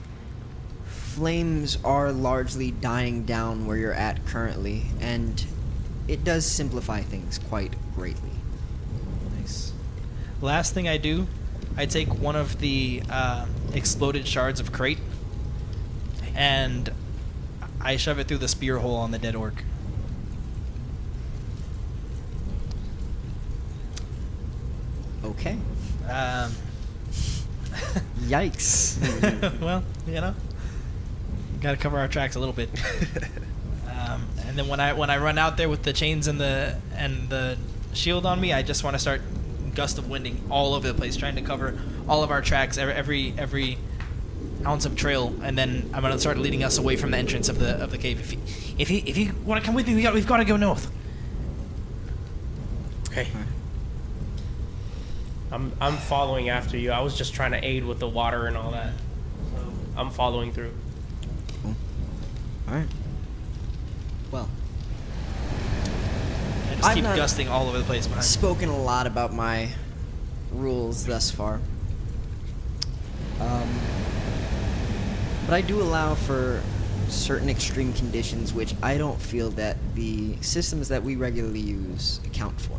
flames are largely dying down where you're at currently, and it does simplify things quite greatly. Nice. Last thing I do, I take one of the exploded shards of crate and I shove it through the spear hole on the dead orc. Okay. Um, Yikes. well, you know, gotta cover our tracks a little bit. And then when I run out there with the chains and the shield on me, I just want to start gust of winding all over the place, trying to cover all of our tracks, every ounce of trail, and then I'm gonna start leading us away from the entrance of the cave. If you want to come with me, we've got to go north. Okay. I'm following after you. I was just trying to aid with the water and all that. So I'm following through. Cool. All right. Well, I just I've keep not gusting all over the place behind. spoken a lot about my rules thus far. But I do allow for certain extreme conditions which I don't feel that the systems that we regularly use account for.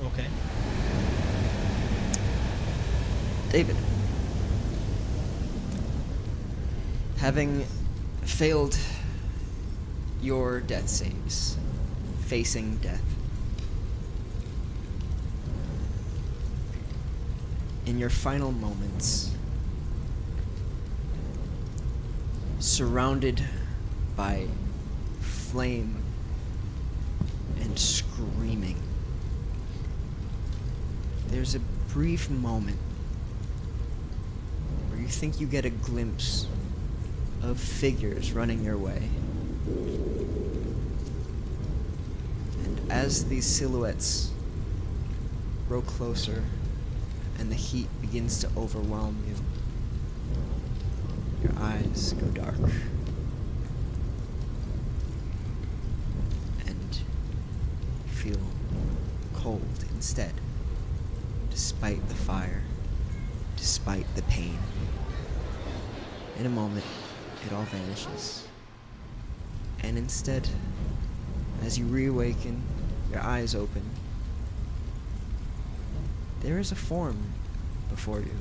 Okay. David, having failed your death saves, facing death, in your final moments, surrounded by flame and screaming, there's a brief moment where you think you get a glimpse of figures running your way. And as these silhouettes grow closer and the heat begins to overwhelm you, your eyes go dark. And you feel cold instead, despite the fire, despite the pain. In a moment, it all vanishes. And instead, as you reawaken, your eyes open, there is a form before you,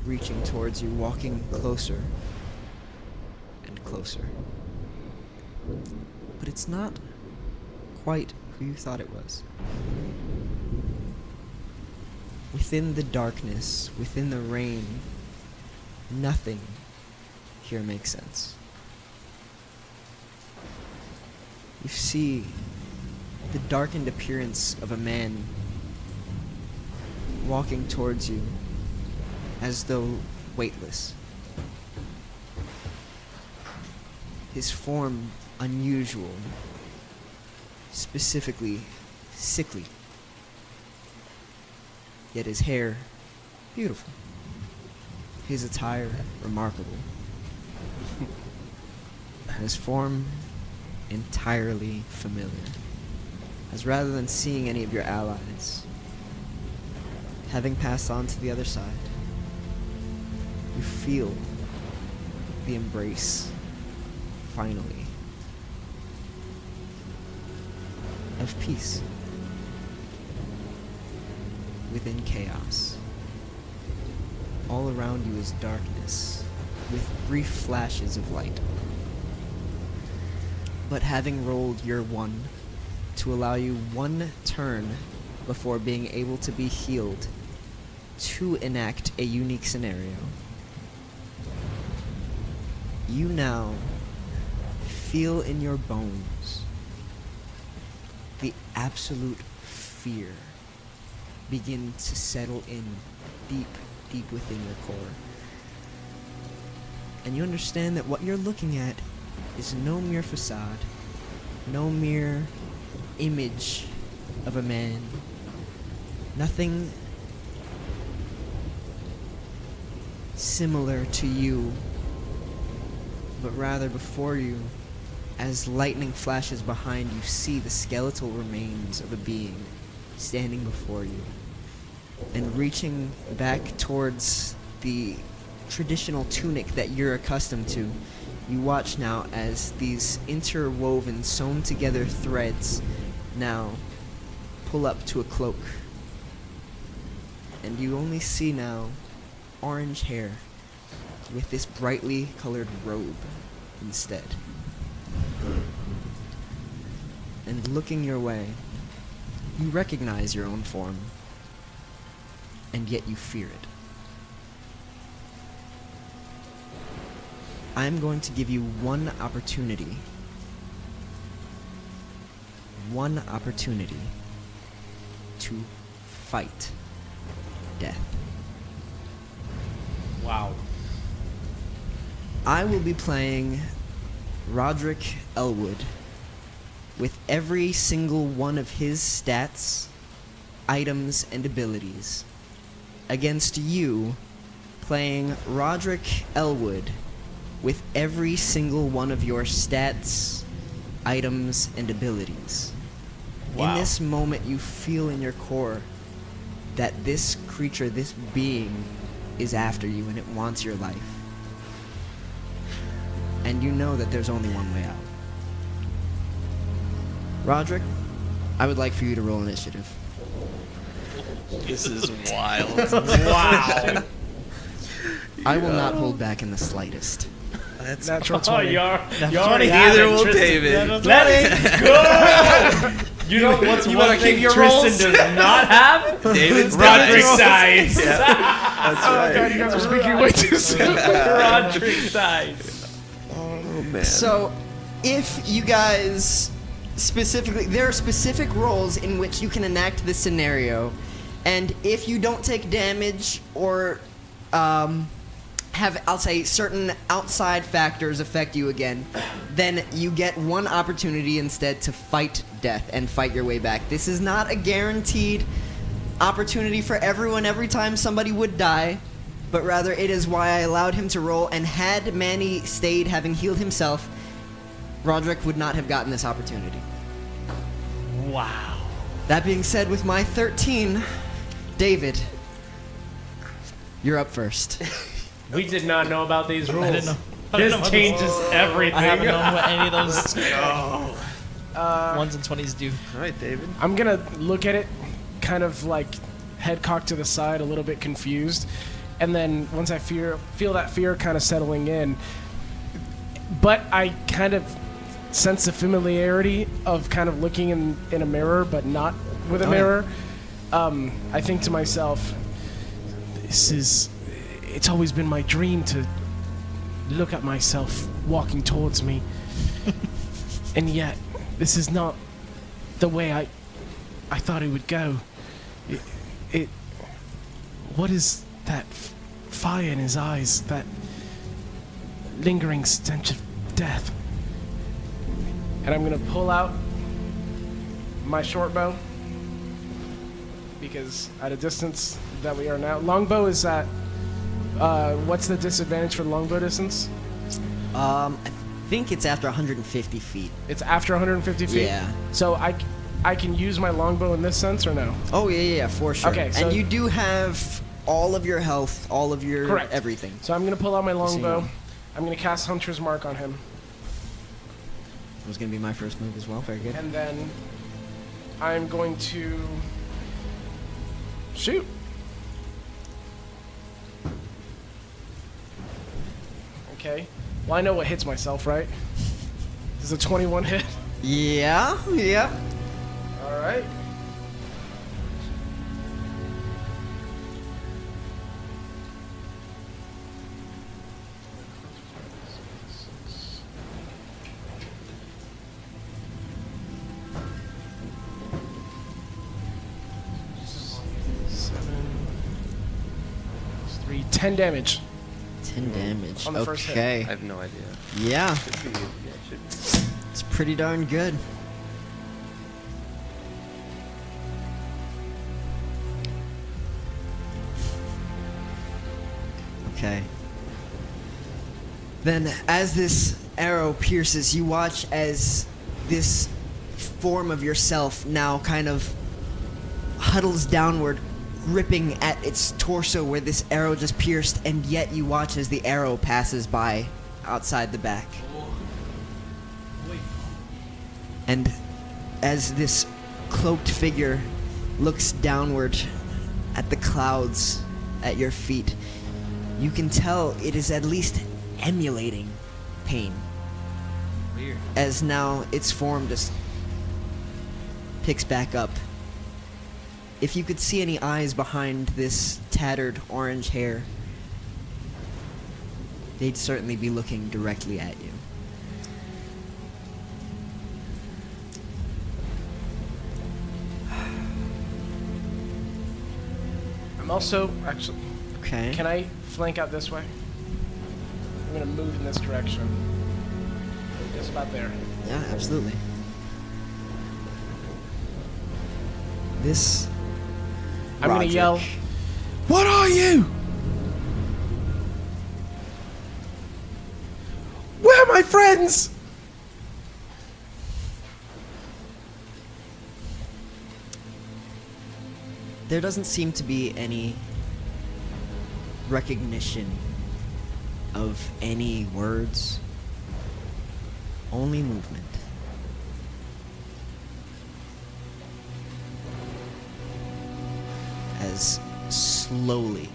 reaching towards you, walking closer and closer. But it's not quite who you thought it was. Within the darkness, within the rain, nothing here makes sense. You see the darkened appearance of a man walking towards you as though weightless. His form unusual, specifically sickly. Yet his hair, beautiful. His attire, remarkable. His form, entirely familiar. As rather than seeing any of your allies, having passed on to the other side, you feel the embrace, finally, of peace within chaos. All around you is darkness, with brief flashes of light. But having rolled your 1 to allow you 1 turn before being able to be healed to enact a unique scenario, you now feel in your bones the absolute fear begin to settle in deep within your core. And you understand that what you're looking at is no mere facade, no mere image of a man, nothing similar to you, but rather before you, as lightning flashes behind you, see the skeletal remains of a being standing before you. And reaching back towards the traditional tunic that you're accustomed to, you watch now as these interwoven, sewn together threads now pull up to a cloak. And you only see now orange hair with this brightly colored robe instead. And looking your way, you recognize your own form, and yet you fear it. I'm going to give you one opportunity to fight death. Wow. I will be playing Rodrick Elwood with every single one of his stats, items, and abilities against you playing Rodrick Elwood with every single one of your stats, items, and abilities. Wow. In this moment, you feel in your core that this creature, this being, is after you and it wants your life. And you know that there's only one way out. Rodrick, I would like for you to roll initiative. This is wild. Wow. I will not hold back in the slightest. That's Natural Oh, 20. you already Neither have will it, Tristan. David. Let it go! You know what's You one wanna thing keep your Tristan rolls? does not have? David's Rodrick dice. dies. Yeah, that's right. God, you guys are speaking way too soon. Rodrick dies. Oh man. So, if you guys specifically, there are specific roles in which you can enact this scenario, and if you don't take damage or have, I'll say, certain outside factors affect you again, then you get one opportunity instead to fight death and fight your way back. This is not a guaranteed opportunity for everyone every time somebody would die, but rather it is why I allowed him to roll, and had Manny stayed having healed himself, Rodrick would not have gotten this opportunity. Wow. That being said, with my 13, David, you're up first. We did not know about these rules. I didn't know. I didn't know This about changes everything. I haven't known what any of those Oh. ones and 20s do. All right, David. I'm gonna look at it, kind of like head cocked to the side, a little bit confused, and then once I feel that fear kind of settling in, but I kind of sense the familiarity of kind of looking in a mirror, but not with a mirror. I think to myself, it's always been my dream to look at myself walking towards me, and yet this is not the way I thought it would go. What is that fire in his eyes? That lingering stench of death? And I'm gonna pull out my short bow, because at a distance that we are now, longbow is at, what's the disadvantage for longbow distance? I think it's after 150 feet. It's after 150 feet? Yeah. So I can use my longbow in this sense, or no? Oh, yeah, for sure. Okay, so and you do have all of your health, all of your correct. everything. So I'm gonna pull out my longbow. So, I'm gonna cast Hunter's Mark on him. It was going to be my first move as well. Very good. And then I'm going to shoot. Okay. Well, I know what hits myself, right? Does a 21 hit? Yeah, yep. All right. It's 3, 10 damage. 10 damage. On the first hit. Okay. I have no idea. Yeah, Should be. Yeah, should be. it's pretty darn good. Okay. Then, as this arrow pierces, you watch as this form of yourself now kind of huddles downward, ripping at its torso where this arrow just pierced, and yet you watch as the arrow passes by outside the back. And as this cloaked figure looks downward at the clouds at your feet, you can tell it is at least emulating pain. Weird. As now its form just picks back up. If you could see any eyes behind this tattered orange hair, they'd certainly be looking directly at you. I'm also actually. Okay. Can I flank out this way? I'm gonna move in this direction. Just about there. Yeah, absolutely. This I'm gonna Rodrick. yell, "What are you? Where are my friends?" There doesn't seem to be any recognition of any words, only movement. As slowly,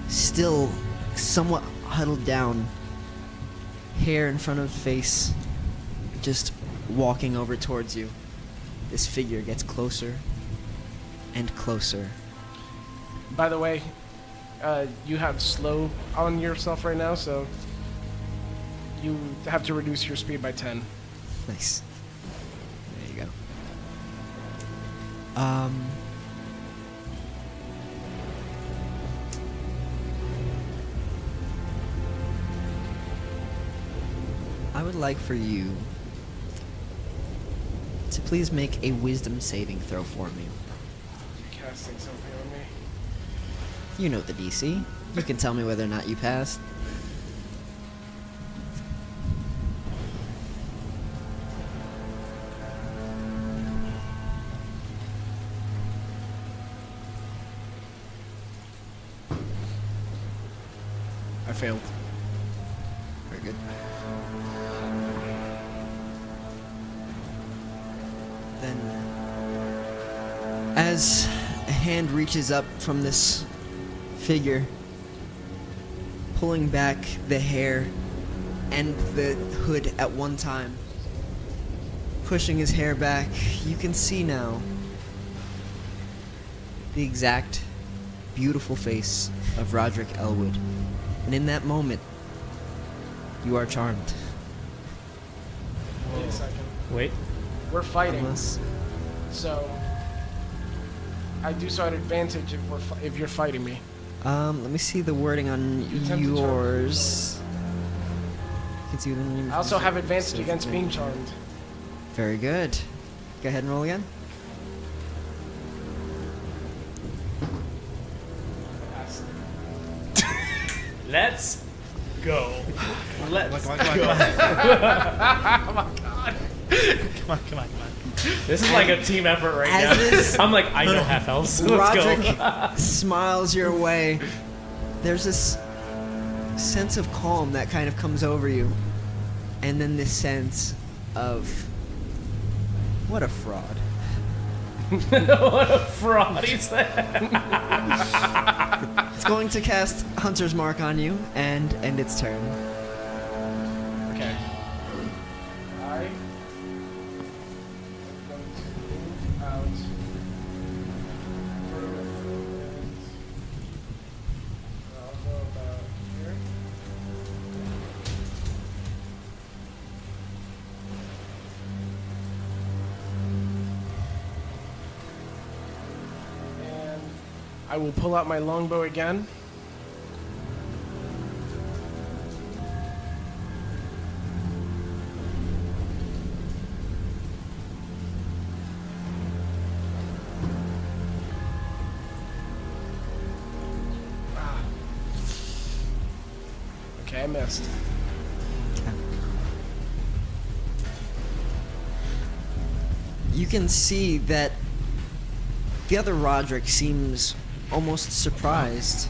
still somewhat huddled down, hair in front of face, just walking over towards you, this figure gets closer and closer. By the way, you have slow on yourself right now, so you have to reduce your speed by 10. Nice. There you go. I would like for you to please make a wisdom saving throw for me. You're casting something on me. You know the DC. You can tell me whether or not you passed. I failed. Very good. Then, as a hand reaches up from this figure, pulling back the hair and the hood at one time, pushing his hair back, you can see now the exact beautiful face of Rodrick Elwood. And in that moment, you are charmed. Wait a second. Wait. We're fighting, Unless, so I do so at advantage if you're fighting me. Let me see the wording on attempt to charm. yours. You can see I also have advantage against being charmed. Very good. Go ahead and roll again. Let's go. Let's Come on, go. come on. Oh my god. Come on. This is like a team effort right As now. this- I'm like, I know half elves. Let's go. Rodrick smiles your way. There's this sense of calm that kind of comes over you. And then this sense of, what a fraud. What a fraud he said. It's going to cast Hunter's Mark on you and end its turn. Okay. I out. I'll go about here. And I will pull out my longbow again. Okay, I missed. You can see that the other Rodrick seems almost surprised.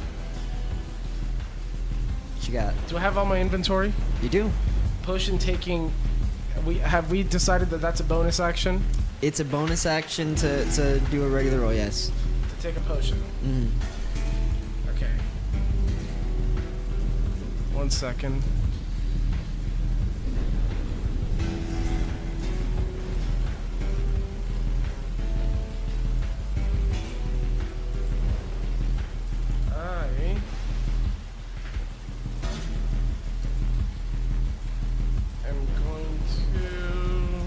What you got? Do I have all my inventory? You do. Potion taking. Have we decided that that's a bonus action It's a bonus action to do a regular roll, yes. to take a potion? Mm. Okay. 1 second. I am going to.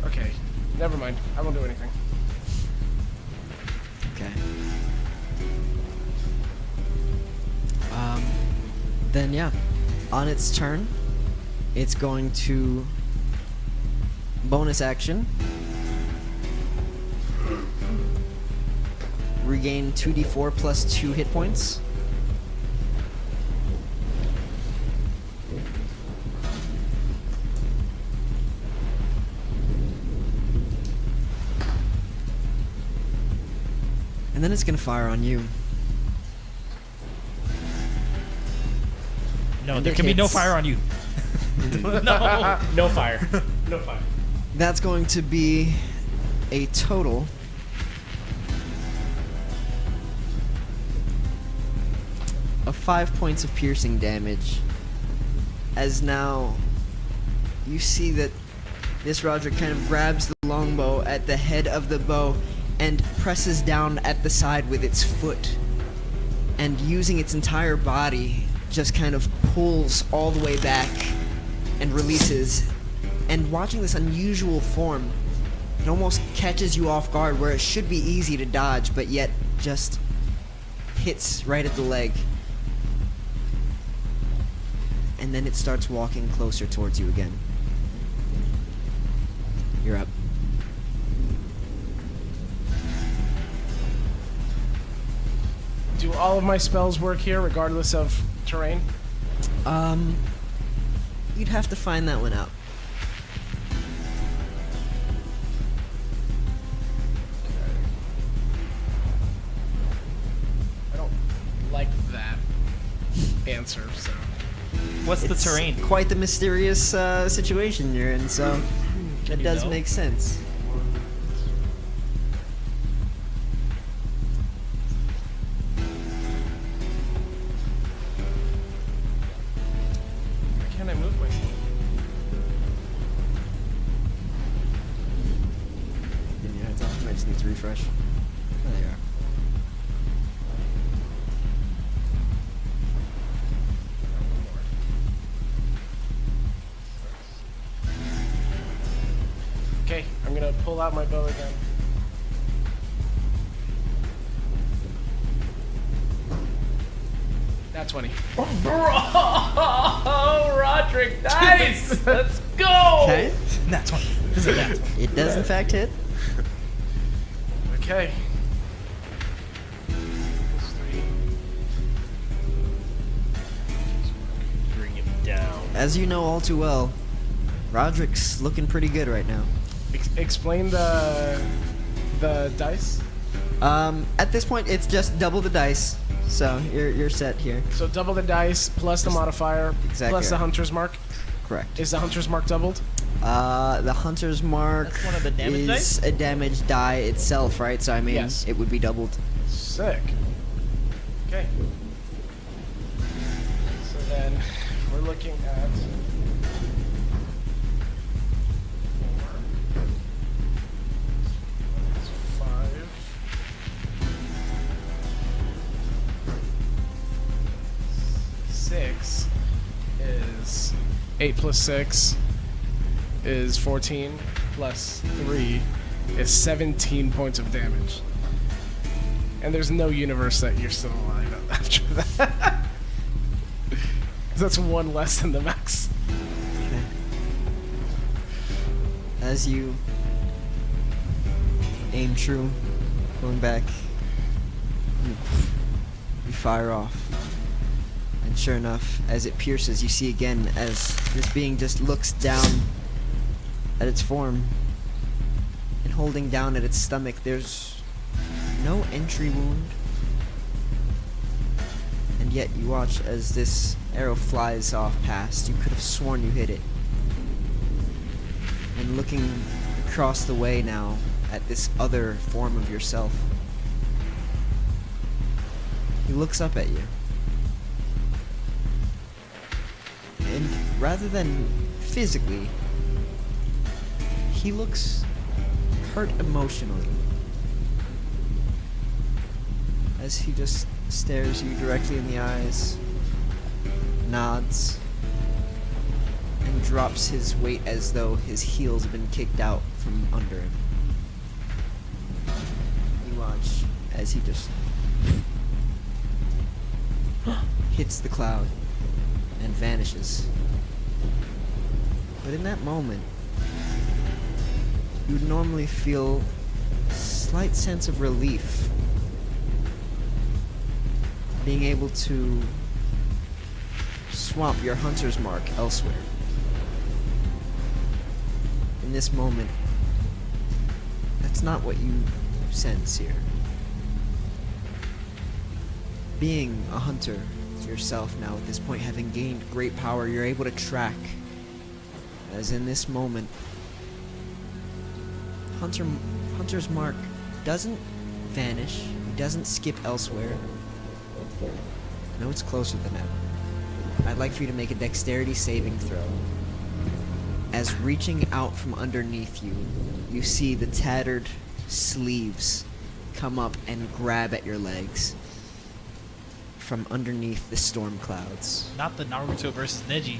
Okay, never mind. I won't do anything. Okay. Then yeah, on its turn, it's going to bonus action, regain 2d4 plus 2 hit points. And then it's gonna fire on you. No, And there it can be no hits. fire on you. No. No fire. No fire. That's going to be a total of 5 points of piercing damage. As now you see that this Rodrick kind of grabs the longbow at the head of the bow and presses down at the side with its foot. And using its entire body, just kind of pulls all the way back and releases. And watching this unusual form, it almost catches you off guard where it should be easy to dodge, but yet just hits right at the leg. And then it starts walking closer towards you again. You're up. Do all of my spells work here, regardless of terrain? You'd have to find that one out. I don't like that answer, so. What's the It's terrain? quite the mysterious situation you're in, so it you does know? make sense. Why can't I move myself? refresh. There they are. Okay, I'm gonna pull out my bow again. That's 20. Oh, Rodrick, nice! Let's go! Okay. That's one. This is a nat 20. It does in fact hit. Okay. Plus 3. Bring him down. As you know all too well, Roderick's looking pretty good right now. Explain the dice. At this point, it's just double the dice, so you're set here. So double the dice plus the modifier Exactly plus the right. hunter's mark. Correct. Is the hunter's mark doubled? The hunter's mark That's one of the damage is dice? a damage die itself, right? So I mean, Yes. it would be doubled. Sick. Okay. So then we're looking at 5. 6 is 8 plus 6 is 14 plus 3 is 17 points of damage. And there's no universe that you're still alive after that. 'Cause that's one less than the max. Okay. As you aim true, going back, you fire off. And sure enough, as it pierces, you see again as this being just looks down at its form and holding down at its stomach. There's no entry wound. And yet you watch as this arrow flies off past. You could have sworn you hit it. And looking across the way now at this other form of yourself, he looks up at you. And rather than physically, he looks hurt emotionally. As he just stares you directly in the eyes, nods, and drops his weight as though his heels have been kicked out from under him. You watch as he just hits the cloud and vanishes. But in that moment, you would normally feel a slight sense of relief being able to swamp your hunter's mark elsewhere. In this moment, that's not what you sense here. Being a hunter yourself now at this point, having gained great power, you're able to track. As in this moment, Hunter's mark doesn't vanish, he doesn't skip elsewhere. No, it's closer than ever. I'd like for you to make a dexterity saving throw. As reaching out from underneath you, you see the tattered sleeves come up and grab at your legs from underneath the storm clouds. Not the Naruto versus Neji.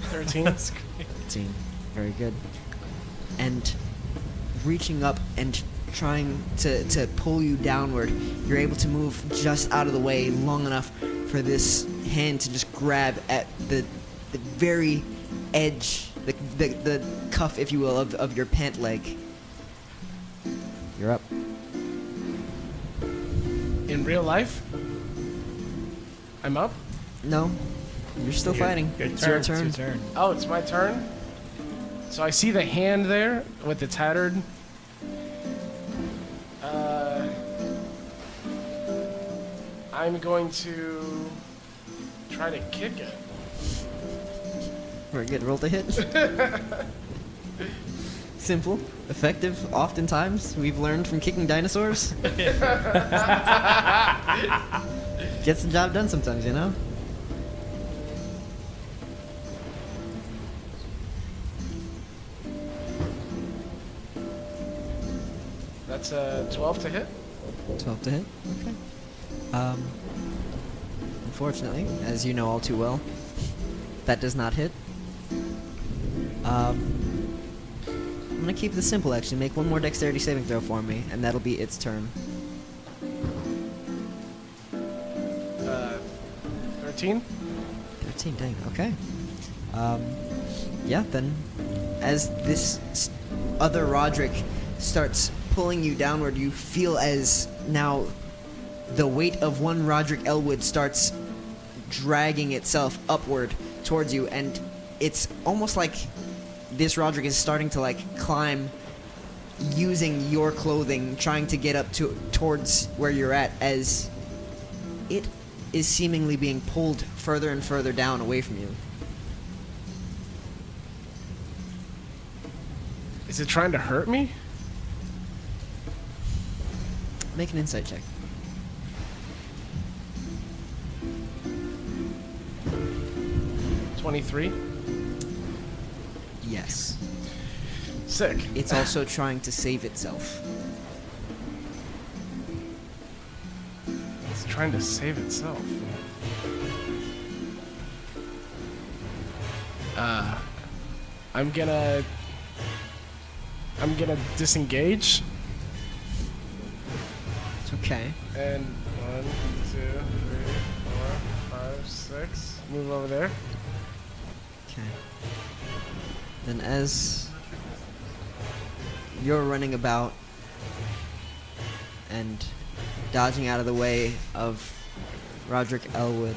13. 13. Very good. And reaching up and trying to pull you downward, you're able to move just out of the way long enough for this hand to just grab at the very edge, the cuff, if you will, of your pant leg. You're up. In real life, I'm up. No, you're still fighting. It's your turn. It's your turn. Oh, it's my turn. So I see the hand there with the tattered. I'm going to try to kick it. Very good. Roll to hit. Simple, effective. Oftentimes, we've learned from kicking dinosaurs. Gets the job done sometimes, you know? That's a 12 to hit. 12 to hit. Okay. Unfortunately, as you know all too well, that does not hit. I'm gonna keep this simple. Actually, make one more dexterity saving throw for me, and that'll be its turn. 13. 13, dang, okay. Yeah, then, as this other Rodrick starts pulling you downward, you feel as now the weight of one Rodrick Elwood starts dragging itself upward towards you, and it's almost like this Rodrick is starting to, like, climb using your clothing, trying to get up towards where you're at, as it is seemingly being pulled further and further down away from you. Is it trying to hurt me? Make an insight check. 23. Yes. Sick. It's also trying to save itself. It's trying to save itself. I'm gonna disengage. It's okay. And 1, 2, 3, 4, 5, 6. Move over there. Okay. Then as you're running about and dodging out of the way of Rodrick Elwood,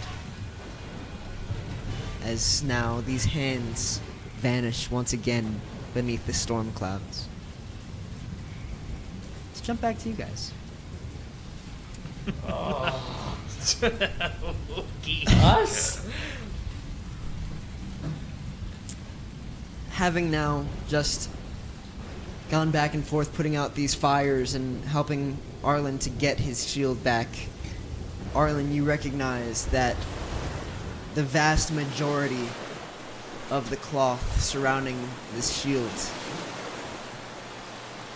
as now these hands vanish once again beneath the storm clouds. Let's jump back to you guys. Us? Having now just gone back and forth putting out these fires and helping Arlyn to get his shield back, Arlyn, you recognize that the vast majority of the cloth surrounding this shield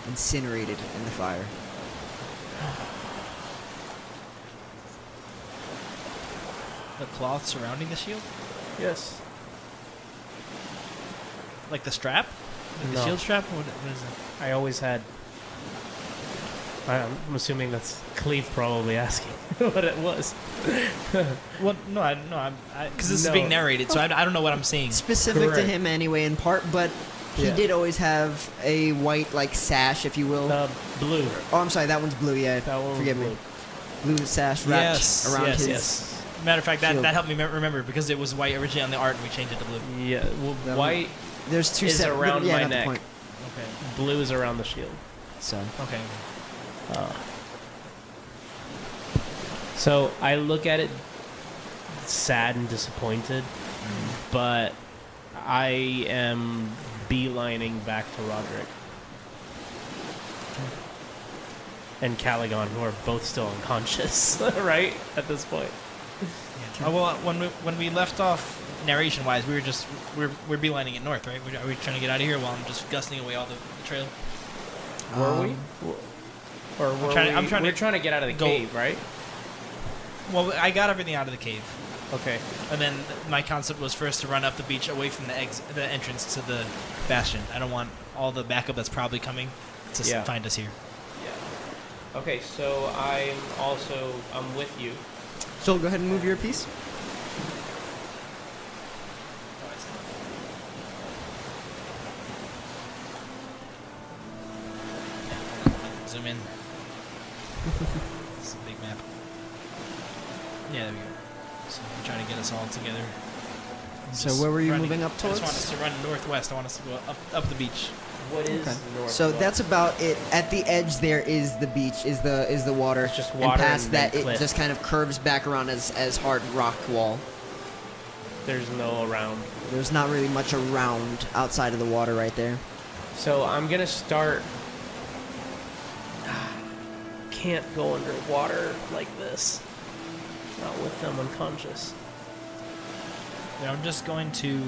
incinerated in the fire. The cloth surrounding the shield? Yes. Like the strap? Like the No. shield strap? What is it? I always had. I'm assuming that's Cleave probably asking what it was. Well, no, because this is being narrated, so I don't know what I'm seeing. Specific to Correct. him anyway in part, but he Yeah. did always have a white, like, sash, if you will. Blue. Oh, I'm sorry, that one's blue, yeah. That one was Forgive blue. me. Blue sash wrapped around yes, his... yes. Matter of fact, that shield. helped me remember because it was white originally on the art and we changed it to blue. Yeah. Well, That white There's two is separate... around yeah, my not the neck. point. Okay. Blue is around the shield. So, Okay. So I look at it sad and disappointed, but I am beelining back to Rodrick and Calagon, who are both still unconscious, right, at this point. Well, when we left off narration-wise, we're beelining it north, right? Are we trying to get out of here while I'm just gusting away all the trail? Were we? Or were I'm we? trying to We're trying to get out of the go- cave, right? Well, I got everything out of the cave, Okay. and then my concept was first to run up the beach away from the entrance to the bastion. I don't want all the backup that's probably coming to Yeah. find us here. Yeah. Okay, so I'm with you. Joel, go ahead and move your piece. Zoom in. This is a big map. Yeah, there we go. So I'm trying to get us all together. So Just were you running- moving up I towards? just want us to run northwest. I want us to go up the beach. What is Okay. north? So that's about it. At the edge there is the beach, is the water. It's just and water past and that then it cliff. just kind of curves back around as hard rock wall. There's no around. There's not really much around outside of the water right there. So I'm gonna start. Can't go underwater like this. Not with them unconscious. Yeah, I'm just going to.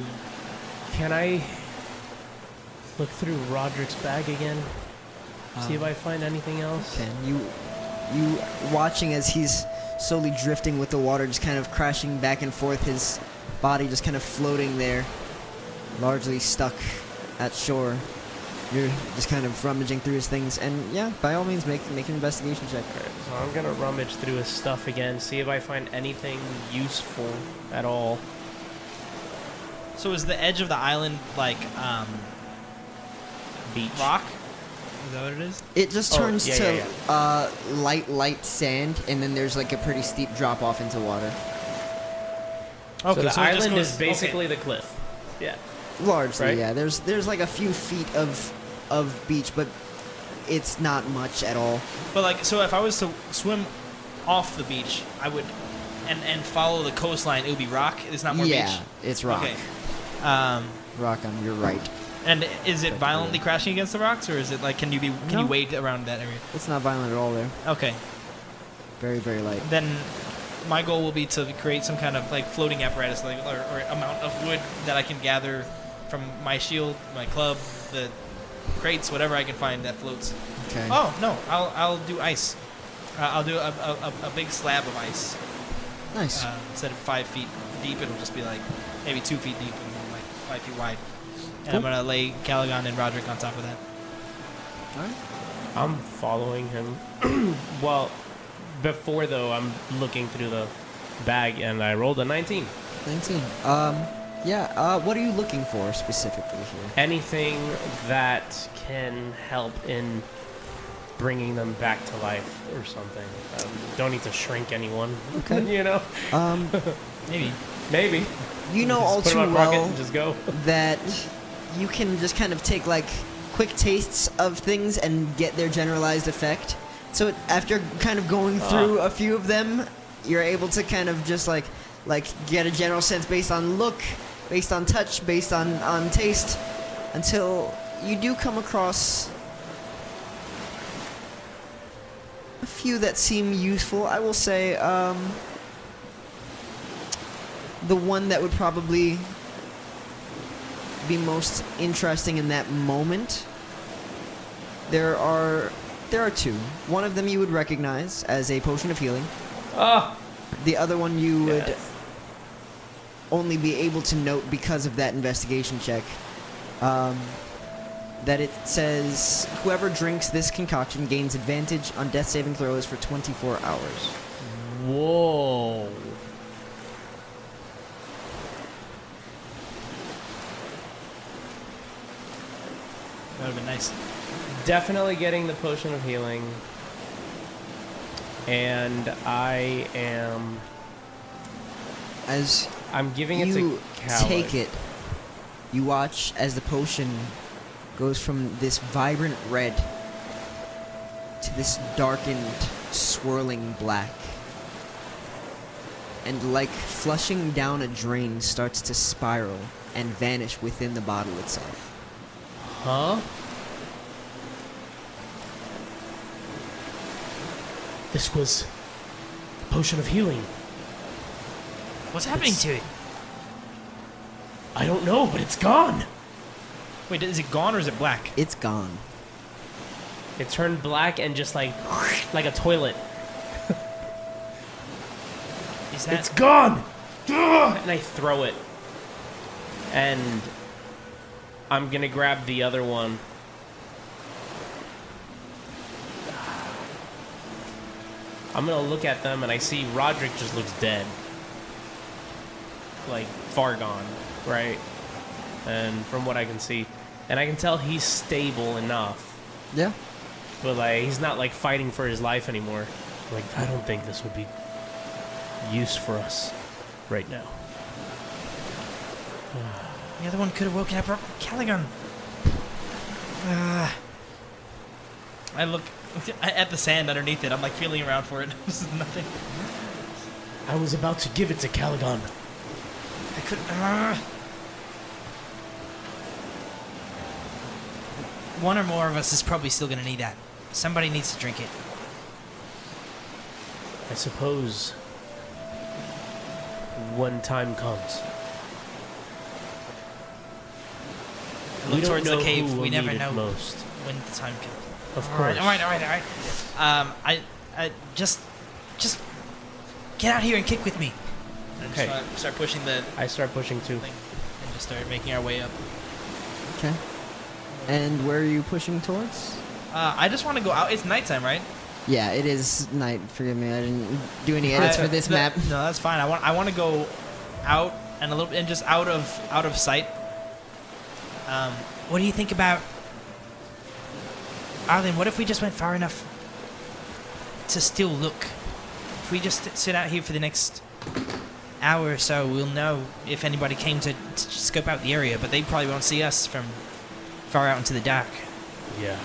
Can I look through Roderick's bag again? See if I find anything else. Okay, you watching as he's slowly drifting with the water, just kind of crashing back and forth, his body just kind of floating there, largely stuck at shore. You're just kind of rummaging through his things, and yeah, by all means, make an investigation check. Alright, so I'm gonna rummage through his stuff again, see if I find anything useful at all. So is the edge of the island like Beach. rock? Is that what it is? It just Oh, turns yeah, to yeah, light sand, and then there's like a pretty steep drop off into water. So the it just island goes- is basically the cliff. Yeah. Largely, Right. yeah. There's like a few feet of beach, but it's not much at all. But like, so if I was to swim off the beach, I would, and follow the coastline, it would be rock. It's not more Yeah, beach. it's rock. Okay. Rock on your right. And is it violently crashing against the rocks, or is it like can you No. wade around that area? It's not violent at all there. Okay. Very, very light. Then my goal will be to create some kind of like floating apparatus, like or amount of wood that I can gather from my shield, my club, the crates, whatever I can find that floats. Okay. Oh no, I'll do ice. I'll do a big slab of ice. Nice. Instead of 5 feet deep, it'll just be like maybe 2 feet deep and like 5 feet wide. And Cool. I'm gonna lay Calagon and Rodrick on top of that. All right. I'm following him. Well, before though, I'm looking through the bag and I rolled a 19. 19. Yeah. What are you looking for specifically here? Anything that can help in bringing them back to life or something. Don't need to shrink anyone. Okay. You know? Maybe. You know all Put too them in my pocket well and just go. that you can just kind of take like quick tastes of things and get their generalized effect. So after kind of going through a few of them, you're able to kind of just like get a general sense based on look, based on touch, based on taste, until you do come across a few that seem useful. I will say the one that would probably be most interesting in that moment. There are two. One of them you would recognize as a potion of healing. The other one you would only be able to note because of that investigation check. That it says whoever drinks this concoction gains advantage on death saving throws for 24 hours. Whoa. That would have been nice. Definitely getting the potion of healing. And I'm giving it to You Calagon. take it. You watch as the potion goes from this vibrant red to this darkened, swirling black. And like flushing down a drain, starts to spiral and vanish within the bottle itself. Huh? This was the potion of healing. What's happening to it? I don't know, but it's gone. Wait, is it gone or is it black? It's gone. It turned black and just like a toilet. Is that It's gone! Ugh! And I throw it. And I'm gonna grab the other one. I'm gonna look at them and I see Rodrick just looks dead. Like, far gone, right? And from what I can see. And I can tell he's stable enough. Yeah. But like, he's not like fighting for his life anymore. Like, I don't think this would be use for us right now. the other one could have woken up Calagon? I look at the sand underneath it. I'm like feeling around for it. This is nothing. I was about to give it to Calagon. I could. One or more of us is probably still gonna need that. Somebody needs to drink it. I suppose when time comes. Look We don't towards know the cave. who We will never need it know most. when the time comes. Of All right, course. all right. I just get out here and kick with me. And Okay. start pushing the I start pushing too. thing and just start making our way up. Okay. And where are you pushing towards? I just want to go out. It's nighttime, right? Yeah, it is night. Forgive me, I didn't do any edits for this map. No, that's fine. I want to go out and a little and just out of sight. What do you think about Arlyn? What if we just went far enough to still look? If we just sit out here for the next hour or so, we'll know if anybody came to scope out the area, but they probably won't see us from far out into the dark. Yeah.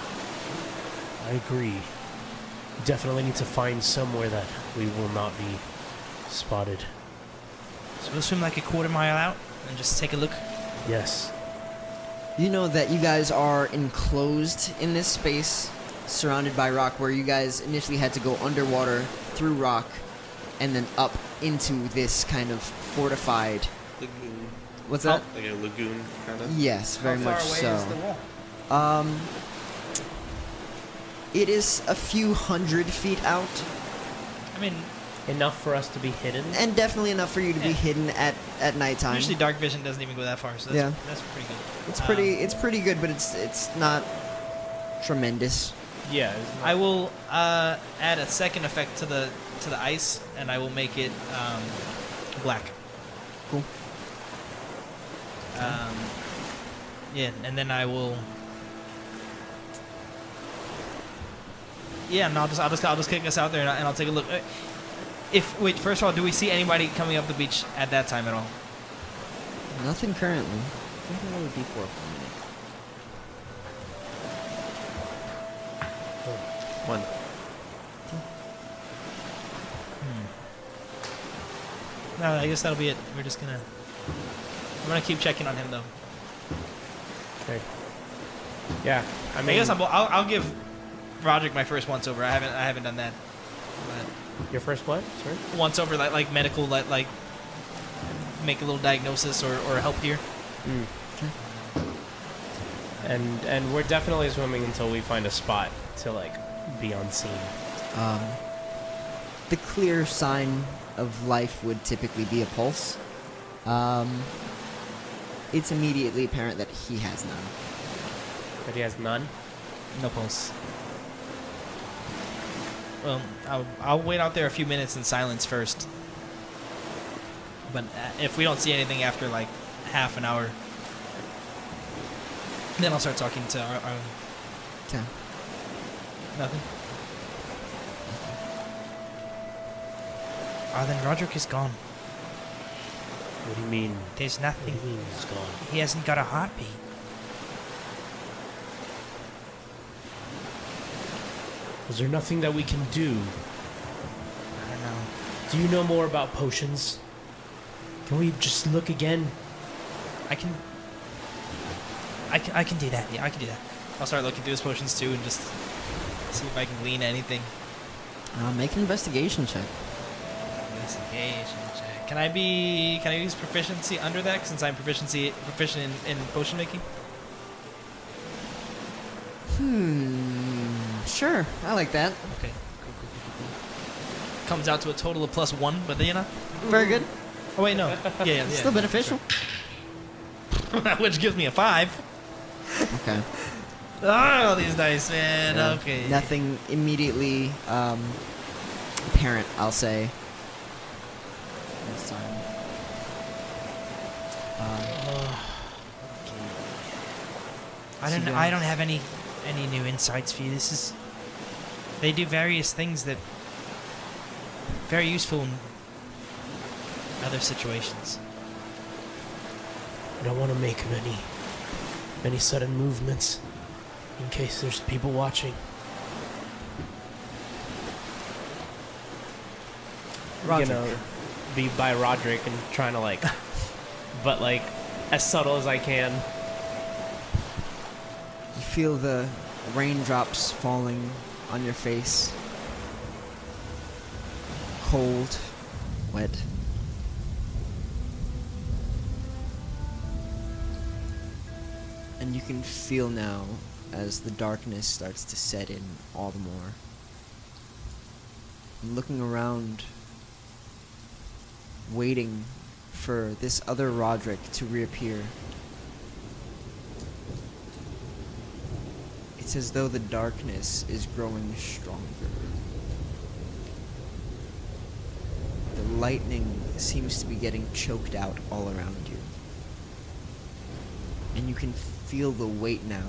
I agree. Definitely need to find somewhere that we will not be spotted. So we'll swim like a quarter mile out and just take a look. Yes. You know that you guys are enclosed in this space, surrounded by rock, where you guys initially had to go underwater through rock and then up into this kind of fortified. Lagoon. What's that? Like a lagoon, kind of. Yes, very How far much away so. is the wall? It is a few 100 feet out, I mean, Enough for us to be hidden. and definitely enough for you to be Yeah. hidden at nighttime. usually dark vision doesn't even go that far, so that's pretty good. It's pretty good, but it's not tremendous. Yeah. it's not- I will add a second effect to the ice, and I will make it black. Cool. Yeah, and then I will. Yeah, no, I'll just kick us out there, and I'll take a look. Wait, first of all, do we see anybody coming up the beach at that time at all? Nothing currently. I think that would be for a minute. One. No, I guess that'll be it. We're just gonna. I'm gonna keep checking on him though. Okay. Yeah. I mean, I guess I'll give Rodrick my first once over. I haven't done that. But your first what? Sorry. once over like medical like make a little diagnosis or help here. And we're definitely swimming until we find a spot to like be unseen. The clear sign of life would typically be a pulse. It's immediately apparent that he has none. But he has none. No pulse. Well, I'll wait out there a few minutes in silence first. But if we don't see anything after like half an hour, then I'll start talking to our Okay. nothing. Then Rodrick is gone. What do you mean? There's What nothing. do you mean he's gone? He hasn't got a heartbeat. Is there nothing that we can do? I don't know. Do you know more about potions? Can we just look again? I can do that. Yeah, I can do that. I'll start looking through his potions too and just see if I can glean anything. Make an investigation check. Investigation check. Can I use proficiency under that since I'm proficient in potion making? Sure, I like that. Okay. Cool. Comes out to a total of +1, but then Very good. oh wait, no. Yeah. Still beneficial. Which gives me a 5. Okay. Oh, these dice, man. Yeah. Okay. Nothing immediately apparent, I'll say. This time. I don't have any new insights for you. They do various things that very useful in other situations. I don't want to make many sudden movements in case there's people watching. You know, be by Rodrick and trying to like, but like as subtle as I can. You feel the raindrops falling on your face. Cold, wet. And you can feel now as the darkness starts to set in all the more. And looking around, waiting for this other Rodrick to reappear. It's as though the darkness is growing stronger. The lightning seems to be getting choked out all around you. And you can feel the weight now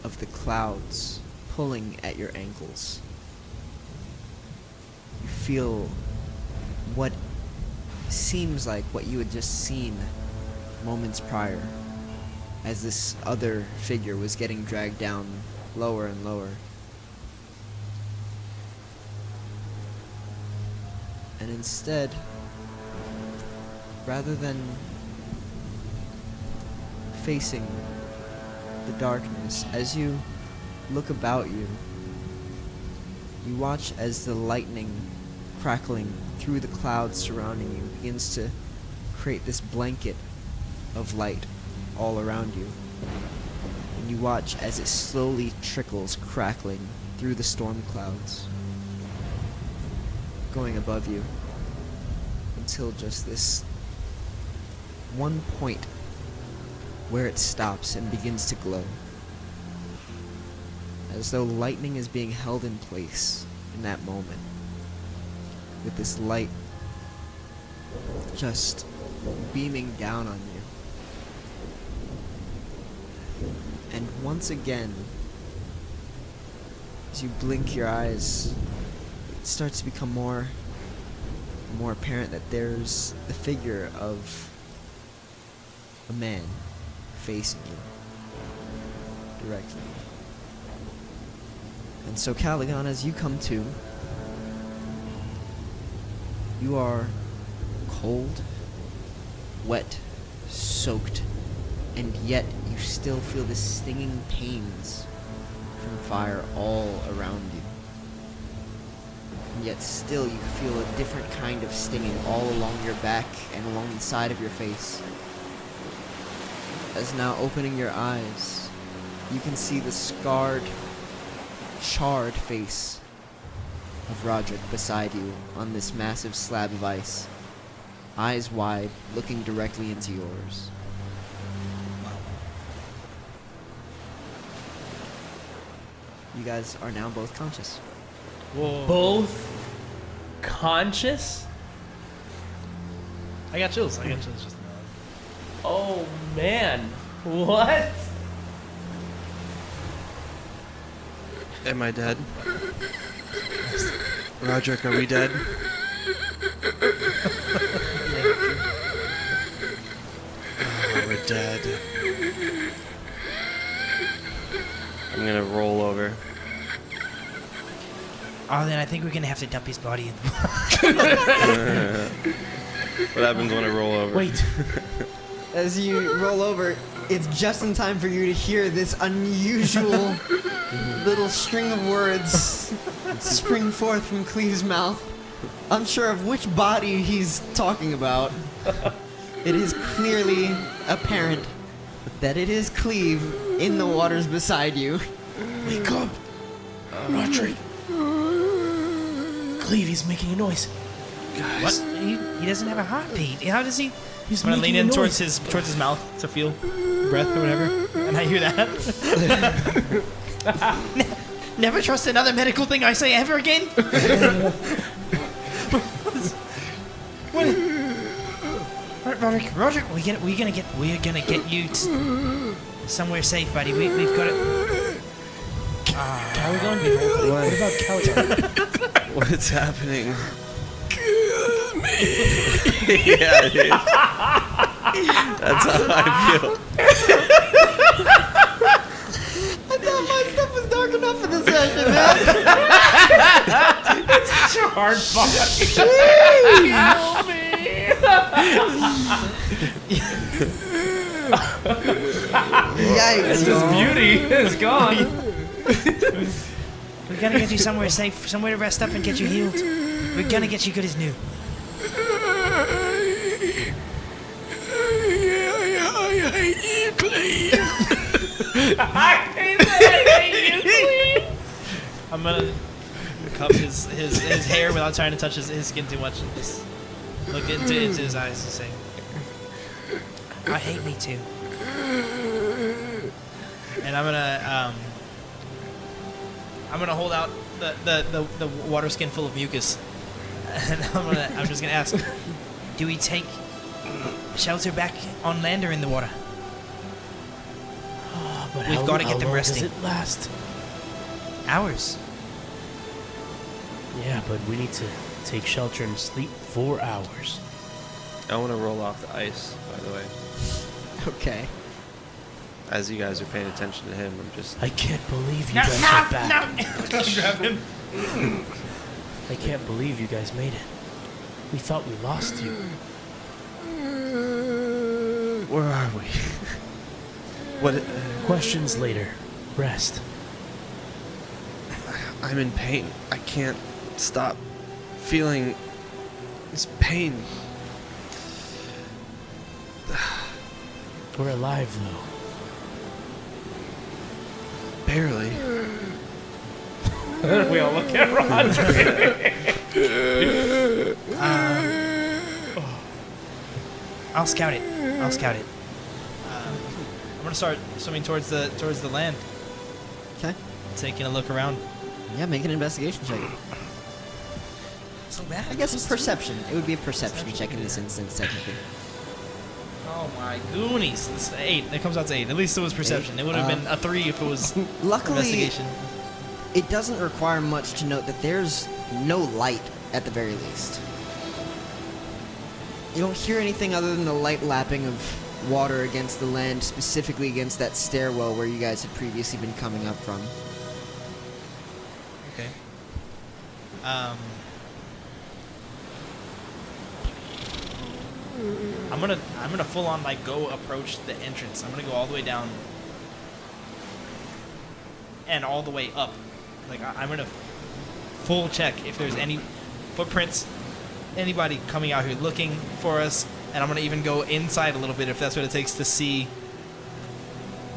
of the clouds pulling at your ankles. You feel what seems like what you had just seen moments prior, as this other figure was getting dragged down lower and lower. And instead, rather than facing the darkness, as you look about you, you watch as the lightning crackling through the clouds surrounding you begins to create this blanket of light all around you. And you watch as it slowly trickles, crackling through the storm clouds, going above you, until just this one point where it stops and begins to glow, as though lightning is being held in place in that moment, with this light just beaming down on you. And once again, as you blink your eyes, it starts to become more apparent that there's the figure of a man facing you directly. And so, Calagon, as you come to, you are cold, wet, soaked, and yet you still feel the stinging pains from fire all around you. And yet still you feel a different kind of stinging all along your back and along the side of your face. As now opening your eyes, you can see the scarred, charred face of Rodrick beside you on this massive slab of ice, eyes wide, looking directly into yours. You guys are now both conscious. Whoa. Both conscious? I got chills just now. Oh man, what? Am I dead? Rodrick, are we dead? Oh, we're dead. I'm gonna roll over. Arlyn, I think we're gonna have to dump his body in the What happens when I roll over? Wait. As you roll over, it's just in time for you to hear this unusual little string of words spring forth from Cleave's mouth. Unsure of which body he's talking about, it is clearly apparent that it is Cleave in the waters beside you. Wake up! Rodrick! Cleave, he's making a noise. What? He doesn't have a heartbeat. How does he? He's I'm gonna lean making a in towards noise. his mouth to feel breath or whatever, and I hear that. Never trust another medical thing I say ever again. What? Rodrick, we're gonna get you somewhere safe, buddy. We've got it. Calagon? What about Calagon? What's happening? Yeah, dude. That's how I feel. I thought my stuff was dark enough for this session, man. It's such a hard fight. Yikes. His beauty is gone. We're gonna get you somewhere safe, somewhere to rest up and get you healed. We're gonna get you good as new. I'm gonna cup his hair without trying to touch his skin too much and just look into his eyes and say, I hate me too. And I'm gonna hold out the water skin full of mucus. And I'm just gonna ask, do we take shelter back on land or in the water? But We've got to get them how long resting. Does it last? Hours. Yeah, but we need to take shelter and sleep 4 hours. I want to roll off the ice, by the way. Okay. As you guys are paying attention to him, I'm just... I can't believe you guys are back. Grab him. I can't believe you guys made it. We thought we lost you. Where are we? What? Questions later. Rest. I'm in pain. I can't stop feeling this pain. We're alive, though. Barely. We all look at Rodrick. I'll scout it. I'm gonna start swimming towards the land, Okay. taking a look around. Yeah, make an investigation check. So bad. I guess it's perception. It would be a perception check in this instance, technically. Oh my goonies! This is 8. That comes out to 8. At least it was perception. It would have been a 3 if it was Luckily, investigation. it doesn't require much to note that there's no light at the very least. You don't hear anything other than the light lapping of water against the land, specifically against that stairwell where you guys had previously been coming up from. Okay. I'm gonna full on like go approach the entrance. I'm gonna go all the way down and all the way up. Like I'm gonna full check if there's any footprints, anybody coming out here looking for us, and I'm gonna even go inside a little bit if that's what it takes to see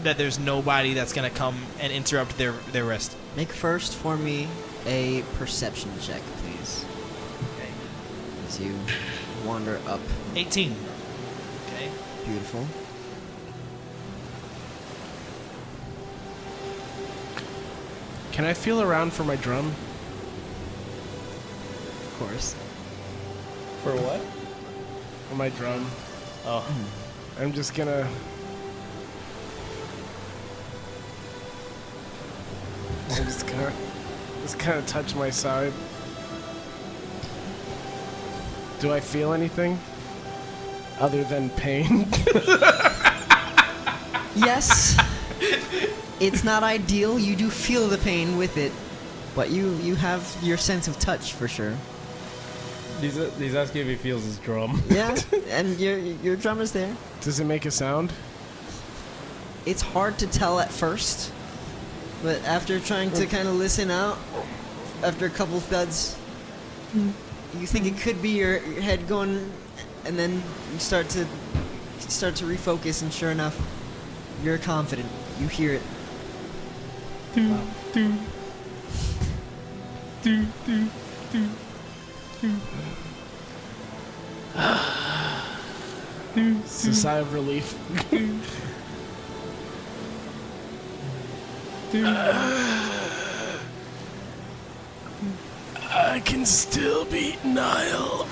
that there's nobody that's gonna come and interrupt their rest. Make first for me a perception check, please. Okay. As you wander up. 18. Okay. Beautiful. Can I feel around for my drum? Of course. For what? For my drum. Oh. I'm just gonna... I'm just gonna touch my side. Do I feel anything? Other than pain? Yes. It's not ideal. You do feel the pain with it, but you have your sense of touch for sure. He's asking if he feels his drum. Yeah, and your drum is there. Does it make a sound? It's hard to tell at first, but after trying to kind of listen out, after a couple thuds, you think it could be your head going, and then you start to refocus, and sure enough, you're confident. You hear it. It's a sigh of relief. I can still beat Nile,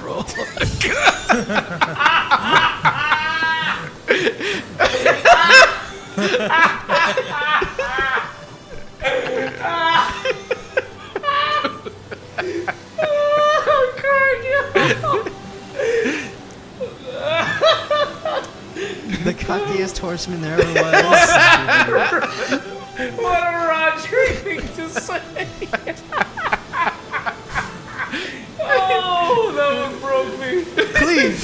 The cockiest horseman there ever was. What a Rodrick thing to say! Oh, that one broke me. Cleave!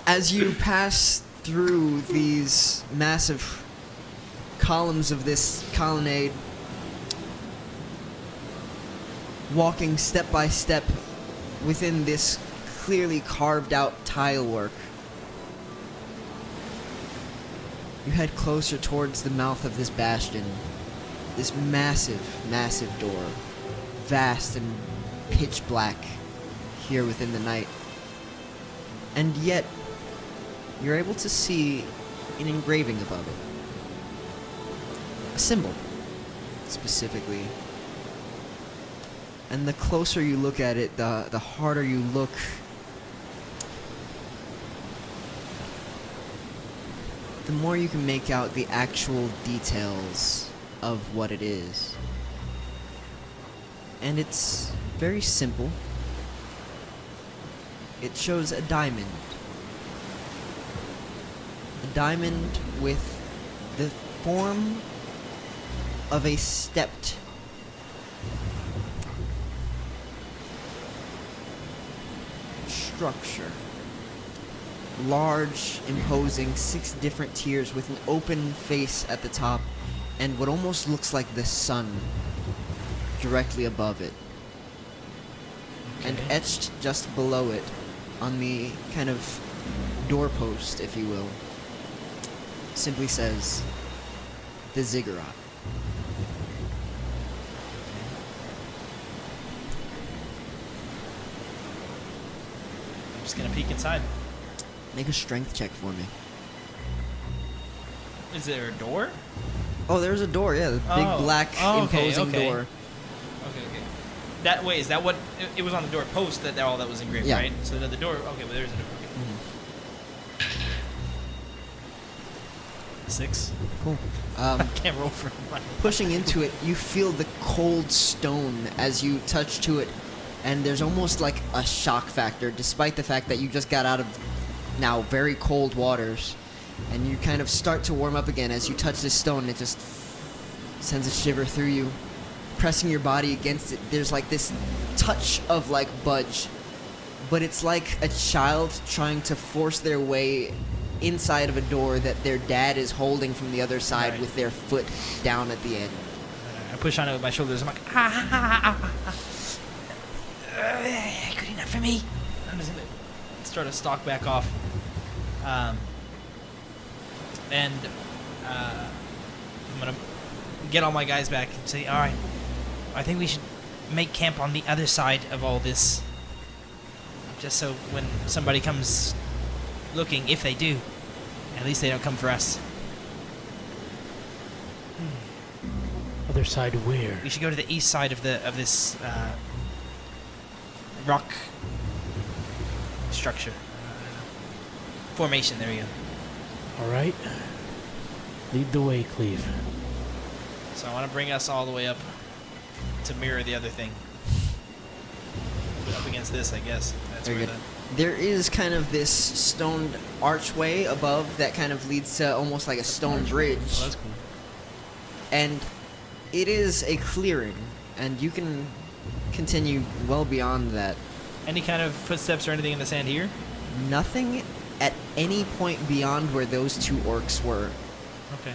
As you pass through these massive columns of this colonnade, walking step by step within this clearly carved out tile work, you head closer towards the mouth of this bastion. This massive, massive door. Vast and pitch black here within the night. And yet, you're able to see an engraving above it. A symbol, specifically. And the closer you look at it, the harder you look. The more you can make out the actual details of what it is. And it's very simple. It shows a diamond. A diamond with the form of a stepped structure. Large, imposing, 6 different tiers with an open face at the top and what almost looks like the sun directly above it. Okay. And etched just below it on the kind of doorpost, if you will, simply says, the Ziggurat. I'm just gonna peek inside. Make a strength check for me. Is there a door? Oh, there's a door, yeah. The big black imposing door. Okay. That way, is that what it was on the door post that all that was engraved, yeah. Right? So the door, okay, but there's a door. Okay. 6. Cool. I can't roll for mine. Pushing into it, you feel the cold stone as you touch to it, and there's almost like a shock factor, despite the fact that you just got out of now very cold waters, and you kind of start to warm up again as you touch this stone, and it just sends a shiver through you. Pressing your body against it, there's like this touch of like budge, but it's like a child trying to force their way inside of a door that their dad is holding from the other side, right, with their foot down at the end. I push on it with my shoulders. I'm like, good enough for me. I'm just gonna start to stalk back off, and I'm gonna get all my guys back and say, all right, I think we should make camp on the other side of all this, just so when somebody comes looking, if they do, at least they don't come for us. Other side where? We should go to the east side of this rock structure. Formation, there we go. Alright. Lead the way, Cleave. So I want to bring us all the way up to mirror the other thing. Up against this, I guess. That's Very where good. There is kind of this stone archway above that kind of leads to almost like a stone bridge. Oh, that's cool. And it is a clearing, and you can continue well beyond that. Any kind of footsteps or anything in the sand here? Nothing at any point beyond where those 2 orcs were. Okay.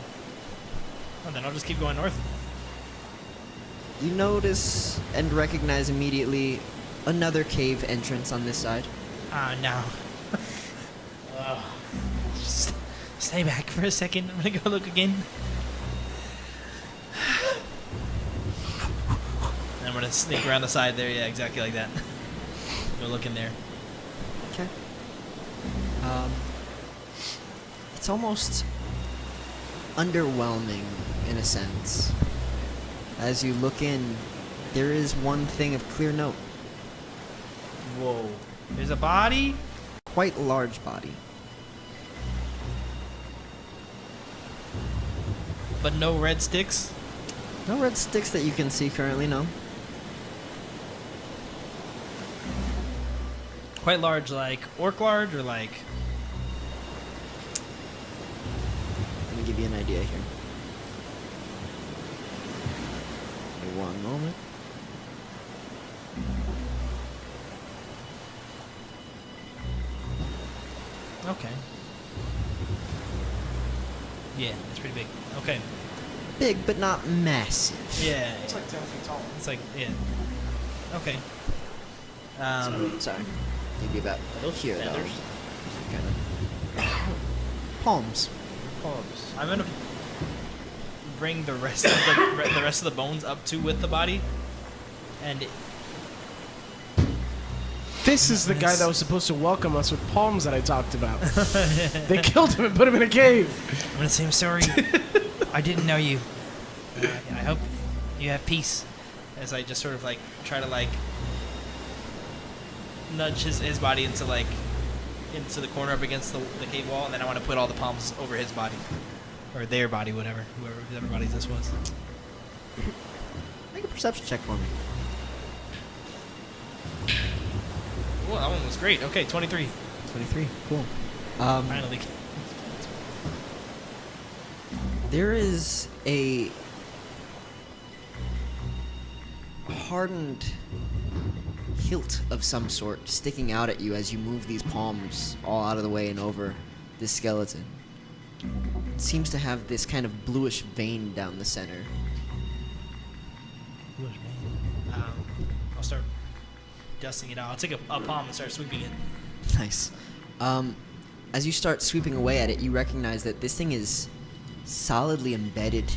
Well, then I'll just keep going north. You notice and recognize immediately another cave entrance on this side. No. Just stay back for a second. I'm gonna go look again. And I'm gonna sneak around the side there. Yeah, exactly like that. Go look in there. Okay. It's almost underwhelming in a sense. As you look in, there is one thing of clear note. Whoa. There's a body? Quite large body. But no red sticks? No red sticks that you can see currently, no. Quite large, like orc large, or like... Let me give you an idea here. Give me one moment. Okay. Yeah, it's pretty big. Okay. Big, but not massive. Yeah. It's like 10 feet tall. It's like, yeah. Okay. Sorry. Maybe about here, though. feathers? Kind of. Palms. palms. I'm gonna bring the rest of the bones up to with the body, and This is the guy that was supposed to welcome us with palms that I talked about. They killed him and put him in a cave. I'm gonna say I'm sorry. I didn't know you. I hope you have peace. As I just sort of like try to like nudge his body into the corner up against the cave wall, and then I want to put all the palms over his body or their body, whoever body this was. Make a perception check for me. Oh, that one was great. Okay, 23. 23. Cool. Finally. There is a hardened hilt of some sort sticking out at you as you move these palms all out of the way and over this skeleton. It seems to have this kind of bluish vein down the center. I'll start dusting it out. I'll take a palm and start sweeping it. Nice. As you start sweeping away at it, you recognize that this thing is solidly embedded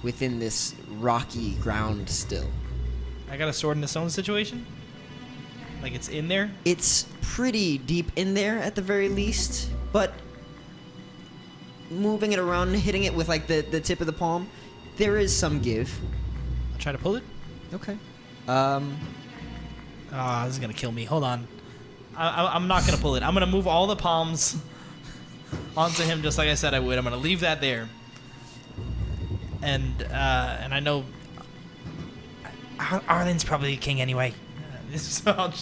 within this rocky ground still. I got a sword in the stone situation? Like it's in there? It's pretty deep in there at the very least, but moving it around and hitting it with like the tip of the palm, there is some give. I'll try to pull it. Okay. This is gonna kill me. Hold on. I'm not gonna pull it. I'm gonna move all the palms onto him just like I said I would. I'm gonna leave that there. And I know Arlyn's probably king anyway. So I'll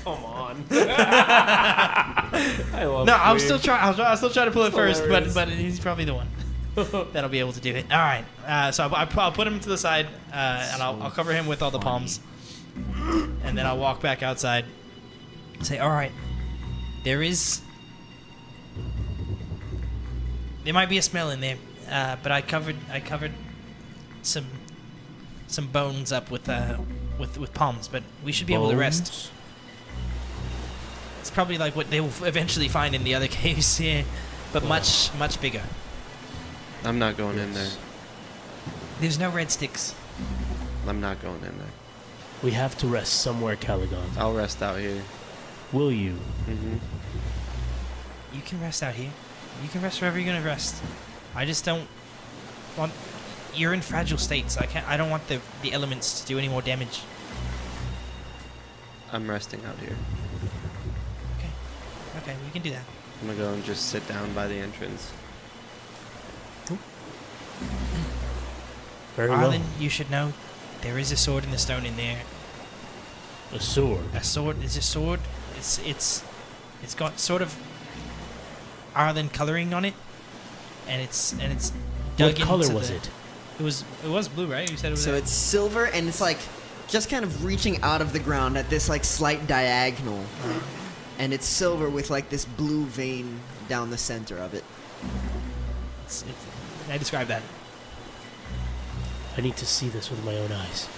Come on. I love no, I'll Cleave. still try. I'll still try to pull it first, Hilarious. but he's probably the one that'll be able to do it. All right. So I'll put him to the side, and I'll cover him with all the palms, and then I'll walk back outside. Say, all right. There might be a smell in there, but I covered some bones up with palms, but we should be able to rest. It's probably like what they will eventually find in the other caves here, but much bigger. I'm not going in there. There's no red sticks. I'm not going in there. We have to rest somewhere, Calagon. I'll rest out here. Will you? Mm-hmm. You can rest out here. You can rest wherever you're gonna rest. I just don't want. You're in fragile states. I don't want the elements to do any more damage. I'm resting out here. Okay, we can do that. I'm gonna go and just sit down by the entrance. Very well. Arlyn, you should know there is a sword in the stone in there. A sword. A sword is a sword. It's got sort of Arlyn coloring on it, and it's dug What color into was the- it? It was blue, right? You said it was. So it's silver and it's like just kind of reaching out of the ground at this like slight diagonal. And it's silver with like this blue vein down the center of it. I describe that. I need to see this with my own eyes.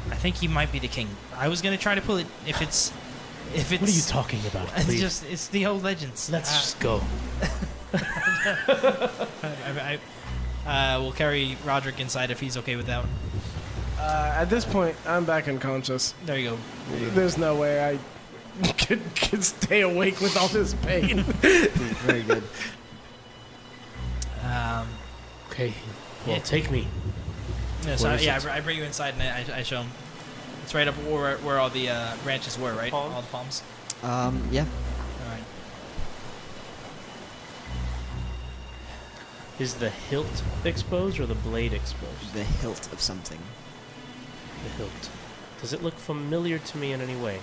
I think you might be the king. I was gonna try to pull it if it's. What are you talking about, It's please? it's the old legends. Let's just go. We'll carry Rodrick inside if he's okay with that one. At this point, I'm back unconscious. There you go. There's no way I could stay awake with all this pain. Very good. Okay. Well, Yeah. take me. Yeah, so Where is it? I bring you inside and I show him. It's right up where all the branches were, right? Palm? All the palms. Yeah. All right. Is the hilt exposed or the blade exposed? The hilt of something. The hilt. Does it look familiar to me in any way?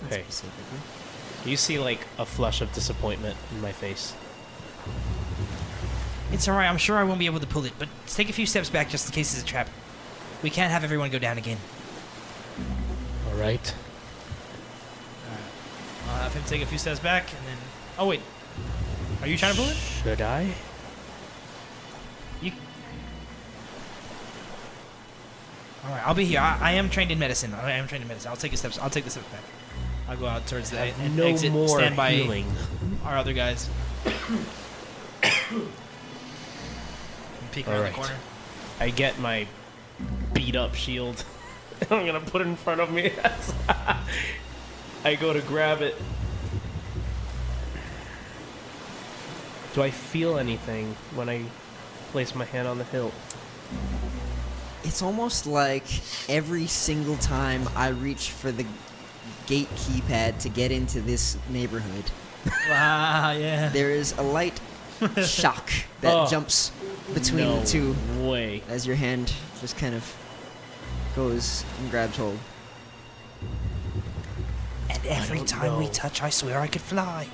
Okay. Specifically. You see like a flush of disappointment in my face. It's all right. I'm sure I won't be able to pull it, but let's take a few steps back just in case it's a trap. We can't have everyone go down again. All right. I'll have him take a few steps back and then. Oh wait. Are you trying to pull it? Should I? You. All right. I'll be here. I am trained in medicine. I am trained in medicine. I'll take the steps back. I'll go out towards the No exit. more Stand by. healing. our other guys. Peek around the corner. I get my beat up shield. I'm gonna put it in front of me. I go to grab it. Do I feel anything when I place my hand on the hilt? It's almost like every single time I reach for the gate keypad to get into this neighborhood, Wow, yeah. there is a light shock that jumps between No the two way. as your hand just kind of goes and grabs hold. And every time we touch, I swear I could fly.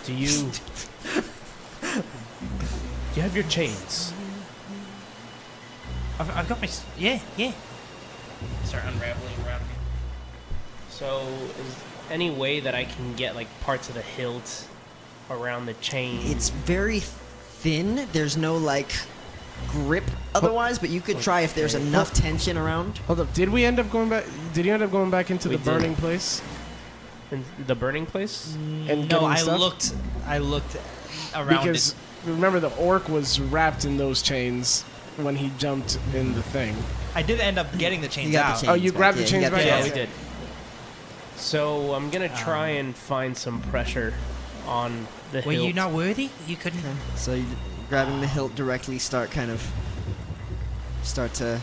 Do you... Do you have your chains? I've got my... Yeah. Start unraveling around me. So, is any way that I can get, like, parts of the hilt around the chain? It's very thin. There's no, like, grip otherwise, but you could try if there's enough tension around. Hold up. Did we end up going back? Did you end up going back into We the did. burning place? In the burning place? And No, getting I stuff? looked around Because it. remember, the orc was wrapped in those chains when he jumped in the thing. I did end up getting the chains You got out. the chains Oh, you back. grabbed the you chains got back? Yeah, Yeah, we okay. did. So I'm gonna try and find some pressure on the Were hilt. you not worthy? You couldn't. So you grabbing the hilt directly start to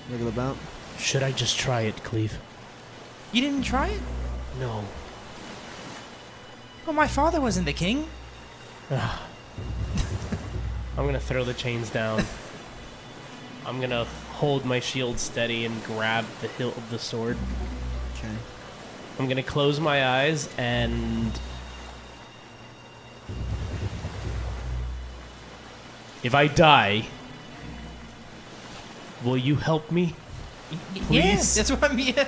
wiggle about. Should I just try it, Cleave? You didn't try it? No. Well, my father wasn't the king. I'm gonna throw the chains down. I'm gonna hold my shield steady and grab the hilt of the sword. Okay. I'm gonna close my eyes and... If I die, will you help me? Yeah, Please? that's what I'm. Yeah.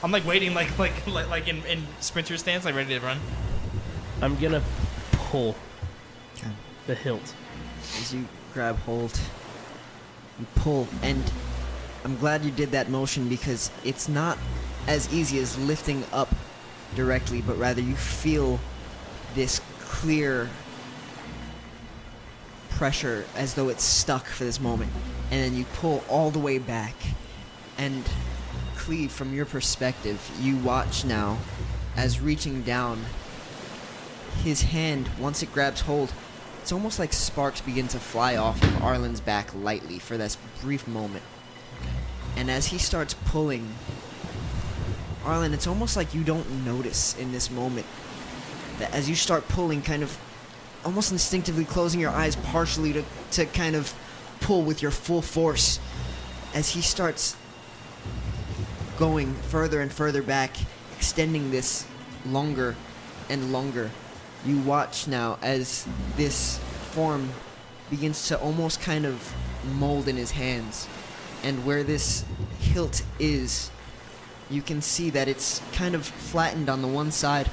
I'm like waiting, like in sprinter stance, like ready to run. I'm gonna pull Okay. the hilt. As you grab hold, you pull, and I'm glad you did that motion because it's not as easy as lifting up directly, but rather you feel this clear pressure as though it's stuck for this moment, and then you pull all the way back. And Cleave, from your perspective, you watch now as reaching down, his hand, once it grabs hold, it's almost like sparks begin to fly off of Arlyn's back lightly for this brief moment. And as he starts pulling, Arlyn, it's almost like you don't notice in this moment that as you start pulling, kind of almost instinctively closing your eyes partially to kind of pull with your full force, as he starts going further and further back, extending this longer and longer. You watch now as this form begins to almost kind of mold in his hands. And where this hilt is, you can see that it's kind of flattened on the one side,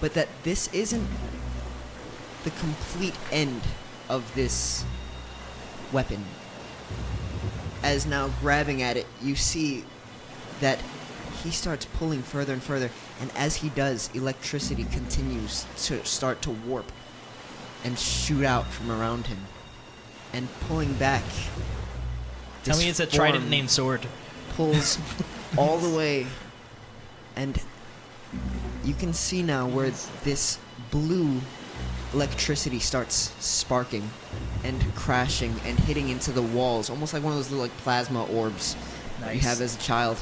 but that this isn't the complete end of this weapon. As now grabbing at it, you see that he starts pulling further and further, and as he does, electricity continues to start to warp and shoot out from around him. And pulling back, Tell this me it's a form trident named sword. pulls all the way, and you can see now where this blue electricity starts sparking and crashing and hitting into the walls, almost like one of those little like plasma orbs you have as a child.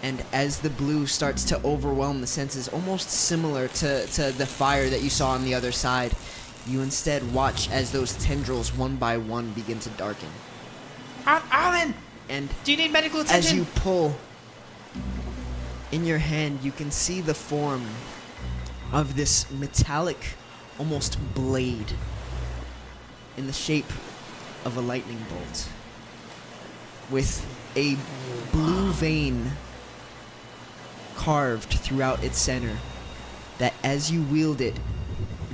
And as the blue starts to overwhelm the senses, almost similar to the fire that you saw on the other side, you instead watch as those tendrils one by one begin to darken. Arlyn, And do you need medical attention? as you pull, in your hand, you can see the form of this metallic, almost blade, in the shape of a lightning bolt, with a blue vein carved throughout its center, that as you wield it,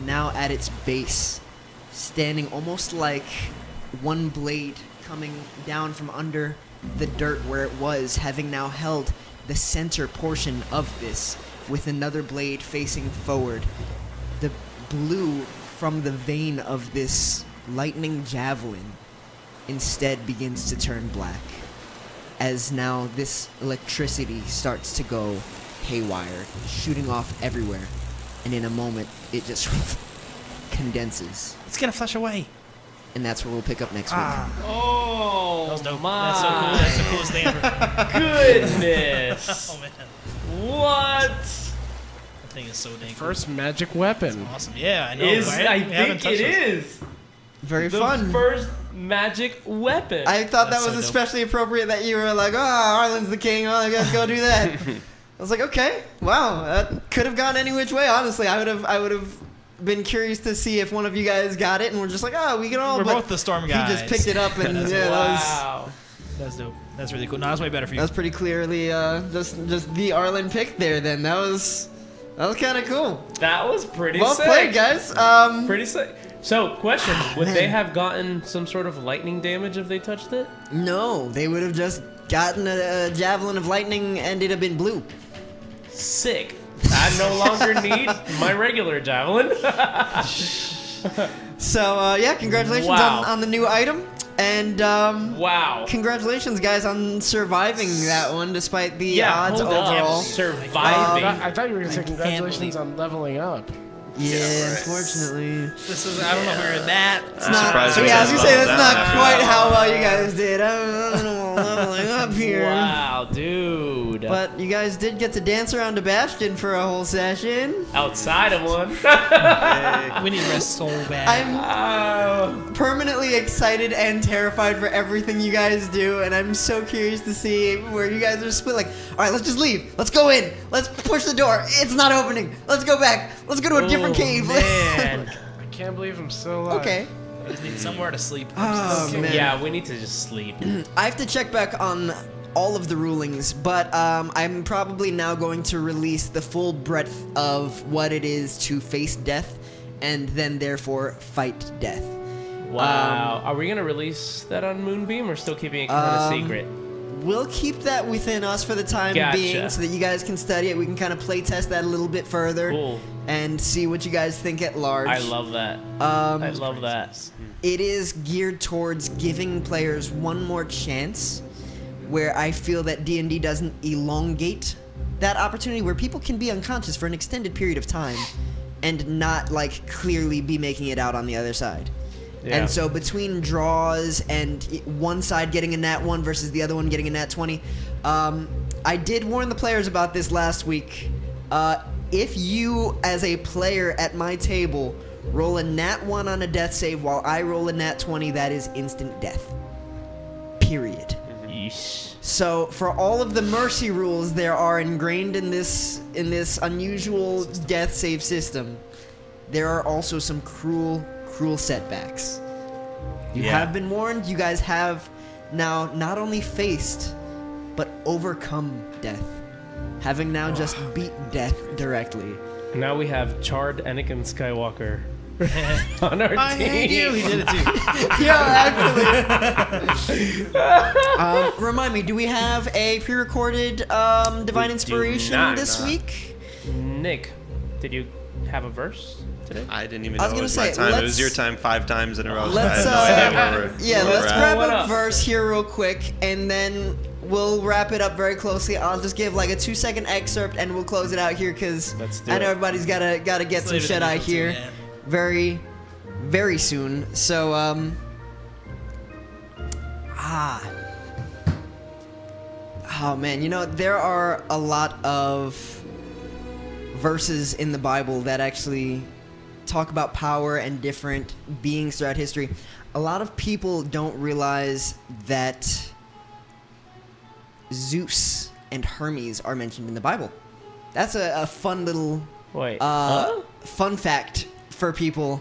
now at its base, standing almost like one blade coming down from under the dirt where it was, having now held the center portion of this with another blade facing forward. The blue from the vein of this lightning javelin instead begins to turn black, as now this electricity starts to go haywire, shooting off everywhere, and in a moment it just condenses. It's gonna flash away. And that's where we'll pick up next week. Oh, That was dope. my. That's so cool. That's the coolest thing ever. Goodness. Oh man, What? that thing is so dang cool. First magic weapon. Awesome. Yeah, I know. Is right? I We haven't think it touched this. is Very the fun. first magic weapon. I thought That's that was so dope. especially appropriate that you were like, Arlyn's the king, oh, I gotta go do that. I was like, okay, wow, that could have gone any which way, honestly. I would have been curious to see if one of you guys got it, and we're just like, oh, we can all. We're but both the storm he guys. just picked it up, and That's yeah, wow. That's dope. That's really cool. No, that's way better for you. that was pretty clearly just the Arlyn pick there. Then that was kind of cool. That was pretty Well sick. played, guys. Pretty sick. So, question: would man. they have gotten some sort of lightning damage if they touched it? No, they would have just gotten a javelin of lightning, and it'd have been blue. Sick. I no longer need my regular javelin. So yeah, congratulations Wow. on the new item, and Wow. congratulations, guys, on surviving that one despite the Yeah, odds hold up. overall. Surviving. I thought you were going to say can't congratulations on leveling up. Yeah, right. unfortunately. This is. I don't know if we were that. I'm surprised So we yeah, I was didn't gonna say level that's down not after quite that. how well you guys did. I don't know, leveling up here. Wow, dude. But you guys did get to dance around to Bastion for a whole session. outside of one. We need rest so bad. I'm permanently excited and terrified for everything you guys do, and I'm so curious to see where you guys are split. Like, all right, let's just leave. Let's go in. Let's push the door. It's not opening. Let's go back. Let's go to a different cave. Man. I can't believe I'm still alive. Okay. We just need somewhere to sleep. Oh, man. Yeah, we need to just sleep. I have to check back on all of the rulings, but I'm probably now going to release the full breadth of what it is to face death and then therefore fight death. Wow. Are we going to release that on Moonbeam or still keeping it kind of secret? We'll keep that within us for the time Gotcha. being so that you guys can study it. We can kind of play test that a little bit further Cool. and see what you guys think at large. I love that. I love that. It is geared towards giving players one more chance, where I feel that D&D doesn't elongate that opportunity, where people can be unconscious for an extended period of time and not like clearly be making it out on the other side. Yeah. And so between draws and one side getting a nat 1 versus the other one getting a nat 20, I did warn the players about this last week. If you, as a player at my table, roll a nat 1 on a death save while I roll a nat 20, that is instant death. Period. Yeesh. So for all of the mercy rules there are ingrained in this unusual death save system, there are also some cruel setbacks. You Yeah. have been warned. You guys have now not only faced, but overcome death, having now just beat death directly. Now we have charred Anakin Skywalker on our I team. hate you. He did it too. Yeah, actually. Remind me, do we have a pre-recorded Divine Inspiration not, this nah. week? Nick, did you have a verse today? I didn't even I know was it was gonna my say, time. It let's- was your time 5 times in a row. so Let's, I had no idea where yeah, where let's we're at. grab What a up? verse here real quick, and then we'll wrap it up very closely. I'll just give like a 2-second excerpt, and we'll close it out here because Let's do I know it. everybody's gotta get some leave it shut to eye Nico too, here, man. very, very soon. So oh man, you know there are a lot of verses in the Bible that actually talk about power and different beings throughout history. A lot of people don't realize that Zeus and Hermes are mentioned in the Bible. That's a fun little Wait. fun fact for people.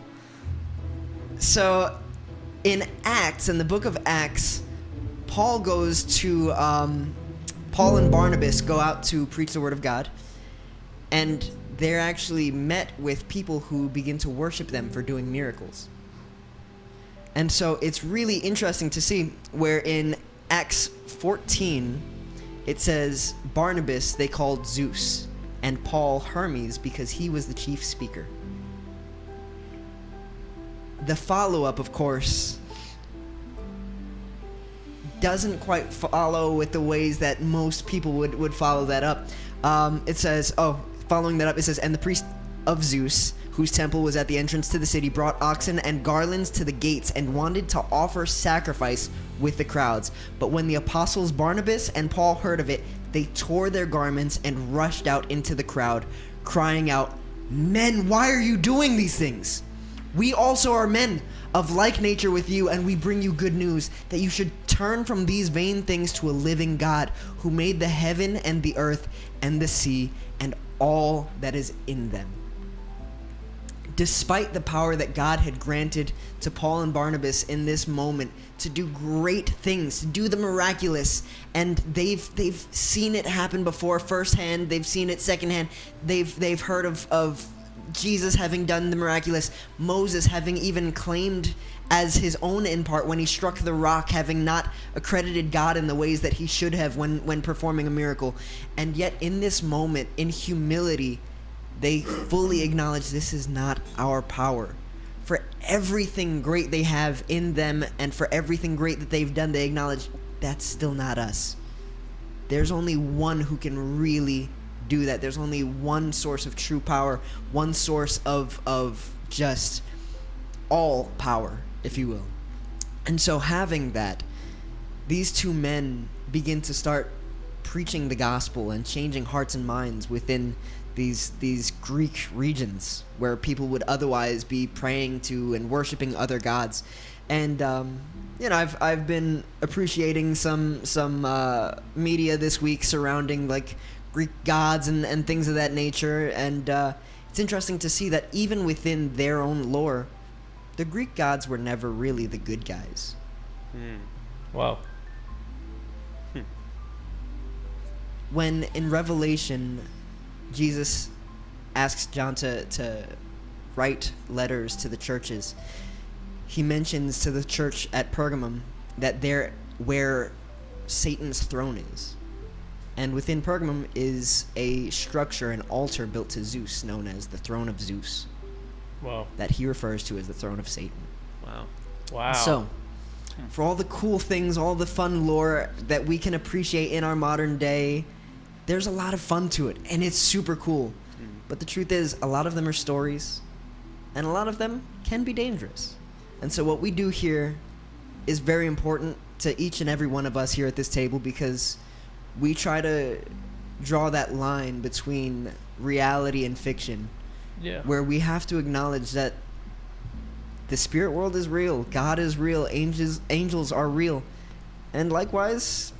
So, in Acts, in the book of Acts, Paul goes to Paul and Barnabas go out to preach the word of God, and they're actually met with people who begin to worship them for doing miracles. And so it's really interesting to see where in Acts 14 it says Barnabas they called Zeus and Paul Hermes because he was the chief speaker. The follow-up, of course, doesn't quite follow with the ways that most people would follow that up. It says, following that up, it says, and the priest of Zeus, whose temple was at the entrance to the city, brought oxen and garlands to the gates and wanted to offer sacrifice with the crowds. But when the apostles Barnabas and Paul heard of it, they tore their garments and rushed out into the crowd, crying out, "Men, why are you doing these things? We also are men of like nature with you, and we bring you good news, that you should turn from these vain things to a living God, who made the heaven and the earth and the sea and all that is in them." Despite the power that God had granted to Paul and Barnabas in this moment to do great things, to do the miraculous, and they've seen it happen before firsthand, they've seen it secondhand, they've heard of Jesus having done the miraculous, Moses having even claimed as his own in part when he struck the rock, having not accredited God in the ways that he should have when performing a miracle. And yet in this moment, in humility, they fully acknowledge this is not our power. For everything great they have in them and for everything great that they've done, they acknowledge that's still not us. There's only one who can really do that. There's only one source of true power, one source of just all power, if you will. And so having that, these two men begin to start preaching the gospel and changing hearts and minds within these Greek regions where people would otherwise be praying to and worshiping other gods. And I've been appreciating some media this week surrounding like Greek gods and things of that nature, and it's interesting to see that even within their own lore, the Greek gods were never really the good guys. Wow. When in Revelation, Jesus asks John to write letters to the churches, he mentions to the church at Pergamum that they're where Satan's throne is. And within Pergamum is a structure, an altar built to Zeus, known as the throne of Zeus. Wow. That he refers to as the throne of Satan. Wow. So, for all the cool things, all the fun lore that we can appreciate in our modern day, there's a lot of fun to it, and it's super cool. But the truth is, a lot of them are stories, and a lot of them can be dangerous. And so what we do here is very important to each and every one of us here at this table, because we try to draw that line between reality and fiction, where we have to acknowledge that the spirit world is real, God is real, angels are real, and likewise,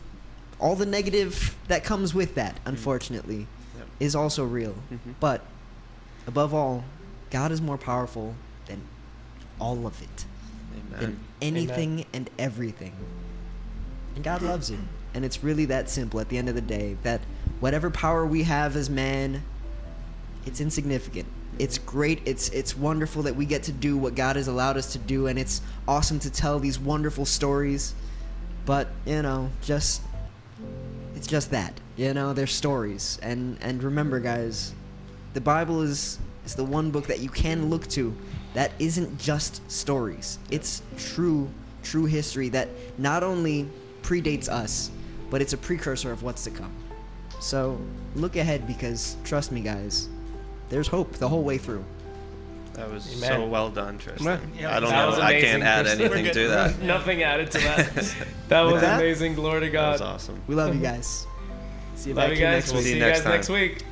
all the negative that comes with that, unfortunately, is also real. But above all, God is more powerful than all of it, than anything and everything. And God loves it. And it's really that simple at the end of the day, that whatever power we have as man, it's insignificant. It's great. It's wonderful that we get to do what God has allowed us to do, and it's awesome to tell these wonderful stories. But, it's just that, they're stories. And remember, guys, the Bible is the one book that you can look to that isn't just stories. It's true history that not only predates us, but it's a precursor of what's to come. So look ahead, because trust me, guys, there's hope the whole way through. That was so well done, Tristan. Yeah, I don't know. I can't add anything to that. Nothing added to that. That was amazing. Glory to God. That was awesome. We love you guys. See you Love back you here guys. next We'll week. see you guys next week.